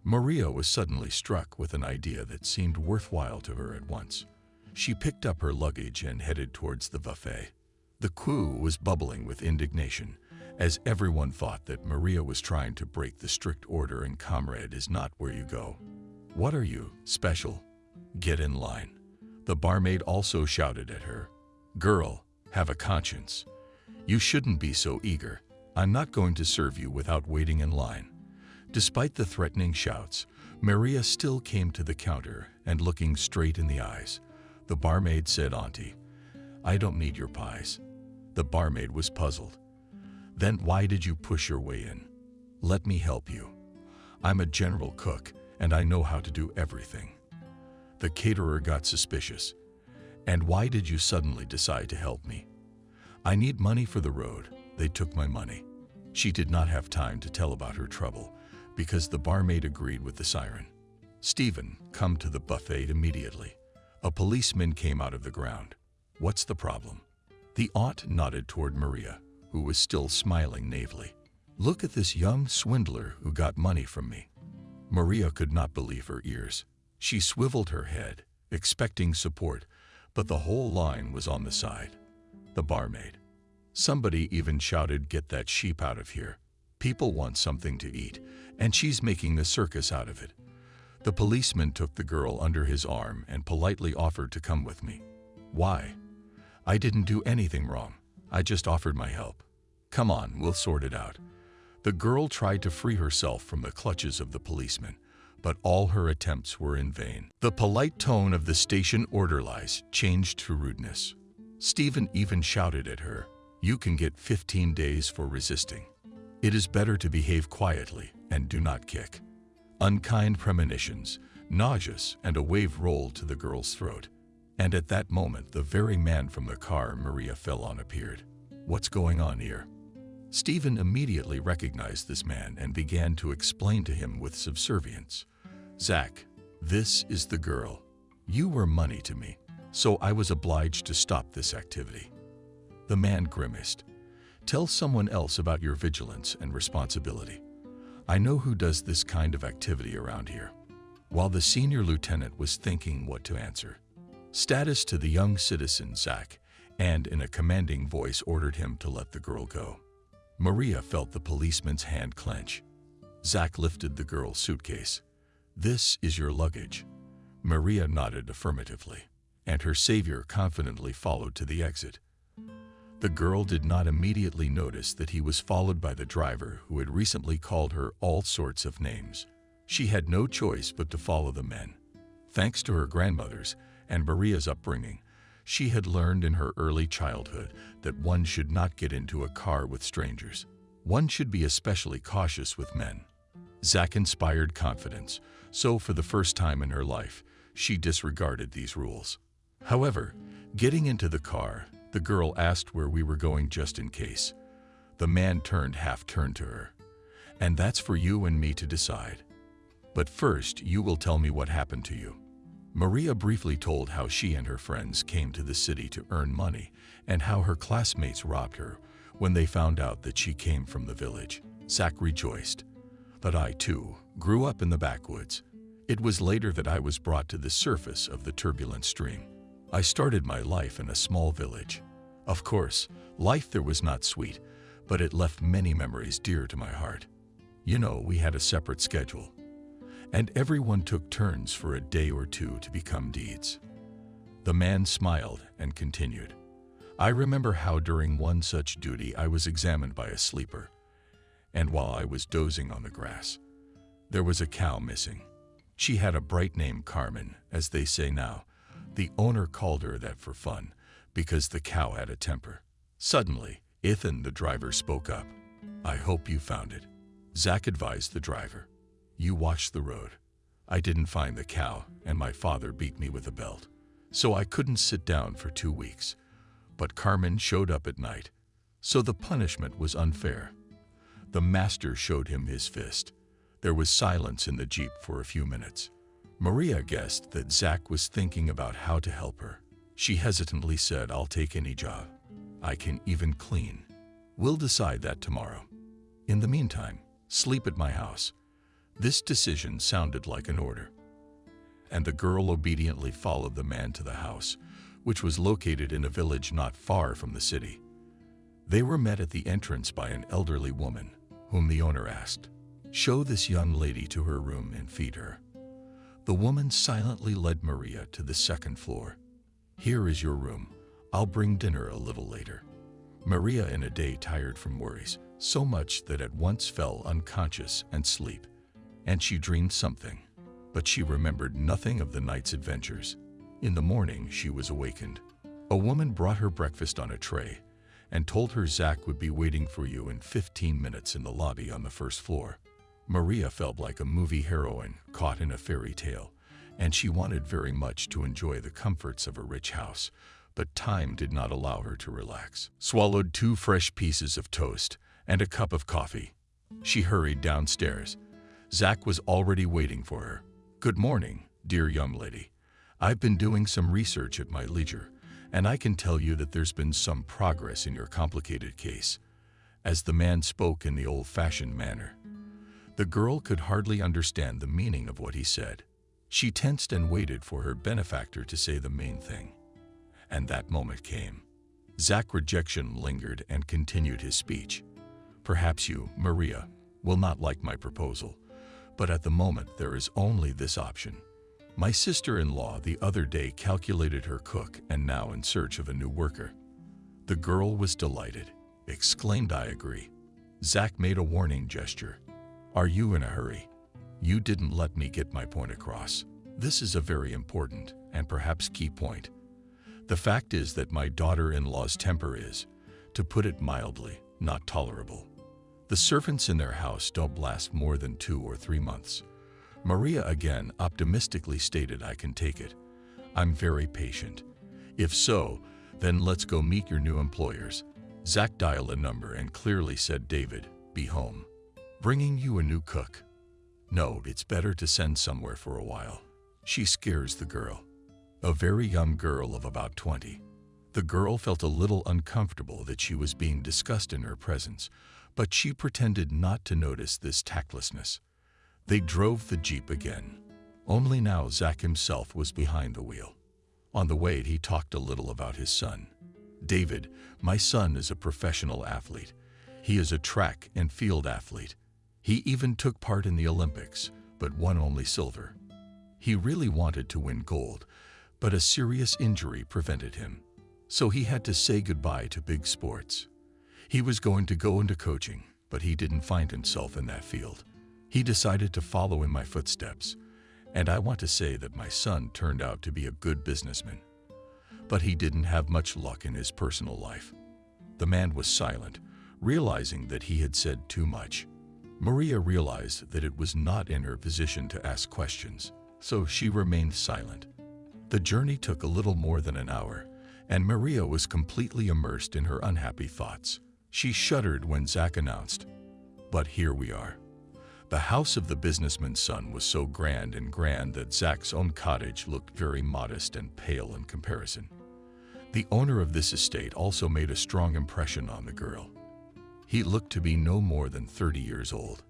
Maria was suddenly struck with an idea that seemed worthwhile to her at once. She picked up her luggage and headed towards the buffet. The crew was bubbling with indignation, as everyone thought that Maria was trying to break the strict order and comrade is not where you go. "What are you, special? Get in line." The barmaid also shouted at her, "Girl, have a conscience. You shouldn't be so eager. I'm not going to serve you without waiting in line." Despite the threatening shouts, Maria still came to the counter and looking straight in the eyes. The barmaid said, "Auntie, I don't need your pies." The barmaid was puzzled. "Then why did you push your way in? Let me help you. I'm a general cook and I know how to do everything." The caterer got suspicious. "And why did you suddenly decide to help me?" "I need money for the road. They took my money." She did not have time to tell about her trouble because the barmaid agreed with the siren. "Stephen, come to the buffet immediately." A policeman came out of the ground. "What's the problem?" The aunt nodded toward Maria, who was still smiling naively. "Look at this young swindler who got money from me." Maria could not believe her ears. She swiveled her head, expecting support, but the whole line was on the side. The barmaid. Somebody even shouted, "Get that sheep out of here. People want something to eat, and she's making a circus out of it." The policeman took the girl under his arm and politely offered to come with me. "Why? I didn't do anything wrong. I just offered my help. Come on, we'll sort it out." The girl tried to free herself from the clutches of the policeman, but all her attempts were in vain. The polite tone of the station orderlies changed to rudeness. Stephen even shouted at her, "You can get 15 days for resisting. It is better to behave quietly and do not kick." Unkind premonitions, nauseous, and a wave rolled to the girl's throat. And at that moment, the very man from the car Maria fell on appeared. "What's going on here?" Stephen immediately recognized this man and began to explain to him with subservience. "Zach, this is the girl. You were money to me, so I was obliged to stop this activity." The man grimaced. "Tell someone else about your vigilance and responsibility. I know who does this kind of activity around here." While the senior lieutenant was thinking what to answer, status to the young citizen Zach, and in a commanding voice ordered him to let the girl go. Maria felt the policeman's hand clench. Zach lifted the girl's suitcase. "This is your luggage." Maria nodded affirmatively, and her savior confidently followed to the exit. The girl did not immediately notice that he was followed by the driver who had recently called her all sorts of names. She had no choice but to follow the men. Thanks to her grandmother's and Maria's upbringing, she had learned in her early childhood that one should not get into a car with strangers. One should be especially cautious with men. Zach inspired confidence, so for the first time in her life, she disregarded these rules. However, getting into the car, the girl asked where we were going just in case. The man half-turned to her. "And that's for you and me to decide. But first, you will tell me what happened to you." Maria briefly told how she and her friends came to the city to earn money and how her classmates robbed her, When they found out that she came from the village, Zach rejoiced. But I, too, grew up in the backwoods. It was later that I was brought to the surface of the turbulent stream. I started my life in a small village. Of course, life there was not sweet, but it left many memories dear to my heart. You know, we had a separate schedule, and everyone took turns for a day or two to become deeds. The man smiled and continued. I remember how during one such duty I was examined by a sleeper, and while I was dozing on the grass, there was a cow missing. She had a bright name, Carmen, as they say now. The owner called her that for fun, because the cow had a temper. Suddenly, Ethan, the driver, spoke up. I hope you found it. Zach advised the driver. You watch the road. I didn't find the cow, and my father beat me with a belt, so I couldn't sit down for 2 weeks. But Carmen showed up at night, so the punishment was unfair. The master showed him his fist. There was silence in the Jeep for a few minutes. Maria guessed that Zach was thinking about how to help her. She hesitantly said, I'll take any job. I can even clean. We'll decide that tomorrow. In the meantime, sleep at my house. This decision sounded like an order. And the girl obediently followed the man to the house, which was located in a village not far from the city. They were met at the entrance by an elderly woman, whom the owner asked, Show this young lady to her room and feed her. The woman silently led Maria to the second floor. Here is your room. I'll bring dinner a little later. Maria, in a day tired from worries, so much that at once fell unconscious and sleep, and she dreamed something, but she remembered nothing of the night's adventures. In the morning, she was awakened. A woman brought her breakfast on a tray and told her Zach would be waiting for you in 15 minutes in the lobby on the first floor. Maria felt like a movie heroine caught in a fairy tale, and she wanted very much to enjoy the comforts of a rich house, but time did not allow her to relax. Swallowed 2 fresh pieces of toast and a cup of coffee. She hurried downstairs. Zach was already waiting for her. Good morning, dear young lady. I've been doing some research at my leisure, and I can tell you that there's been some progress in your complicated case. As the man spoke in the old-fashioned manner, the girl could hardly understand the meaning of what he said. She tensed and waited for her benefactor to say the main thing. And that moment came. Zach's rejection lingered and continued his speech. Perhaps you, Maria, will not like my proposal, but at the moment there is only this option. My sister-in-law the other day calculated her cook and now in search of a new worker. The girl was delighted, exclaimed, I agree. Zach made a warning gesture. Are you in a hurry? You didn't let me get my point across. This is a very important and perhaps key point. The fact is that my daughter-in-law's temper is, to put it mildly, not tolerable. The servants in their house don't last more than 2 or 3 months. Maria again optimistically stated, I can take it. I'm very patient. If so, then let's go meet your new employers. Zach dialed a number and clearly said, David, be home. Bringing you a new cook. No, it's better to send somewhere for a while. She scares the girl. A very young girl of about 20. The girl felt a little uncomfortable that she was being discussed in her presence, but she pretended not to notice this tactlessness. They drove the Jeep again. Only now Zach himself was behind the wheel. On the way, he talked a little about his son. David, my son is a professional athlete. He is a track and field athlete. He even took part in the Olympics, but won only silver. He really wanted to win gold, but a serious injury prevented him. So he had to say goodbye to big sports. He was going to go into coaching, but he didn't find himself in that field. He decided to follow in my footsteps, and I want to say that my son turned out to be a good businessman. But he didn't have much luck in his personal life. The man was silent, realizing that he had said too much. Maria realized that it was not in her position to ask questions, so she remained silent. The journey took a little more than an hour, and Maria was completely immersed in her unhappy thoughts. She shuddered when Zach announced, "But here we are." The house of the businessman's son was so grand that Zach's own cottage looked very modest and pale in comparison. The owner of this estate also made a strong impression on the girl. He looked to be no more than 30 years old.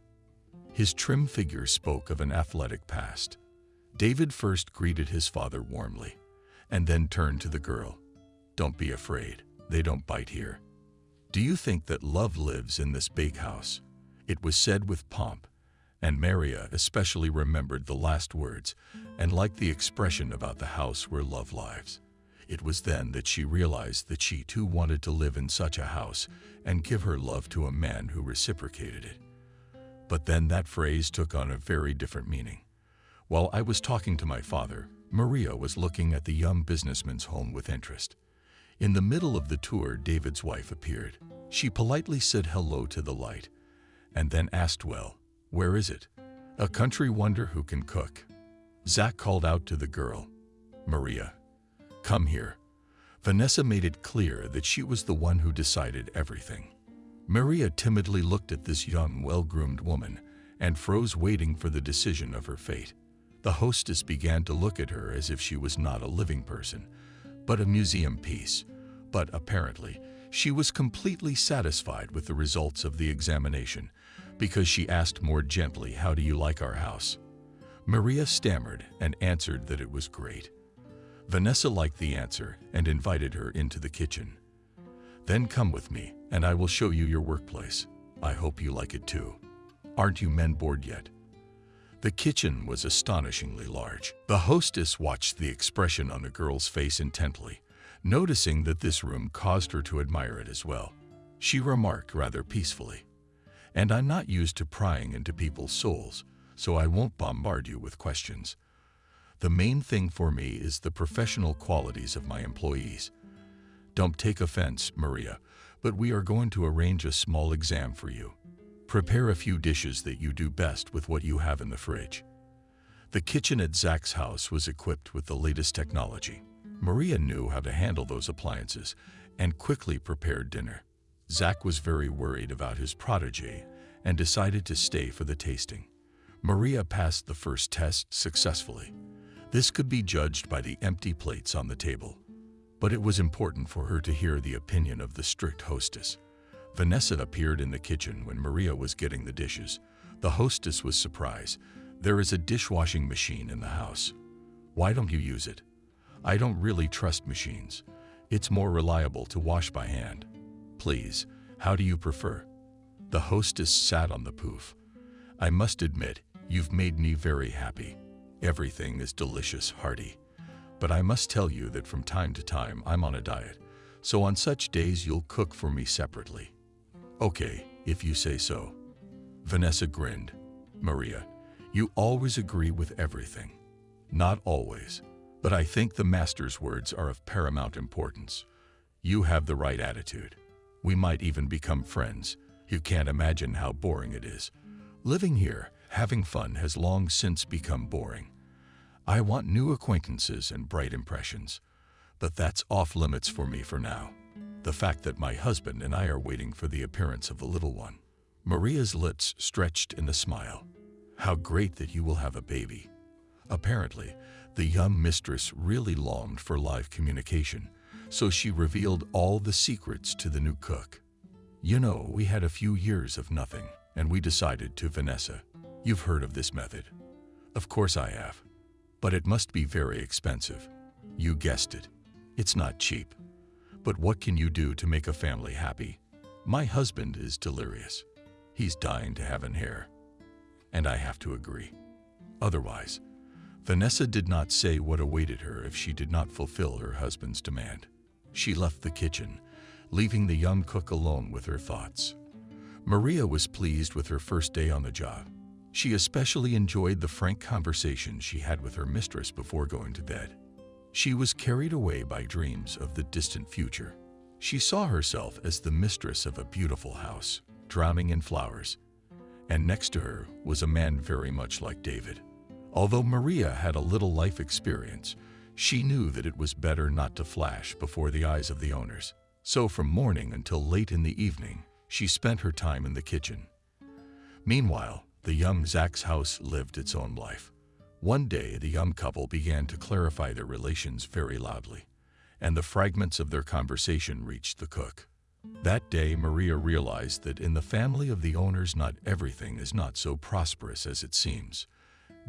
His trim figure spoke of an athletic past. David first greeted his father warmly, and then turned to the girl. "Don't be afraid. They don't bite here. Do you think that love lives in this bakehouse?" It was said with pomp, and Maria especially remembered the last words and liked the expression about the house where love lives. It was then that she realized that she too wanted to live in such a house and give her love to a man who reciprocated it. But then that phrase took on a very different meaning. While I was talking to my father, Maria was looking at the young businessman's home with interest. In the middle of the tour, David's wife appeared. She politely said hello to the light, and then asked, "Well, where is it? A country wonder who can cook." Zach called out to the girl, "Maria, come here." Vanessa made it clear that she was the one who decided everything. Maria timidly looked at this young, well-groomed woman and froze, waiting for the decision of her fate. The hostess began to look at her as if she was not a living person, but a museum piece. But apparently, she was completely satisfied with the results of the examination, because she asked more gently, "How do you like our house?" Maria stammered and answered that it was great. Vanessa liked the answer and invited her into the kitchen. "Then come with me, and I will show you your workplace. I hope you like it too. Aren't you men bored yet?" The kitchen was astonishingly large. The hostess watched the expression on the girl's face intently, noticing that this room caused her to admire it as well. She remarked rather peacefully, "And I'm not used to prying into people's souls, so I won't bombard you with questions. The main thing for me is the professional qualities of my employees. Don't take offense, Maria, but we are going to arrange a small exam for you. Prepare a few dishes that you do best with what you have in the fridge." The kitchen at Zach's house was equipped with the latest technology. Maria knew how to handle those appliances and quickly prepared dinner. Zach was very worried about his protege and decided to stay for the tasting. Maria passed the first test successfully. This could be judged by the empty plates on the table, but it was important for her to hear the opinion of the strict hostess. Vanessa appeared in the kitchen when Maria was getting the dishes. The hostess was surprised. "There is a dishwashing machine in the house. Why don't you use it?" "I don't really trust machines. It's more reliable to wash by hand." "Please, how do you prefer?" The hostess sat on the poof. "I must admit, you've made me very happy. Everything is delicious, hearty. But I must tell you that from time to time I'm on a diet, so on such days you'll cook for me separately." "Okay, if you say so." Vanessa grinned. "Maria, you always agree with everything." "Not always, but I think the master's words are of paramount importance. You have the right attitude. We might even become friends. You can't imagine how boring it is. Living here, having fun has long since become boring. I want new acquaintances and bright impressions, but that's off limits for me for now. The fact that my husband and I are waiting for the appearance of the little one." Maria's lips stretched in a smile. "How great that you will have a baby." Apparently, the young mistress really longed for live communication, so she revealed all the secrets to the new cook. "You know, we had a few years of nothing, and we decided to Vanessa. You've heard of this method." "Of course I have. But it must be very expensive." "You guessed it. It's not cheap. But what can you do to make a family happy? My husband is delirious. He's dying to have an heir. And I have to agree. Otherwise," Vanessa did not say what awaited her if she did not fulfill her husband's demand. She left the kitchen, leaving the young cook alone with her thoughts. Maria was pleased with her first day on the job. She especially enjoyed the frank conversation she had with her mistress before going to bed. She was carried away by dreams of the distant future. She saw herself as the mistress of a beautiful house, drowning in flowers, and next to her was a man very much like David. Although Maria had a little life experience, she knew that it was better not to flash before the eyes of the owners. So from morning until late in the evening, she spent her time in the kitchen. Meanwhile, the young Zach's house lived its own life. One day, the young couple began to clarify their relations very loudly, and the fragments of their conversation reached the cook. That day, Maria realized that in the family of the owners, not everything is not so prosperous as it seems.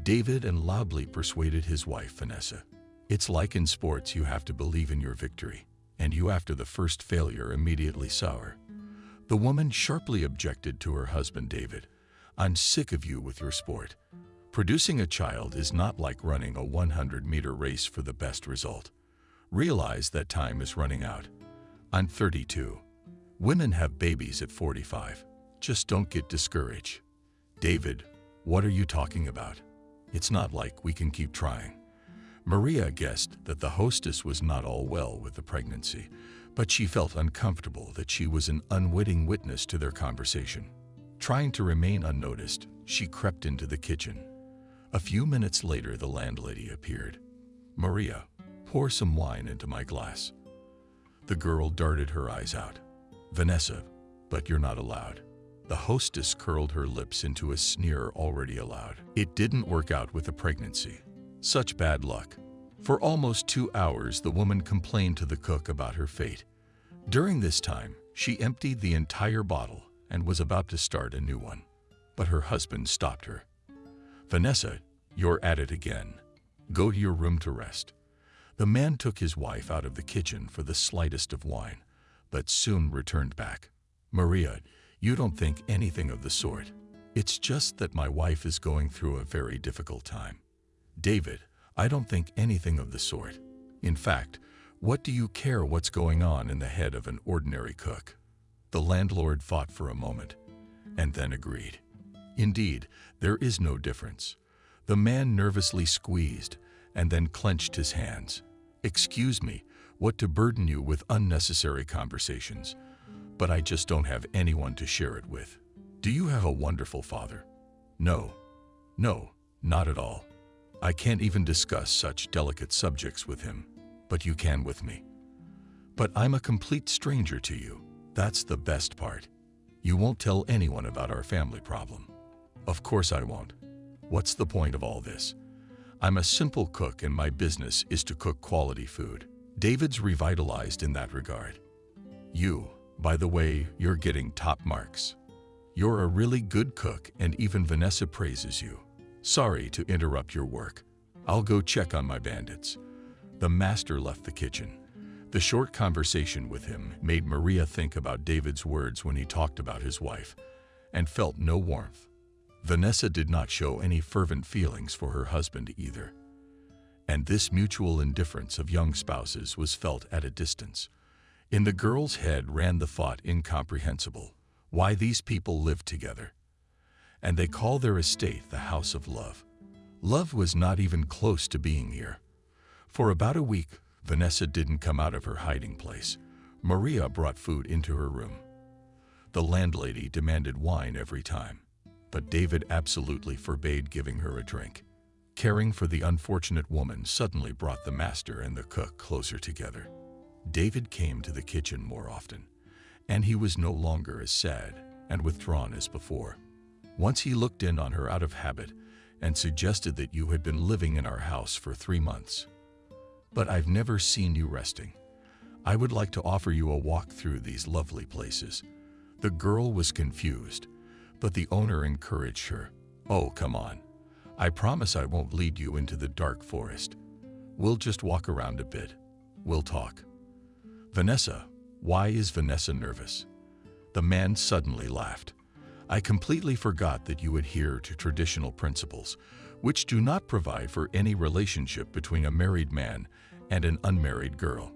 David and loudly persuaded his wife, Vanessa. It's like in sports, you have to believe in your victory, and you after the first failure immediately sour. The woman sharply objected to her husband, David. I'm sick of you with your sport. Producing a child is not like running a 100-meter race for the best result. Realize that time is running out. I'm 32. Women have babies at 45. Just don't get discouraged. David, what are you talking about? It's not like we can keep trying. Maria guessed that the hostess was not all well with the pregnancy, but she felt uncomfortable that she was an unwitting witness to their conversation. Trying to remain unnoticed, she crept into the kitchen. A few minutes later, the landlady appeared. Maria, pour some wine into my glass. The girl darted her eyes out. Vanessa, but you're not allowed. The hostess curled her lips into a sneer already allowed. It didn't work out with the pregnancy. Such bad luck. For almost 2 hours, the woman complained to the cook about her fate. During this time, she emptied the entire bottle and was about to start a new one. But her husband stopped her. Vanessa, you're at it again. Go to your room to rest. The man took his wife out of the kitchen for the slightest of wine, but soon returned back. Maria, you don't think anything of the sort. It's just that my wife is going through a very difficult time. David, I don't think anything of the sort. In fact, what do you care what's going on in the head of an ordinary cook? The landlord thought for a moment, and then agreed. Indeed, there is no difference. The man nervously squeezed and then clenched his hands. Excuse me, what to burden you with unnecessary conversations, but I just don't have anyone to share it with. Do you have a wonderful father? No, not at all. I can't even discuss such delicate subjects with him, but you can with me. But I'm a complete stranger to you. That's the best part. You won't tell anyone about our family problem. Of course I won't. What's the point of all this? I'm a simple cook and my business is to cook quality food. David's revitalized in that regard. You, by the way, you're getting top marks. You're a really good cook and even Vanessa praises you. Sorry to interrupt your work. I'll go check on my bandits. The master left the kitchen. The short conversation with him made Maria think about David's words when he talked about his wife, and felt no warmth. Vanessa did not show any fervent feelings for her husband either. And this mutual indifference of young spouses was felt at a distance. In the girl's head ran the thought incomprehensible, why these people lived together. And they call their estate the House of Love. Love was not even close to being here. For about a week, Vanessa didn't come out of her hiding place. Maria brought food into her room. The landlady demanded wine every time, but David absolutely forbade giving her a drink. Caring for the unfortunate woman suddenly brought the master and the cook closer together. David came to the kitchen more often, and he was no longer as sad and withdrawn as before. Once he looked in on her out of habit and suggested that you had been living in our house for 3 months. But I've never seen you resting. I would like to offer you a walk through these lovely places. The girl was confused, but the owner encouraged her. Oh, come on. I promise I won't lead you into the dark forest. We'll just walk around a bit. We'll talk. Vanessa, why is Vanessa nervous? The man suddenly laughed. I completely forgot that you adhere to traditional principles, which do not provide for any relationship between a married man and an unmarried girl.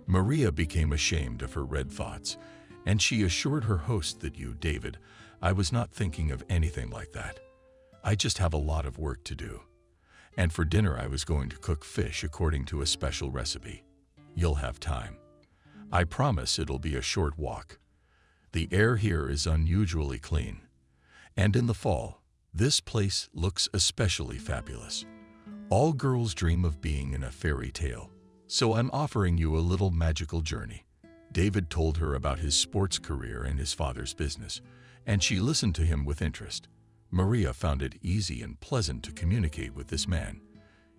Maria became ashamed of her red thoughts, and she assured her host that you, David, I was not thinking of anything like that. I just have a lot of work to do. And for dinner I was going to cook fish according to a special recipe. You'll have time. I promise it'll be a short walk. The air here is unusually clean. And in the fall, this place looks especially fabulous. All girls dream of being in a fairy tale, so I'm offering you a little magical journey. David told her about his sports career and his father's business, and she listened to him with interest. Maria found it easy and pleasant to communicate with this man.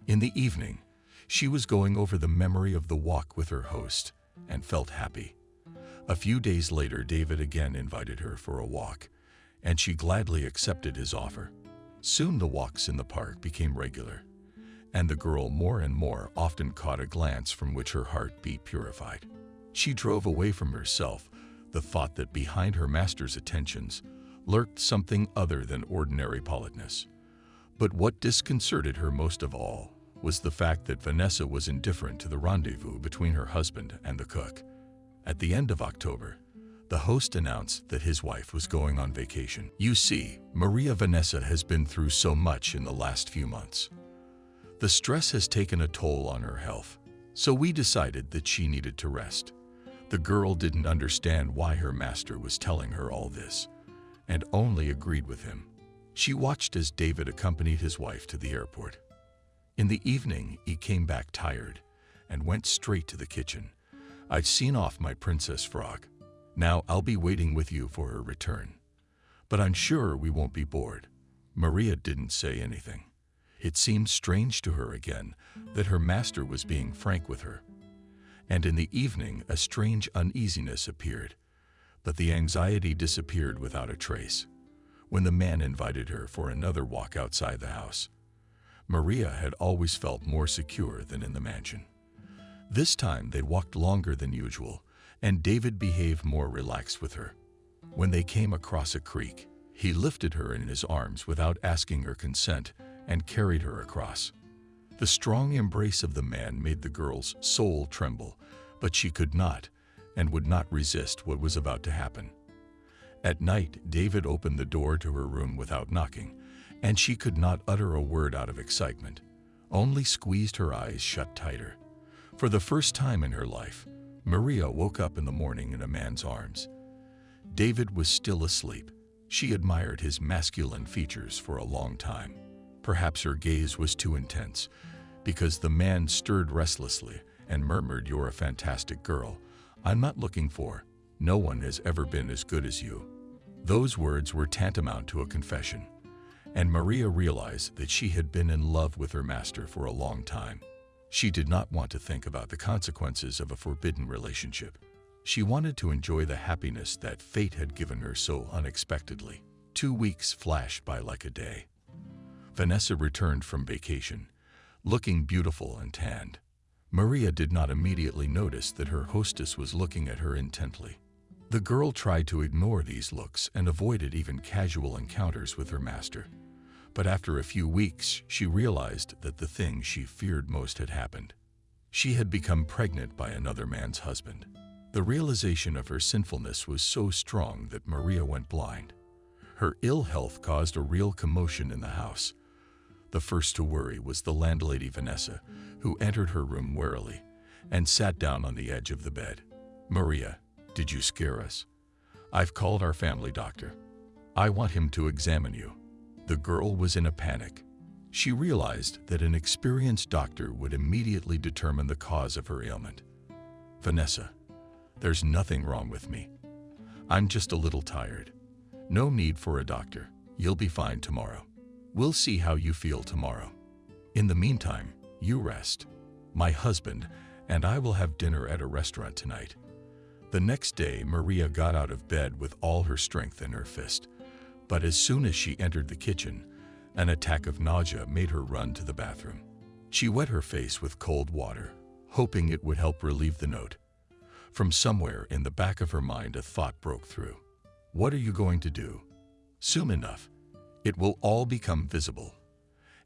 In the evening, she was going over the memory of the walk with her host and felt happy. A few days later, David again invited her for a walk, and she gladly accepted his offer. Soon the walks in the park became regular, and the girl more and more often caught a glance from which her heartbeat purified. She drove away from herself the thought that behind her master's attentions lurked something other than ordinary politeness. But what disconcerted her most of all was the fact that Vanessa was indifferent to the rendezvous between her husband and the cook. At the end of October, the host announced that his wife was going on vacation. You see, Maria Vanessa has been through so much in the last few months. The stress has taken a toll on her health, so we decided that she needed to rest. The girl didn't understand why her master was telling her all this, and only agreed with him. She watched as David accompanied his wife to the airport. In the evening, he came back tired and went straight to the kitchen. "I've seen off my princess frog. Now I'll be waiting with you for her return. But I'm sure we won't be bored." Maria didn't say anything. It seemed strange to her again that her master was being frank with her. And in the evening, a strange uneasiness appeared, but the anxiety disappeared without a trace when the man invited her for another walk outside the house. Maria had always felt more secure than in the mansion. This time they walked longer than usual, and David behaved more relaxed with her. When they came across a creek, he lifted her in his arms without asking her consent and carried her across. The strong embrace of the man made the girl's soul tremble, but she could not and would not resist what was about to happen. At night, David opened the door to her room without knocking, and she could not utter a word out of excitement, only squeezed her eyes shut tighter. For the first time in her life, Maria woke up in the morning in a man's arms. David was still asleep. She admired his masculine features for a long time. Perhaps her gaze was too intense, because the man stirred restlessly and murmured, "You're a fantastic girl. I'm not looking for. No one has ever been as good as you." Those words were tantamount to a confession, and Maria realized that she had been in love with her master for a long time. She did not want to think about the consequences of a forbidden relationship. She wanted to enjoy the happiness that fate had given her so unexpectedly. 2 weeks flashed by like a day. Vanessa returned from vacation, looking beautiful and tanned. Maria did not immediately notice that her hostess was looking at her intently. The girl tried to ignore these looks and avoided even casual encounters with her master. But after a few weeks, she realized that the thing she feared most had happened. She had become pregnant by another man's husband. The realization of her sinfulness was so strong that Maria went blind. Her ill health caused a real commotion in the house. The first to worry was the landlady Vanessa, who entered her room warily and sat down on the edge of the bed. "Maria, did you scare us? I've called our family doctor. I want him to examine you." The girl was in a panic. She realized that an experienced doctor would immediately determine the cause of her ailment. "Vanessa, there's nothing wrong with me. I'm just a little tired. No need for a doctor. You'll be fine tomorrow. We'll see how you feel tomorrow. In the meantime, you rest. My husband and I will have dinner at a restaurant tonight." The next day, Maria got out of bed with all her strength in her fist. But as soon as she entered the kitchen, an attack of nausea made her run to the bathroom. She wet her face with cold water, hoping it would help relieve the note. From somewhere in the back of her mind, a thought broke through. What are you going to do? Soon enough, it will all become visible,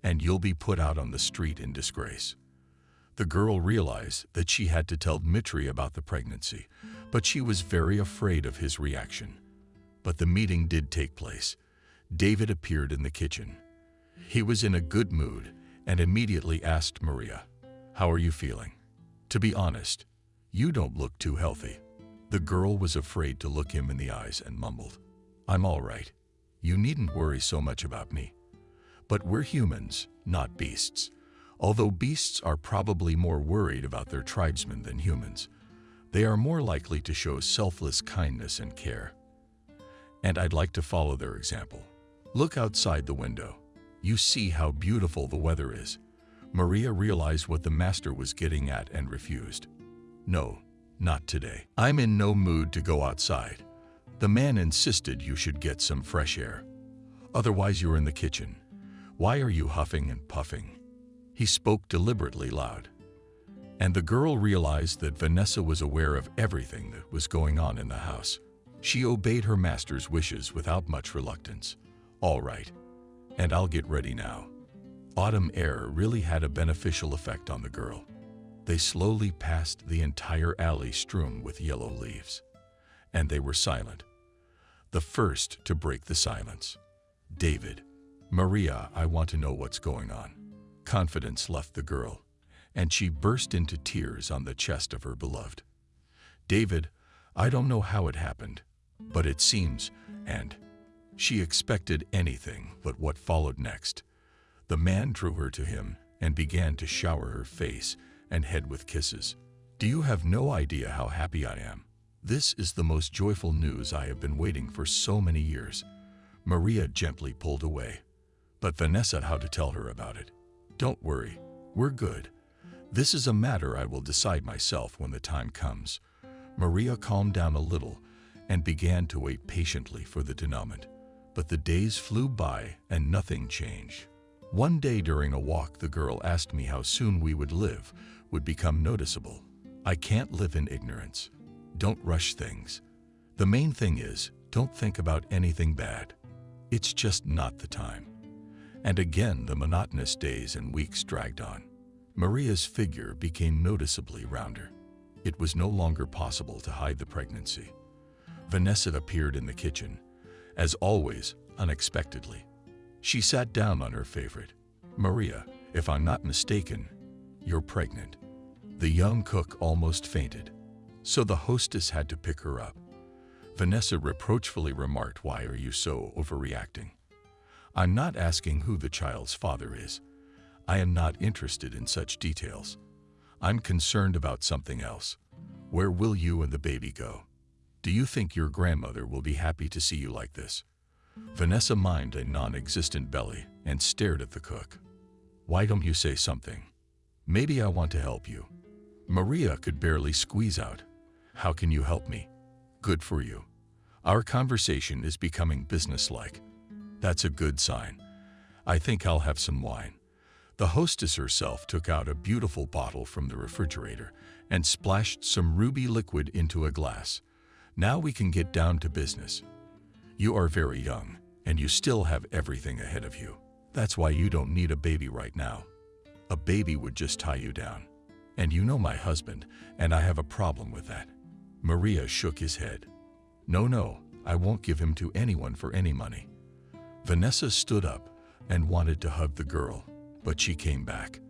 and you'll be put out on the street in disgrace. The girl realized that she had to tell Dmitri about the pregnancy, but she was very afraid of his reaction. But the meeting did take place. David appeared in the kitchen. He was in a good mood and immediately asked Maria, "How are you feeling? To be honest, you don't look too healthy." The girl was afraid to look him in the eyes and mumbled, "I'm all right. You needn't worry so much about me. But we're humans, not beasts. Although beasts are probably more worried about their tribesmen than humans, they are more likely to show selfless kindness and care. And I'd like to follow their example. Look outside the window. You see how beautiful the weather is." Maria realized what the master was getting at and refused. No, Not today. I'm in no mood to go outside. The man insisted you should get some fresh air. Otherwise you're in the kitchen. Why are you huffing and puffing? He spoke deliberately loud. And the girl realized that Vanessa was aware of everything that was going on in the house. She obeyed her master's wishes without much reluctance. All right, and I'll get ready now. Autumn air really had a beneficial effect on the girl. They slowly passed the entire alley strewn with yellow leaves. And they were silent. The first to break the silence. David. Maria, I want to know what's going on. Confidence left the girl, and she burst into tears on the chest of her beloved. David, I don't know how it happened, but it seems, and she expected anything but what followed next. The man drew her to him and began to shower her face and head with kisses. Do you have no idea how happy I am? This is the most joyful news I have been waiting for so many years. Maria gently pulled away, but Vanessa had to tell her about it. Don't worry, we're good. This is a matter I will decide myself when the time comes. Maria calmed down a little and began to wait patiently for the denouement. But the days flew by and nothing changed. One day during a walk, the girl asked me how soon we would become noticeable. I can't live in ignorance. Don't rush things. The main thing is, don't think about anything bad. It's just not the time. And again, the monotonous days and weeks dragged on. Maria's figure became noticeably rounder. It was no longer possible to hide the pregnancy. Vanessa appeared in the kitchen, as always, unexpectedly. She sat down on her favorite. Maria, if I'm not mistaken, you're pregnant. The young cook almost fainted, so the hostess had to pick her up. Vanessa reproachfully remarked, why are you so overreacting? I'm not asking who the child's father is. I am not interested in such details. I'm concerned about something else. Where will you and the baby go? Do you think your grandmother will be happy to see you like this? Vanessa mined a non-existent belly and stared at the cook. Why don't you say something? Maybe I want to help you. Maria could barely squeeze out. How can you help me? Good for you. Our conversation is becoming businesslike. That's a good sign. I think I'll have some wine. The hostess herself took out a beautiful bottle from the refrigerator and splashed some ruby liquid into a glass. Now we can get down to business. You are very young, and you still have everything ahead of you. That's why you don't need a baby right now. A baby would just tie you down. And you know my husband, and I have a problem with that. Maria shook his head. No, I won't give him to anyone for any money. Vanessa stood up and wanted to hug the girl, but she came back.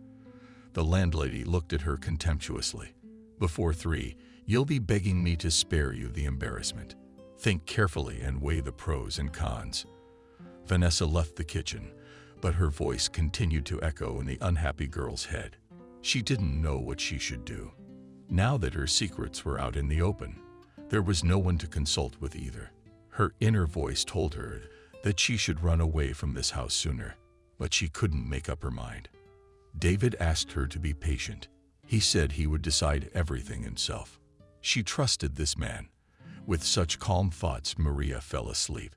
The landlady looked at her contemptuously. Before 3, you'll be begging me to spare you the embarrassment. Think carefully and weigh the pros and cons. Vanessa left the kitchen, but her voice continued to echo in the unhappy girl's head. She didn't know what she should do. Now that her secrets were out in the open, there was no one to consult with either. Her inner voice told her that she should run away from this house sooner, but she couldn't make up her mind. David asked her to be patient. He said he would decide everything himself. She trusted this man. With such calm thoughts, Maria fell asleep.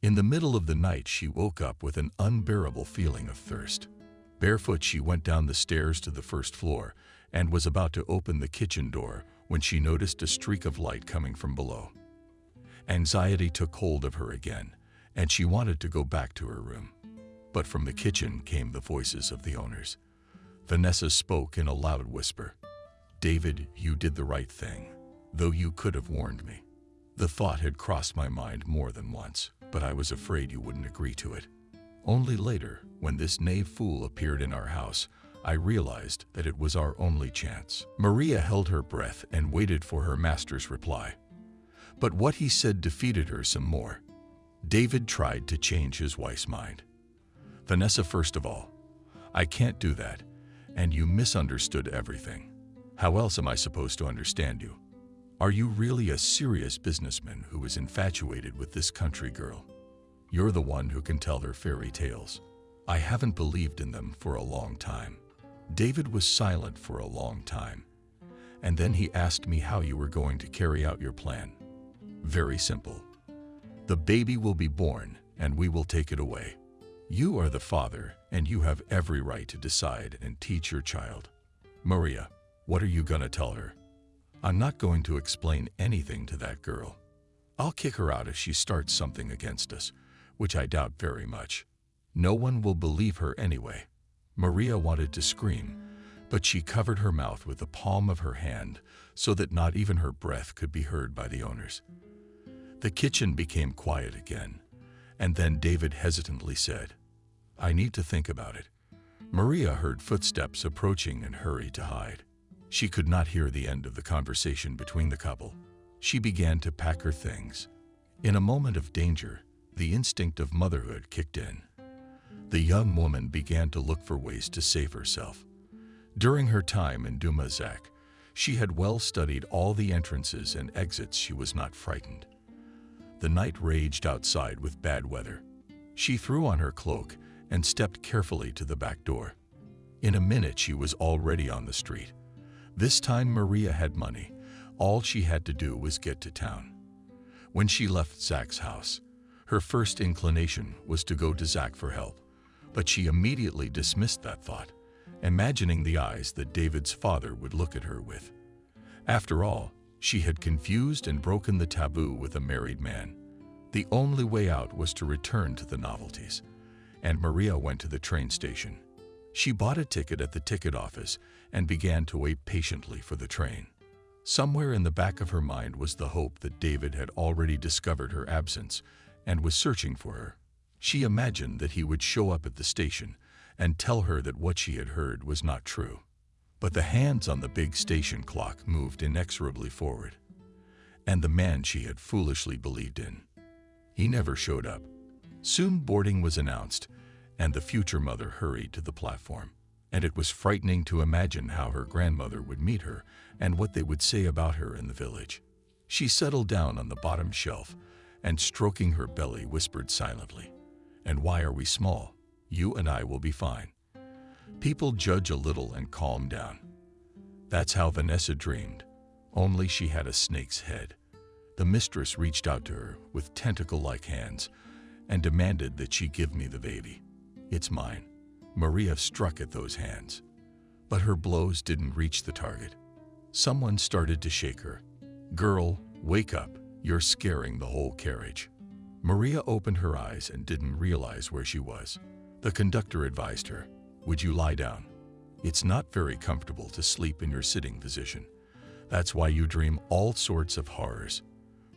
In the middle of the night, she woke up with an unbearable feeling of thirst. Barefoot, she went down the stairs to the first floor and was about to open the kitchen door when she noticed a streak of light coming from below. Anxiety took hold of her again, and she wanted to go back to her room. But from the kitchen came the voices of the owners. Vanessa spoke in a loud whisper. David, you did the right thing, though you could have warned me. The thought had crossed my mind more than once, but I was afraid you wouldn't agree to it. Only later, when this knave fool appeared in our house, I realized that it was our only chance. Maria held her breath and waited for her master's reply. But what he said defeated her some more. David tried to change his wife's mind. Vanessa, first of all, I can't do that, and you misunderstood everything. How else am I supposed to understand you? Are you really a serious businessman who is infatuated with this country girl? You're the one who can tell her fairy tales. I haven't believed in them for a long time. David was silent for a long time, and then he asked me how you were going to carry out your plan. Very simple. The baby will be born, and we will take it away. You are the father, and you have every right to decide and teach your child. Maria, what are you gonna tell her? I'm not going to explain anything to that girl. I'll kick her out if she starts something against us, which I doubt very much. No one will believe her anyway. Maria wanted to scream, but she covered her mouth with the palm of her hand so that not even her breath could be heard by the owners. The kitchen became quiet again, and then David hesitantly said, I need to think about it. Maria heard footsteps approaching and hurried to hide. She could not hear the end of the conversation between the couple. She began to pack her things. In a moment of danger, the instinct of motherhood kicked in. The young woman began to look for ways to save herself. During her time in Dumazak, she had well studied all the entrances and exits. She was not frightened. The night raged outside with bad weather. She threw on her cloak and stepped carefully to the back door. In a minute, she was already on the street. This time Maria had money. All she had to do was get to town. When she left Zach's house, her first inclination was to go to Zach for help, but she immediately dismissed that thought, imagining the eyes that David's father would look at her with. After all, she had confused and broken the taboo with a married man. The only way out was to return to the novelties, and Maria went to the train station. She bought a ticket at the ticket office and began to wait patiently for the train. Somewhere in the back of her mind was the hope that David had already discovered her absence and was searching for her. She imagined that he would show up at the station and tell her that what she had heard was not true. But the hands on the big station clock moved inexorably forward, and the man she had foolishly believed in, he never showed up. Soon boarding was announced, and the future mother hurried to the platform. And it was frightening to imagine how her grandmother would meet her and what they would say about her in the village. She settled down on the bottom shelf and, stroking her belly, whispered silently, "And why are we small? You and I will be fine. People judge a little and calm down." That's how Vanessa dreamed, only she had a snake's head. The mistress reached out to her with tentacle-like hands and demanded that she give me the baby. "It's mine." Maria struck at those hands, but her blows didn't reach the target. Someone started to shake her. "Girl, wake up. You're scaring the whole carriage." Maria opened her eyes and didn't realize where she was. The conductor advised her, "Would you lie down? It's not very comfortable to sleep in your sitting position. That's why you dream all sorts of horrors."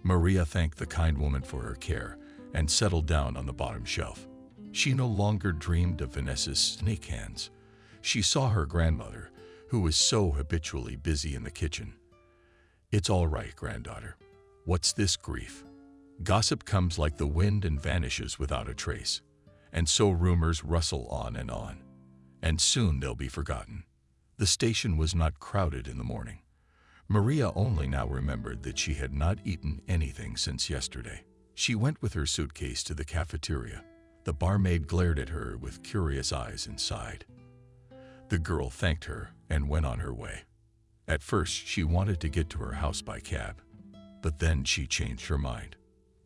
Maria thanked the kind woman for her care and settled down on the bottom shelf. She no longer dreamed of Vanessa's snake hands. She saw her grandmother, who was so habitually busy in the kitchen. "It's all right, granddaughter. What's this grief? Gossip comes like the wind and vanishes without a trace. And so rumors rustle on, and soon they'll be forgotten." The station was not crowded in the morning. Maria only now remembered that she had not eaten anything since yesterday. She went with her suitcase to the cafeteria. The barmaid glared at her with curious eyes and sighed. The girl thanked her and went on her way. At first, she wanted to get to her house by cab, but then she changed her mind.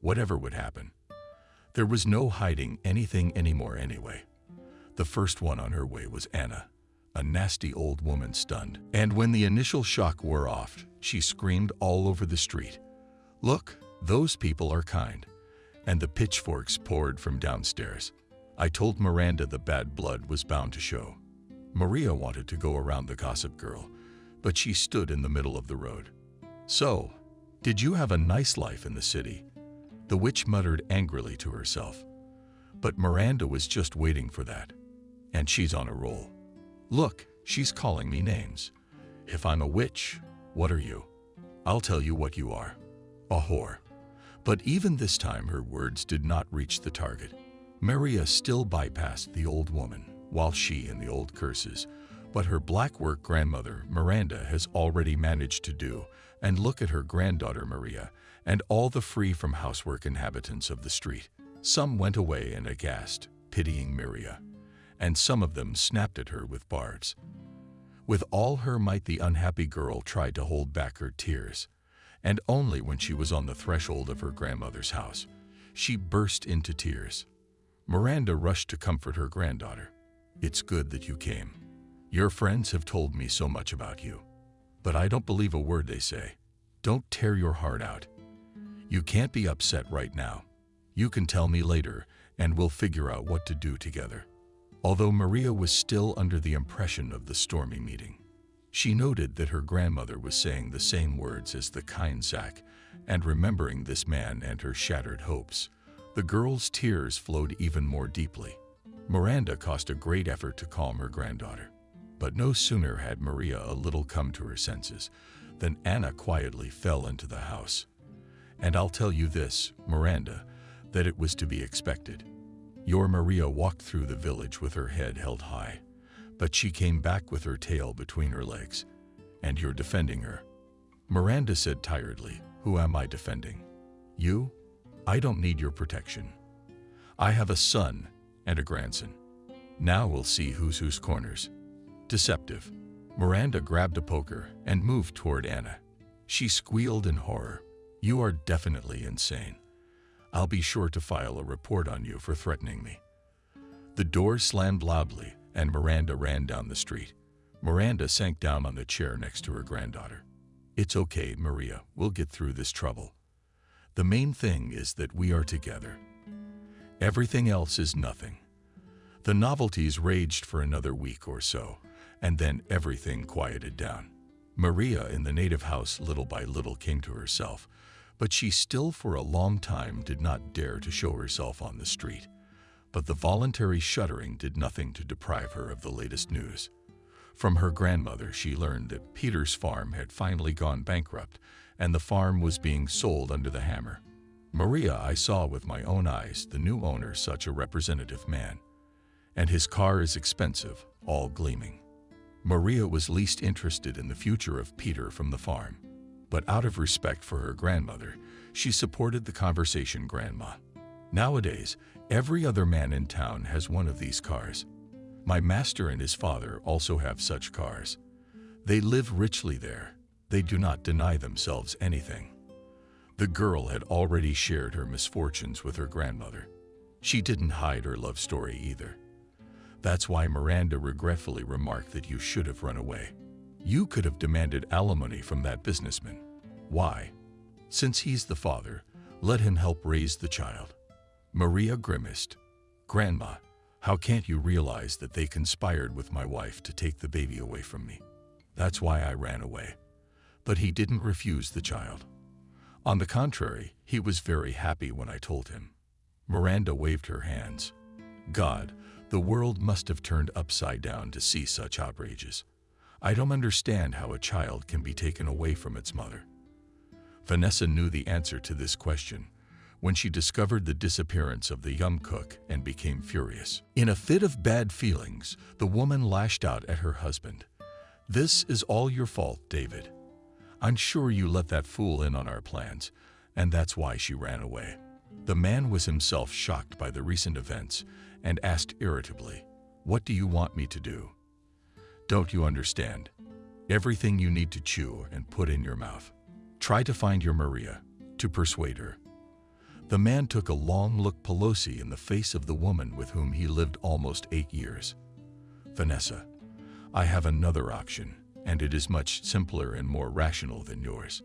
Whatever would happen, there was no hiding anything anymore anyway. The first one on her way was Anna, a nasty old woman stunned. And when the initial shock wore off, she screamed all over the street, "Look, those people are kind." And the pitchforks poured from downstairs. I told Miranda the bad blood was bound to show. Maria wanted to go around the gossip girl, but she stood in the middle of the road. "So, did you have a nice life in the city?" The witch muttered angrily to herself. But Miranda was just waiting for that. And she's on a roll. "Look, she's calling me names. If I'm a witch, what are you? I'll tell you what you are. A whore." But even this time her words did not reach the target. Maria still bypassed the old woman, while she and the old curses, but her blackwork grandmother Miranda has already managed to do, and look at her granddaughter Maria, and all the free from housework inhabitants of the street. Some went away and aghast, pitying Maria, and some of them snapped at her with barbs. With all her might, the unhappy girl tried to hold back her tears, and only when she was on the threshold of her grandmother's house, she burst into tears. Miranda rushed to comfort her granddaughter. "It's good that you came. Your friends have told me so much about you, but I don't believe a word they say. Don't tear your heart out. You can't be upset right now. You can tell me later, and we'll figure out what to do together." Although Maria was still under the impression of the stormy meeting, she noted that her grandmother was saying the same words as the kind sack, and remembering this man and her shattered hopes, the girl's tears flowed even more deeply. Miranda cost a great effort to calm her granddaughter, but no sooner had Maria a little come to her senses than Anna quietly fell into the house. And I'll tell you this, Miranda, that it was to be expected. Your Maria walked through the village with her head held high, but she came back with her tail between her legs, and you're defending her. Miranda said tiredly, "Who am I defending? You? I don't need your protection. I have a son and a grandson. Now we'll see whose corners." Deceptive. Miranda grabbed a poker and moved toward Anna. She squealed in horror. "You are definitely insane. I'll be sure to file a report on you for threatening me." The door slammed loudly, and Miranda ran down the street. Miranda sank down on the chair next to her granddaughter. "It's okay, Maria. We'll get through this trouble. The main thing is that we are together. Everything else is nothing." The novelties raged for another week or so, and then everything quieted down. Maria in the native house little by little came to herself, but she still for a long time did not dare to show herself on the street. But the voluntary shuddering did nothing to deprive her of the latest news. From her grandmother she learned that Peter's farm had finally gone bankrupt, and the farm was being sold under the hammer. "Maria, I saw with my own eyes the new owner, such a representative man. And his car is expensive, all gleaming." Maria was least interested in the future of Peter from the farm, but out of respect for her grandmother, she supported the conversation. "Grandma, nowadays, every other man in town has one of these cars. My master and his father also have such cars. They live richly there. They do not deny themselves anything." The girl had already shared her misfortunes with her grandmother. She didn't hide her love story either. That's why Miranda regretfully remarked that you should have run away. You could have demanded alimony from that businessman. Why? Since he's the father, let him help raise the child. Maria grimaced. "Grandma, how can't you realize that they conspired with my wife to take the baby away from me? That's why I ran away." But he didn't refuse the child. On the contrary, he was very happy when I told him. Miranda waved her hands. "God, the world must have turned upside down to see such outrages. I don't understand how a child can be taken away from its mother." Vanessa knew the answer to this question when she discovered the disappearance of the young cook and became furious. In a fit of bad feelings, the woman lashed out at her husband. "This is all your fault, David. I'm sure you let that fool in on our plans, and that's why she ran away." The man was himself shocked by the recent events and asked irritably, "What do you want me to do? Don't you understand? Everything you need to chew and put in your mouth. Try to find your Maria, to persuade her." The man took a long look Pelosi in the face of the woman with whom he lived almost 8 years. "Vanessa, I have another option, and it is much simpler and more rational than yours.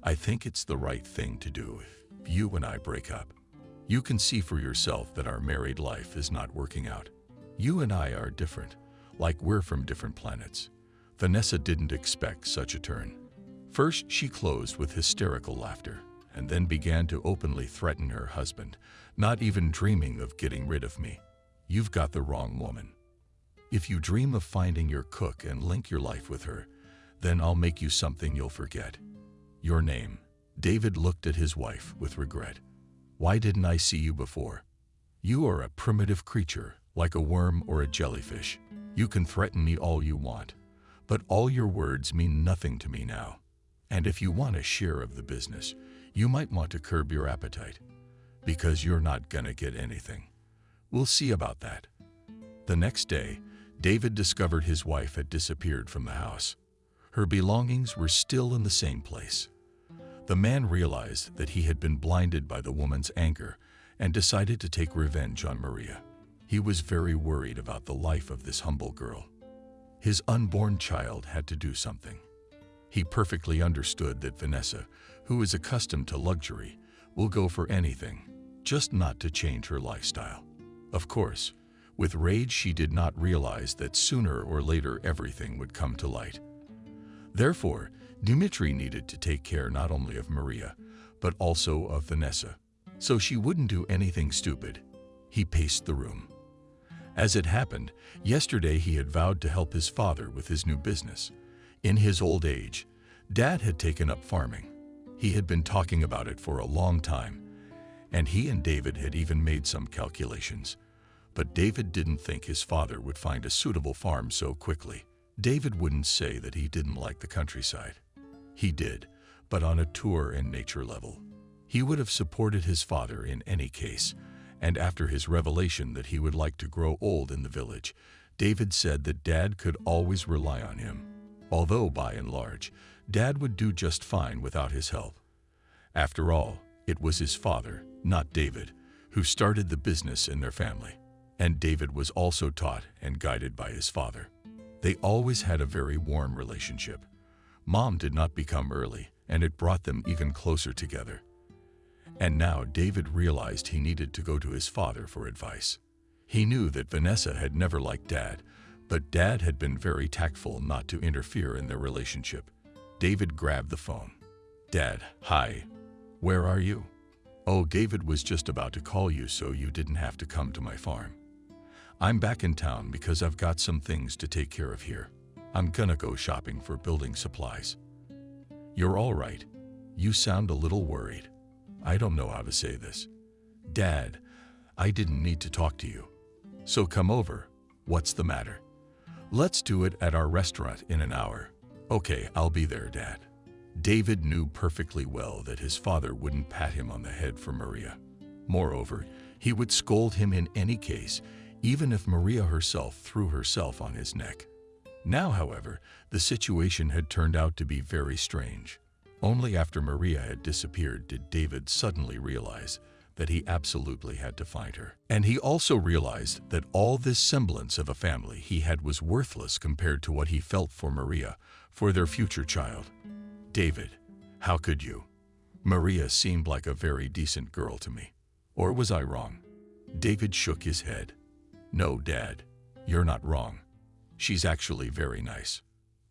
I think it's the right thing to do if you and I break up. You can see for yourself that our married life is not working out. You and I are different, like we're from different planets." Vanessa didn't expect such a turn. First, she closed with hysterical laughter, and then began to openly threaten her husband, "Not even dreaming of getting rid of me. You've got the wrong woman. If you dream of finding your cook and link your life with her, then I'll make you something you'll forget. Your name." David looked at his wife with regret. "Why didn't I see you before? You are a primitive creature, like a worm or a jellyfish. You can threaten me all you want, but all your words mean nothing to me now. And if you want a share of the business, you might want to curb your appetite, because you're not gonna get anything. We'll see about that." The next day, David discovered his wife had disappeared from the house. Her belongings were still in the same place. The man realized that he had been blinded by the woman's anger and decided to take revenge on Maria. He was very worried about the life of this humble girl. His unborn child had to do something. He perfectly understood that Vanessa, who is accustomed to luxury, will go for anything, just not to change her lifestyle. Of course, with rage she did not realize that sooner or later everything would come to light. Therefore, Dmitri needed to take care not only of Maria, but also of Vanessa, so she wouldn't do anything stupid. He paced the room. As it happened, yesterday he had vowed to help his father with his new business. In his old age, Dad had taken up farming. He had been talking about it for a long time, and he and David had even made some calculations. But David didn't think his father would find a suitable farm so quickly. David wouldn't say that he didn't like the countryside. He did, but on a tour and nature level. He would have supported his father in any case, and after his revelation that he would like to grow old in the village, David said that Dad could always rely on him. Although, by and large, Dad would do just fine without his help. After all, it was his father, not David, who started the business in their family. And David was also taught and guided by his father. They always had a very warm relationship. Mom did not become early, and it brought them even closer together. And now David realized he needed to go to his father for advice. He knew that Vanessa had never liked Dad, but Dad had been very tactful not to interfere in their relationship. David grabbed the phone. Dad, hi. Where are you? Oh, David was just about to call you so you didn't have to come to my farm. I'm back in town because I've got some things to take care of here. I'm gonna go shopping for building supplies. You're all right. You sound a little worried. I don't know how to say this. Dad, I didn't need to talk to you. So come over. What's the matter? Let's do it at our restaurant in an hour. Okay, I'll be there, Dad. David knew perfectly well that his father wouldn't pat him on the head for Maria. Moreover, he would scold him in any case, even if Maria herself threw herself on his neck. Now, however, the situation had turned out to be very strange. Only after Maria had disappeared did David suddenly realize that he absolutely had to find her. And he also realized that all this semblance of a family he had was worthless compared to what he felt for Maria, for their future child. David, how could you? Maria seemed like a very decent girl to me. Or was I wrong? David shook his head. No, Dad, you're not wrong. She's actually very nice.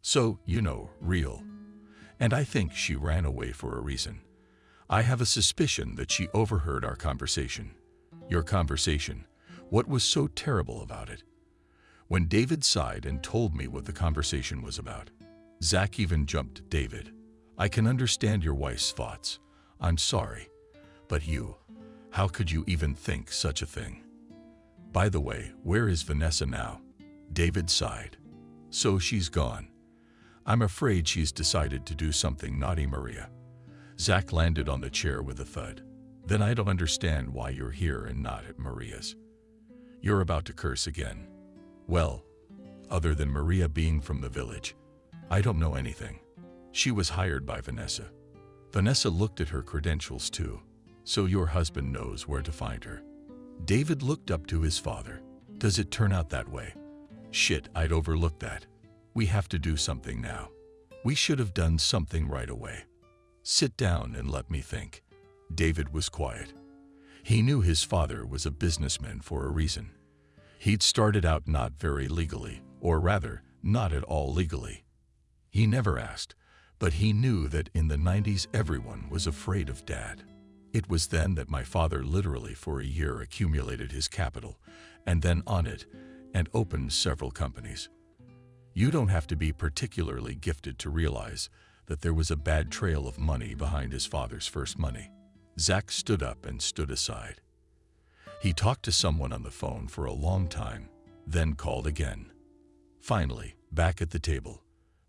So, you know, real. And I think she ran away for a reason. I have a suspicion that she overheard our conversation. Your conversation. What was so terrible about it? When David sighed and told me what the conversation was about, Zach even jumped at David. I can understand your wife's thoughts. I'm sorry. But you, how could you even think such a thing? By the way, where is Vanessa now? David sighed. So she's gone. I'm afraid she's decided to do something naughty, Maria. Zach landed on the chair with a thud. Then I don't understand why you're here and not at Maria's. You're about to curse again. Well, other than Maria being from the village, I don't know anything. She was hired by Vanessa. Vanessa looked at her credentials too, so your husband knows where to find her. David looked up to his father. Does it turn out that way? Shit, I'd overlooked that. We have to do something now. We should have done something right away. Sit down and let me think. David was quiet. He knew his father was a businessman for a reason. He'd started out not very legally, or rather, not at all legally. He never asked, but he knew that in the 90s everyone was afraid of Dad. It was then that my father literally for a year accumulated his capital, and then on it, and opened several companies. You don't have to be particularly gifted to realize that there was a bad trail of money behind his father's first money. Zach stood up and stood aside. He talked to someone on the phone for a long time, then called again. Finally, back at the table,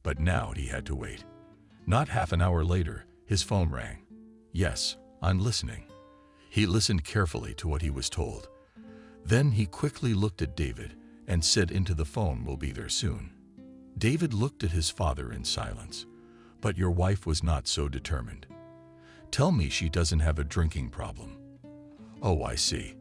but now he had to wait. Not half an hour later, his phone rang. Yes, I'm listening. He listened carefully to what he was told. Then he quickly looked at David and said into the phone, "We'll be there soon." David looked at his father in silence. "But your wife was not so determined. Tell me she doesn't have a drinking problem." "Oh, I see.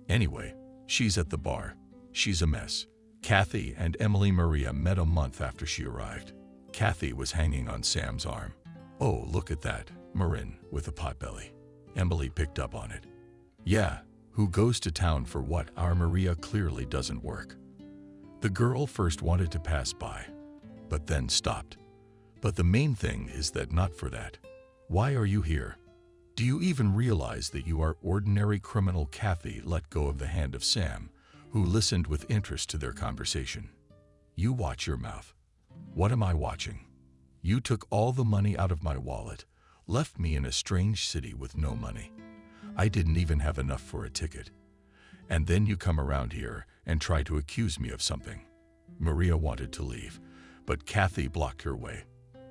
Anyway, she's at the bar. She's a mess." Kathy and Emily Maria met a month after she arrived. Kathy was hanging on Sam's arm. "Oh, look at that, Marin with a potbelly." Emily picked up on it. "Yeah, who goes to town for what? Our Maria clearly doesn't work." The girl first wanted to pass by, but then stopped. "But the main thing is that not for that. Why are you here? Do you even realize that you are ordinary criminal?" Kathy let go of the hand of Sam, who listened with interest to their conversation. "You watch your mouth." "What am I watching? You took all the money out of my wallet, left me in a strange city with no money. I didn't even have enough for a ticket. And then you come around here and try to accuse me of something." Maria wanted to leave, but Kathy blocked her way.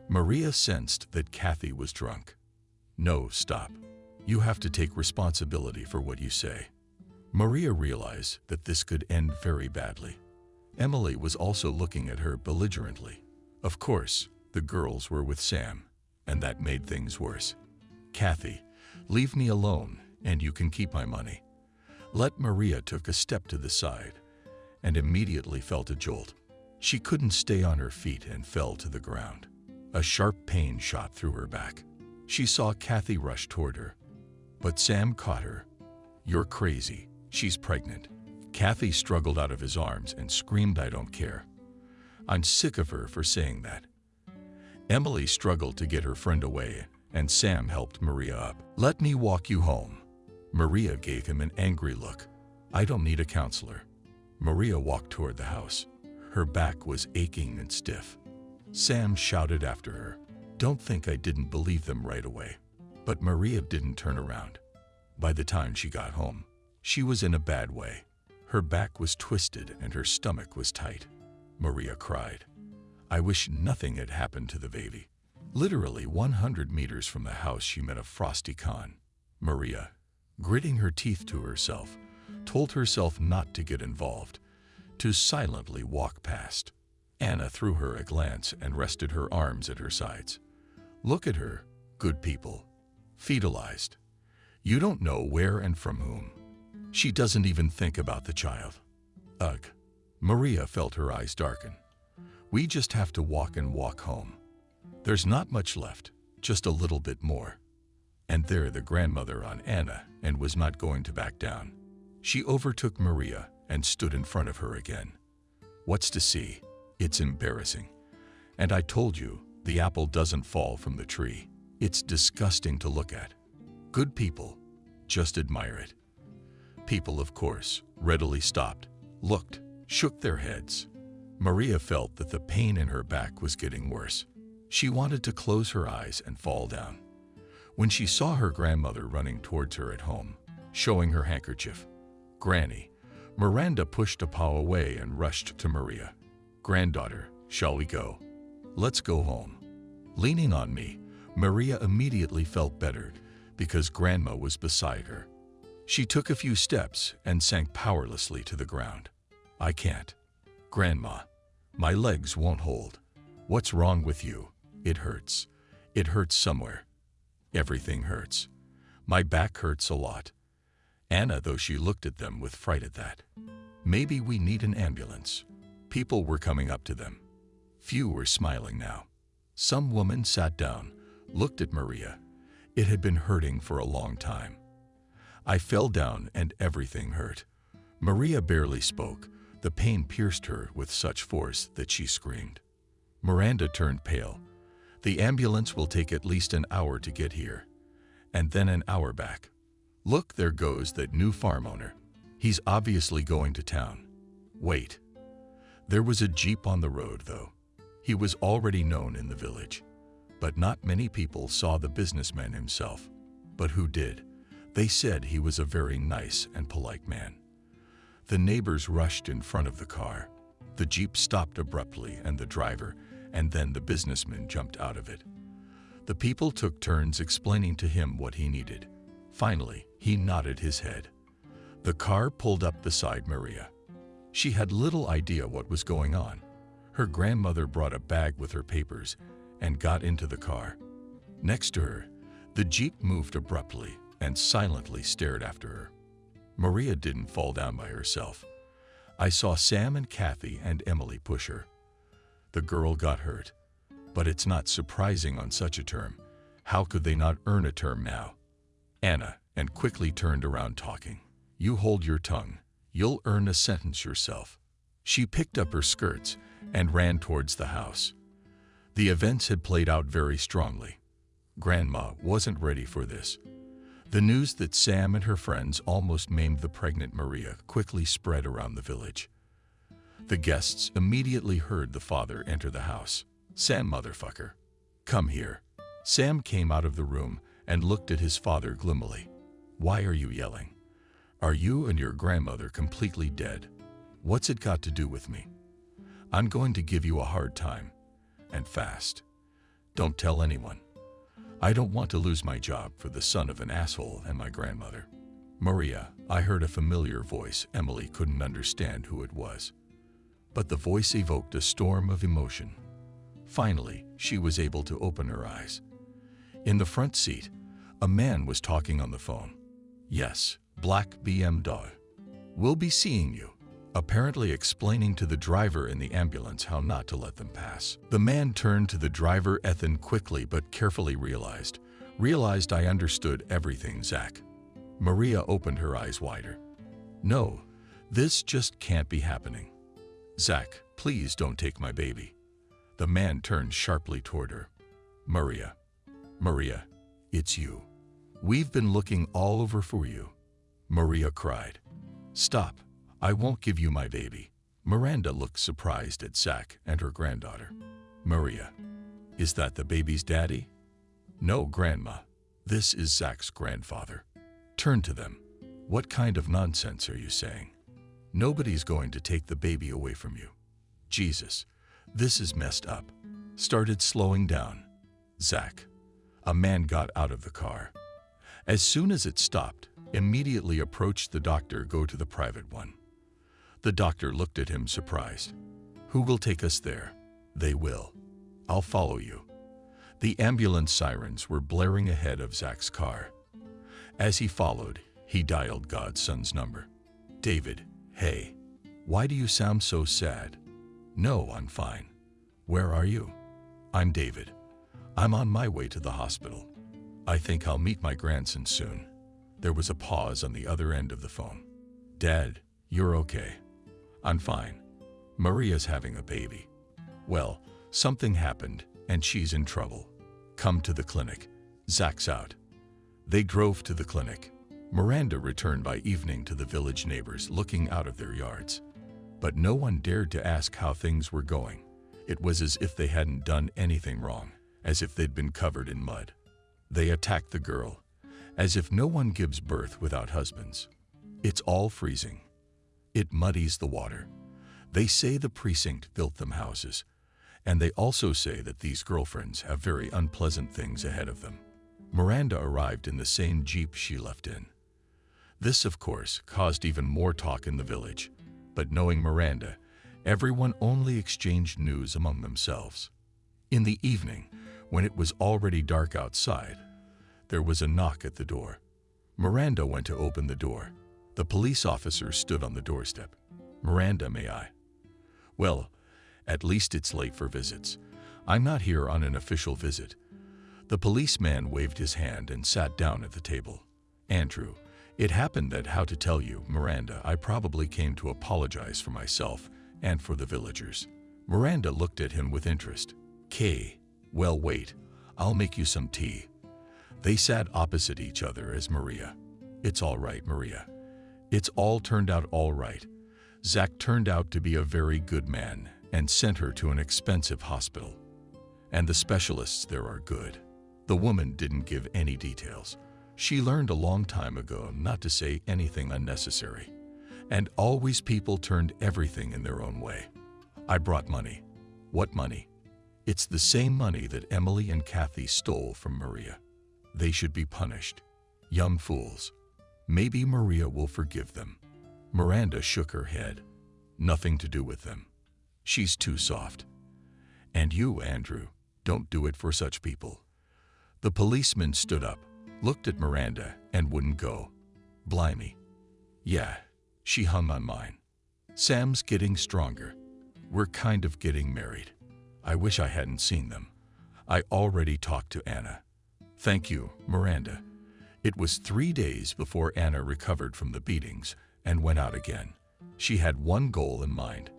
Maria sensed that Kathy was drunk. "No, stop. You have to take responsibility for what you say." Maria realized that this could end very badly. Emily was also looking at her belligerently. Of course, the girls were with Sam, and that made things worse. "Kathy, leave me alone, and you can keep my money." Maria took a step to the side and immediately felt a jolt. She couldn't stay on her feet and fell to the ground. A sharp pain shot through her back. She saw Kathy rush toward her, but Sam caught her. "You're crazy. She's pregnant." Kathy struggled out of his arms and screamed, "I don't care. I'm sick of her for saying that." Emily struggled to get her friend away, and Sam helped Maria up. "Let me walk you home." Maria gave him an angry look. "I don't need a counselor." Maria walked toward the house. Her back was aching and stiff. Sam shouted after her, "Don't think I didn't believe them right away." But Maria didn't turn around. By the time she got home, she was in a bad way. Her back was twisted and her stomach was tight. Maria cried. "I wish nothing had happened to the baby." Literally 100 meters from the house, she met a frosty con. Maria, gritting her teeth to herself, told herself not to get involved, to silently walk past. Anna threw her a glance and rested her arms at her sides. "Look at her, good people. Fetalized. You don't know where and from whom. She doesn't even think about the child." Ugh. Maria felt her eyes darken. "We just have to walk and walk home. There's not much left, just a little bit more." And there the grandmother on Anna and was not going to back down. She overtook Maria and stood in front of her again. "What's to see? It's embarrassing. And I told you, the apple doesn't fall from the tree. It's disgusting to look at. Good people, just admire it." People, of course, readily stopped, looked, shook their heads. Maria felt that the pain in her back was getting worse. She wanted to close her eyes and fall down. When she saw her grandmother running towards her at home, showing her handkerchief, "Granny," Miranda pushed a paw away and rushed to Maria. "Granddaughter, shall we go? Let's go home." Leaning on me, Maria immediately felt better because Grandma was beside her. She took a few steps and sank powerlessly to the ground. "I can't. Grandma, my legs won't hold." "What's wrong with you?" "It hurts. It hurts somewhere. Everything hurts. My back hurts a lot." Anna, though she looked at them with fright at that. "Maybe we need an ambulance." People were coming up to them. Few were smiling now. Some woman sat down, looked at Maria. It had been hurting for a long time. I fell down and everything hurt. Maria barely spoke. The pain pierced her with such force that she screamed. Miranda turned pale. "The ambulance will take at least an hour to get here, and then an hour back. Look, there goes that new farm owner. He's obviously going to town. Wait." There was a jeep on the road, though. He was already known in the village, but not many people saw the businessman himself. But who did? They said he was a very nice and polite man. The neighbors rushed in front of the car. The jeep stopped abruptly, and the driver, and then the businessman jumped out of it. The people took turns explaining to him what he needed. Finally, he nodded his head. The car pulled up beside Maria. She had little idea what was going on. Her grandmother brought a bag with her papers and got into the car. Next to her, the Jeep moved abruptly and silently stared after her. Maria didn't fall down by herself. I saw Sam and Kathy and Emily push her. The girl got hurt, but it's not surprising on such a term. How could they not earn a term now? Anna and quickly turned around talking. You hold your tongue. You'll earn a sentence yourself. She picked up her skirts and ran towards the house. The events had played out very strongly. Grandma wasn't ready for this. The news that Sam and her friends almost maimed the pregnant Maria quickly spread around the village. The guests immediately heard the father enter the house. Sam, motherfucker, come here. Sam came out of the room and looked at his father gloomily. Why are you yelling? Are you and your grandmother completely dead? What's it got to do with me? I'm going to give you a hard time, and fast. Don't tell anyone. I don't want to lose my job for the son of an asshole and my grandmother. Maria, I heard a familiar voice. Emily couldn't understand who it was, but the voice evoked a storm of emotion. Finally, she was able to open her eyes. In the front seat, a man was talking on the phone. Yes, black BMW. We'll be seeing you. Apparently explaining to the driver in the ambulance how not to let them pass. The man turned to the driver Ethan quickly but carefully realized I understood everything, Zach. Maria opened her eyes wider. No, this just can't be happening. Zach, please don't take my baby. The man turned sharply toward her. Maria, it's you. We've been looking all over for you. Maria cried. Stop. I won't give you my baby. Miranda looked surprised at Zach and her granddaughter. Maria, is that the baby's daddy? No, Grandma. This is Zach's grandfather. Turn to them. What kind of nonsense are you saying? Nobody's going to take the baby away from you. Jesus, this is messed up. Started slowing down. Zach. A man got out of the car. As soon as it stopped, immediately approached the doctor. Go to the private one. The doctor looked at him surprised. Who will take us there? They will. I'll follow you. The ambulance sirens were blaring ahead of Zach's car. As he followed, he dialed God's son's number. David, hey. Why do you sound so sad? No, I'm fine. Where are you? I'm David. I'm on my way to the hospital. I think I'll meet my grandson soon. There was a pause on the other end of the phone. Dad, you're okay. I'm fine. Maria's having a baby. Well, something happened and she's in trouble. Come to the clinic. Zach's out. They drove to the clinic. Miranda returned by evening to the village neighbors looking out of their yards. But no one dared to ask how things were going. It was as if they hadn't done anything wrong, as if they'd been covered in mud. They attacked the girl, as if no one gives birth without husbands. It's all freezing. It muddies the water. They say the precinct built them houses, and they also say that these girlfriends have very unpleasant things ahead of them. Miranda arrived in the same Jeep she left in. This, of course, caused even more talk in the village, but knowing Miranda, everyone only exchanged news among themselves. In the evening, when it was already dark outside, there was a knock at the door. Miranda went to open the door. The police officer stood on the doorstep. Miranda, may I? Well, at least it's late for visits. I'm not here on an official visit. The policeman waved his hand and sat down at the table. Andrew, it happened that how to tell you, Miranda, I probably came to apologize for myself and for the villagers. Miranda looked at him with interest. Well, wait, I'll make you some tea. They sat opposite each other as Maria. It's all right, Maria. It's all turned out all right. Zach turned out to be a very good man and sent her to an expensive hospital. And the specialists there are good. The woman didn't give any details. She learned a long time ago not to say anything unnecessary. And always people turned everything in their own way. I brought money. What money? It's the same money that Emily and Kathy stole from Maria. They should be punished. Young fools. Maybe Maria will forgive them. Miranda shook her head. Nothing to do with them. She's too soft. And you, Andrew, don't do it for such people. The policeman stood up, looked at Miranda, and wouldn't go. Blimey. Yeah, she hung on mine. Sam's getting stronger. We're kind of getting married. I wish I hadn't seen them. I already talked to Anna. Thank you, Miranda. It was 3 days before Anna recovered from the beatings and went out again. She had one goal in mind.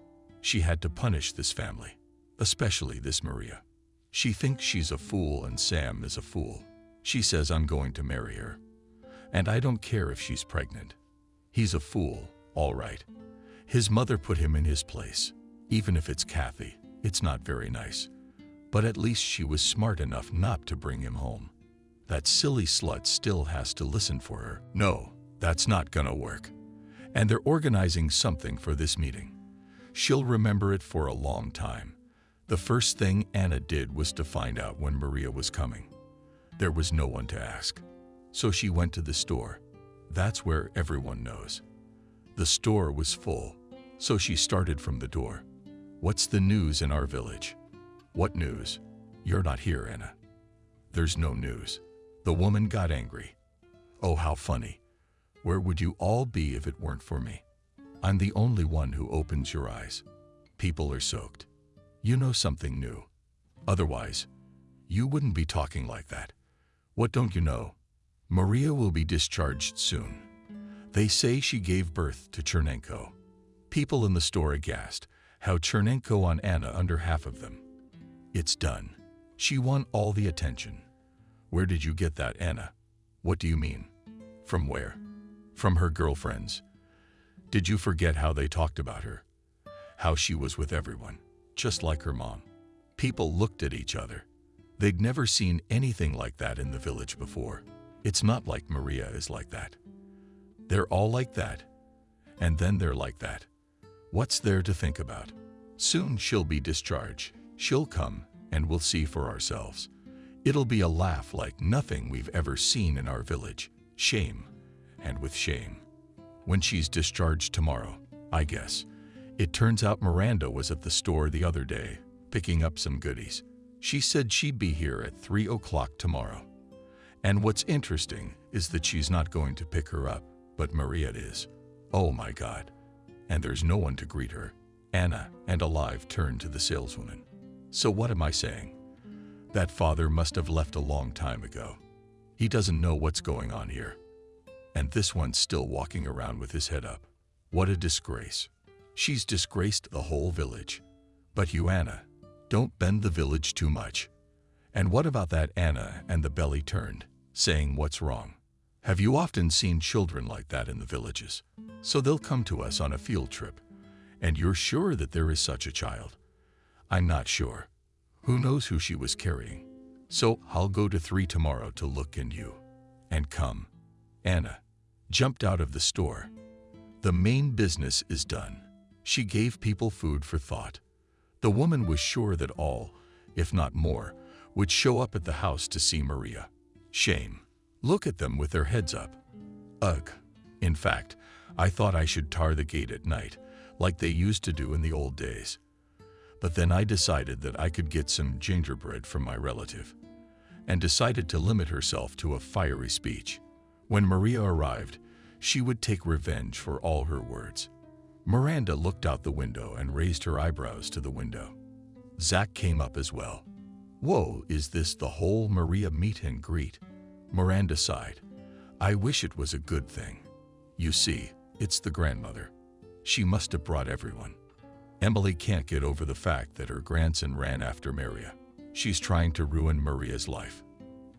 She had to punish this family, especially this Maria. She thinks she's a fool and Sam is a fool. She says I'm going to marry her. And I don't care if she's pregnant. He's a fool, all right. His mother put him in his place. Even if it's Kathy, it's not very nice. But at least she was smart enough not to bring him home. That silly slut still has to listen for her. No, that's not gonna work. And they're organizing something for this meeting. She'll remember it for a long time. The first thing Anna did was to find out when Maria was coming. There was no one to ask. So she went to the store. That's where everyone knows. The store was full, so she started from the door. What's the news in our village? What news? You're not here, Anna. There's no news. The woman got angry. Oh, how funny. Where would you all be if it weren't for me? I'm the only one who opens your eyes. People are soaked. You know something new. Otherwise, you wouldn't be talking like that. What don't you know? Maria will be discharged soon. They say she gave birth to Chernenko. People in the store aghast. How Chernenko on Anna under half of them. It's done. She won all the attention. Where did you get that, Anna? What do you mean? From where? From her girlfriends. Did you forget how they talked about her? How she was with everyone, just like her mom. People looked at each other. They'd never seen anything like that in the village before. It's not like Maria is like that. They're all like that, and then they're like that. What's there to think about? Soon she'll be discharged. She'll come, and we'll see for ourselves. It'll be a laugh like nothing we've ever seen in our village. Shame, and with shame. When she's discharged tomorrow, I guess. It turns out Miranda was at the store the other day, picking up some goodies. She said she'd be here at 3 o'clock tomorrow. And what's interesting is that she's not going to pick her up, but Maria is. Oh my God. And there's no one to greet her. Anna and Alive turned to the saleswoman. So what am I saying? That father must have left a long time ago. He doesn't know what's going on here. And this one's still walking around with his head up. What a disgrace. She's disgraced the whole village. But you, Anna, don't bend the village too much. And what about that Anna and the belly turned, saying what's wrong? Have you often seen children like that in the villages? So they'll come to us on a field trip. And you're sure that there is such a child? I'm not sure. Who knows who she was carrying? So I'll go to 3 tomorrow to look in you. And come. Anna jumped out of the store. The main business is done. She gave people food for thought. The woman was sure that all, if not more, would show up at the house to see Maria. Shame. Look at them with their heads up. Ugh. In fact, I thought I should tar the gate at night, like they used to do in the old days. But then I decided that I could get some gingerbread from my relative, and decided to limit herself to a fiery speech. When Maria arrived, she would take revenge for all her words. Miranda looked out the window and raised her eyebrows to the window. Zach came up as well. Whoa, is this the whole Maria meet and greet? Miranda sighed. I wish it was a good thing. You see, it's the grandmother. She must have brought everyone. Emily can't get over the fact that her grandson ran after Maria. She's trying to ruin Maria's life.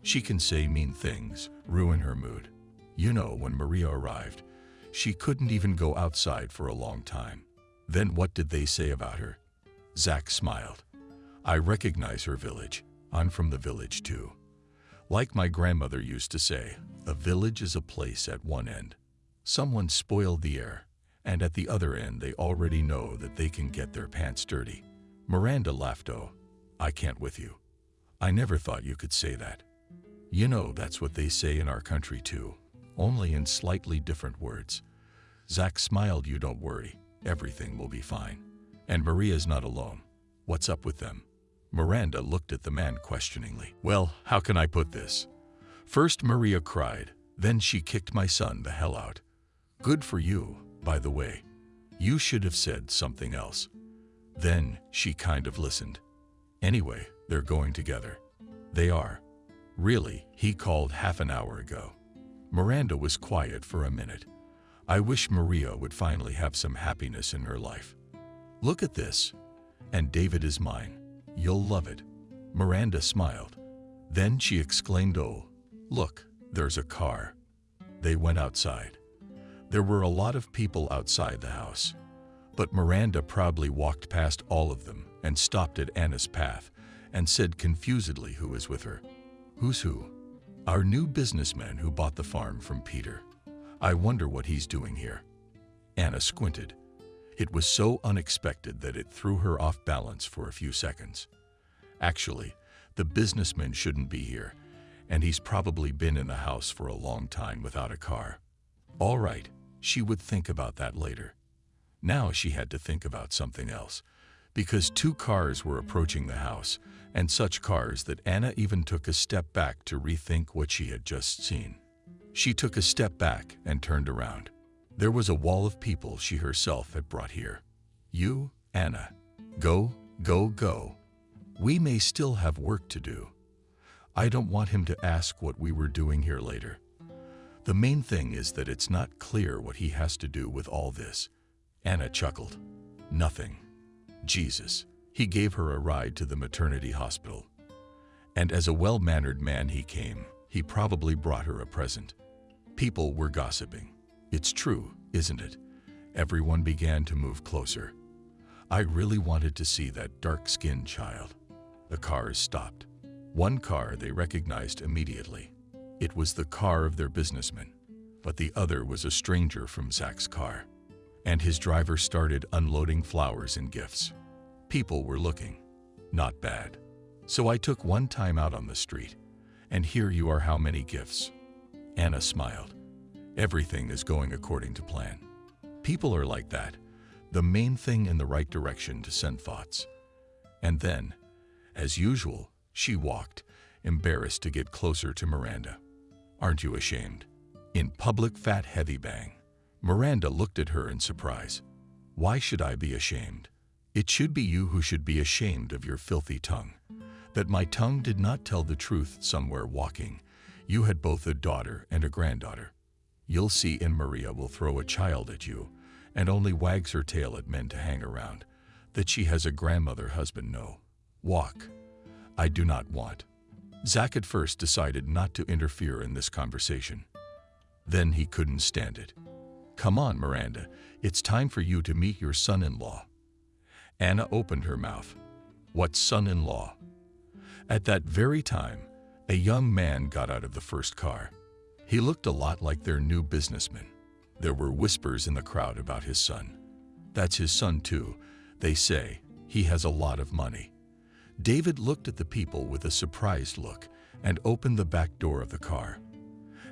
She can say mean things, ruin her mood. You know, when Maria arrived, she couldn't even go outside for a long time. Then what did they say about her? Zach smiled. I recognize her village. I'm from the village too. Like my grandmother used to say, a village is a place at one end. Someone spoiled the air, and at the other end they already know that they can get their pants dirty. Miranda laughed. Oh, I can't with you. I never thought you could say that. You know, that's what they say in our country too, only in slightly different words. Zach smiled. You don't worry. Everything will be fine. And Maria's not alone. What's up with them? Miranda looked at the man questioningly. Well, how can I put this? First Maria cried, then she kicked my son the hell out. Good for you, by the way. You should have said something else. Then she kind of listened. Anyway, they're going together. They are. Really, he called half an hour ago. Miranda was quiet for a minute. I wish Maria would finally have some happiness in her life. Look at this. And David is mine. You'll love it. Miranda smiled. Then she exclaimed, oh, look, there's a car. They went outside. There were a lot of people outside the house. But Miranda proudly walked past all of them and stopped at Anna's path and said confusedly who was with her. Who's who? Our new businessman who bought the farm from Peter. I wonder what he's doing here. Anna squinted. It was so unexpected that it threw her off balance for a few seconds. Actually, the businessman shouldn't be here, and he's probably been in the house for a long time without a car. All right, she would think about that later. Now she had to think about something else, because 2 cars were approaching the house, and such cars that Anna even took a step back to rethink what she had just seen. She took a step back and turned around. There was a wall of people she herself had brought here. You, Anna, go, go, go. We may still have work to do. I don't want him to ask what we were doing here later. The main thing is that it's not clear what he has to do with all this. Anna chuckled. Nothing. Jesus. He gave her a ride to the maternity hospital. And as a well-mannered man he came, he probably brought her a present. People were gossiping. It's true, isn't it? Everyone began to move closer. I really wanted to see that dark-skinned child. The cars stopped. One car they recognized immediately. It was the car of their businessman, but the other was a stranger from Zach's car. And his driver started unloading flowers and gifts. People were looking. Not bad. So I took one time out on the street, and here you are. How many gifts? Anna smiled. Everything is going according to plan. People are like that. The main thing in the right direction to send thoughts. And then, as usual, she walked, embarrassed to get closer to Miranda. Aren't you ashamed? In public, fat, heavy bang. Miranda looked at her in surprise. Why should I be ashamed? It should be you who should be ashamed of your filthy tongue. That my tongue did not tell the truth somewhere walking. You had both a daughter and a granddaughter. You'll see, and Maria will throw a child at you and only wags her tail at men to hang around. That she has a grandmother husband. No. Walk. I do not want. Zach at first decided not to interfere in this conversation. Then he couldn't stand it. Come on, Miranda. It's time for you to meet your son-in-law. Anna opened her mouth. What son-in-law? At that very time, a young man got out of the first car. He looked a lot like their new businessman. There were whispers in the crowd about his son. That's his son too, they say. He has a lot of money. David looked at the people with a surprised look and opened the back door of the car.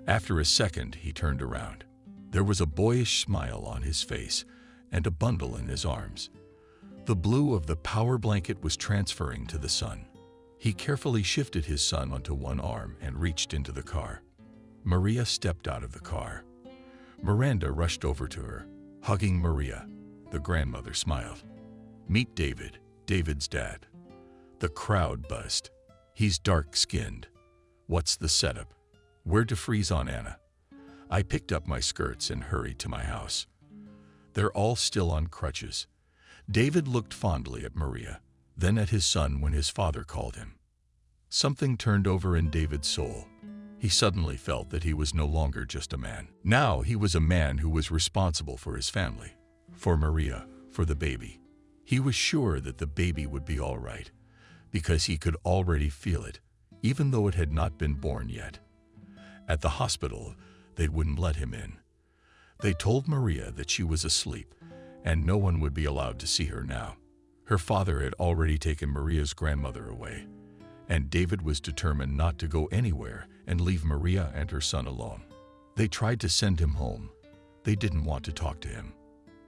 After a second, he turned around. There was a boyish smile on his face and a bundle in his arms. The blue of the power blanket was transferring to the son. He carefully shifted his son onto one arm and reached into the car. Maria stepped out of the car. Miranda rushed over to her, hugging Maria. The grandmother smiled. Meet David, David's dad. The crowd buzzed. He's dark-skinned. What's the setup? Where to freeze on, Anna? I picked up my skirts and hurried to my house. They're all still on crutches. David looked fondly at Maria, then at his son when his father called him. Something turned over in David's soul. He suddenly felt that he was no longer just a man. Now he was a man who was responsible for his family, for Maria, for the baby. He was sure that the baby would be all right, because he could already feel it, even though it had not been born yet. At the hospital, they wouldn't let him in. They told Maria that she was asleep, and no one would be allowed to see her now. Her father had already taken Maria's grandmother away, and David was determined not to go anywhere and leave Maria and her son alone. They tried to send him home. They didn't want to talk to him.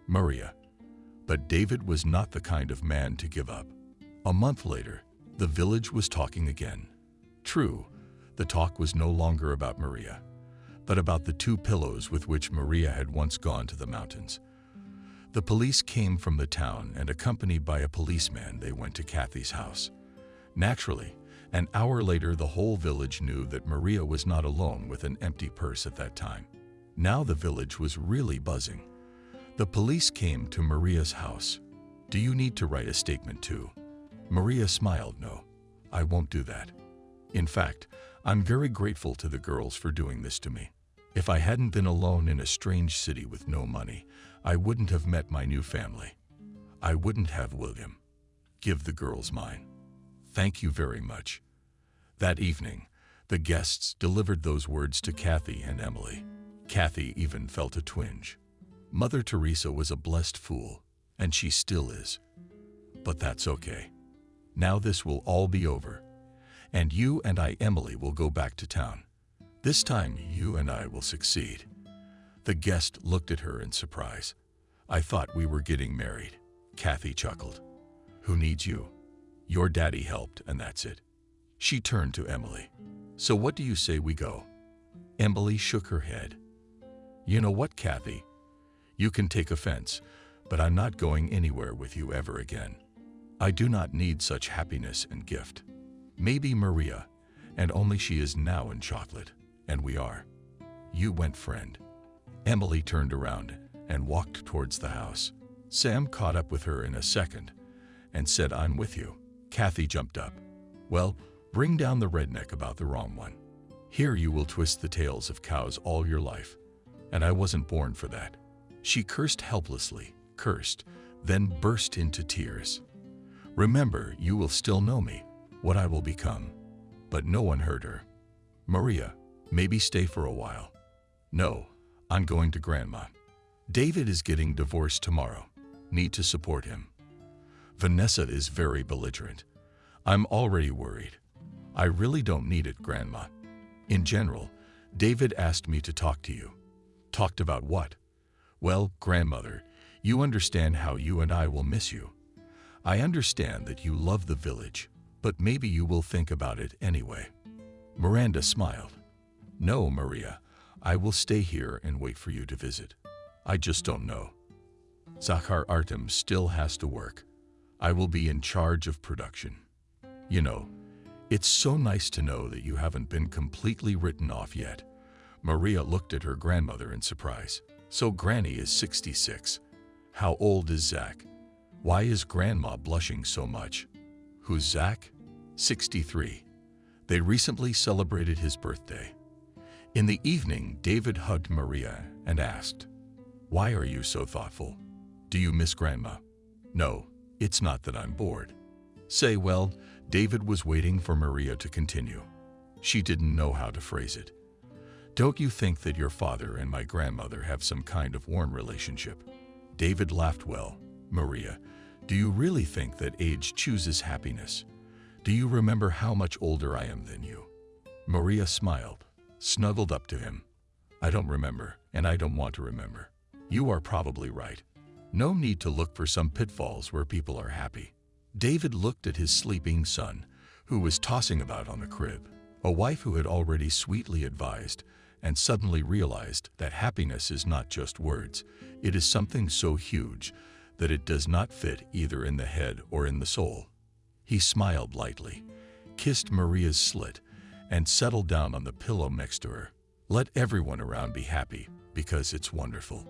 Maria, But David was not the kind of man to give up. A month later, the village was talking again. True, the talk was no longer about Maria, but about the 2 pillows with which Maria had once gone to the mountains. The police came from the town, and accompanied by a policeman, they went to Kathy's house. Naturally, an hour later, the whole village knew that Maria was not alone with an empty purse at that time. Now the village was really buzzing. The police came to Maria's house. "Do you need to write a statement too?" Maria smiled. "No, I won't do that. In fact, I'm very grateful to the girls for doing this to me. If I hadn't been alone in a strange city with no money, I wouldn't have met my new family. I wouldn't have William. Give the girls mine. Thank you very much." That evening, the guests delivered those words to Kathy and Emily. Kathy even felt a twinge. Mother Teresa was a blessed fool, and she still is. But that's okay. Now this will all be over, and you and I, Emily, will go back to town. This time, you and I will succeed. The guest looked at her in surprise. "I thought we were getting married." Kathy chuckled. "Who needs you? Your daddy helped, and that's it." She turned to Emily. "So what do you say we go?" Emily shook her head. "You know what, Kathy? You can take offense, but I'm not going anywhere with you ever again. I do not need such happiness and gift. Maybe Maria, and only she is now in chocolate, and we are. You went, friend." Emily turned around and walked towards the house. Sam caught up with her in a second and said, "I'm with you." Kathy jumped up. "Well, bring down the redneck about the wrong one. Here you will twist the tails of cows all your life, and I wasn't born for that." She cursed helplessly, then burst into tears. "Remember, you will still know me, what I will become." But no one heard her. "Maria, maybe stay for a while." "No, I'm going to Grandma. David is getting divorced tomorrow. Need to support him." Vanessa is very belligerent. "I'm already worried. I really don't need it, Grandma. In general, David asked me to talk to you." "Talked about what?" "Well, Grandmother, you understand how you and I will miss you. I understand that you love the village, but maybe you will think about it anyway." Miranda smiled. "No, Maria, I will stay here and wait for you to visit. I just don't know. Zakhar Artem still has to work. I will be in charge of production. You know, it's so nice to know that you haven't been completely written off yet." Maria looked at her grandmother in surprise. "So Granny is 66. How old is Zach? Why is Grandma blushing so much?" "Who's Zach?" 63. They recently celebrated his birthday." In the evening, David hugged Maria and asked, "Why are you so thoughtful? Do you miss Grandma?" "No, it's not that I'm bored." "Say, well," David was waiting for Maria to continue. She didn't know how to phrase it. "Don't you think that your father and my grandmother have some kind of warm relationship?" David laughed. "Well, Maria, do you really think that age chooses happiness? Do you remember how much older I am than you?" Maria smiled, snuggled up to him. "I don't remember, and I don't want to remember. You are probably right. No need to look for some pitfalls where people are happy." David looked at his sleeping son, who was tossing about on the crib, a wife who had already sweetly advised, and suddenly realized that happiness is not just words. It is something so huge that it does not fit either in the head or in the soul. He smiled lightly, kissed Maria's slit, and settled down on the pillow next to her. "Let everyone around be happy, because it's wonderful."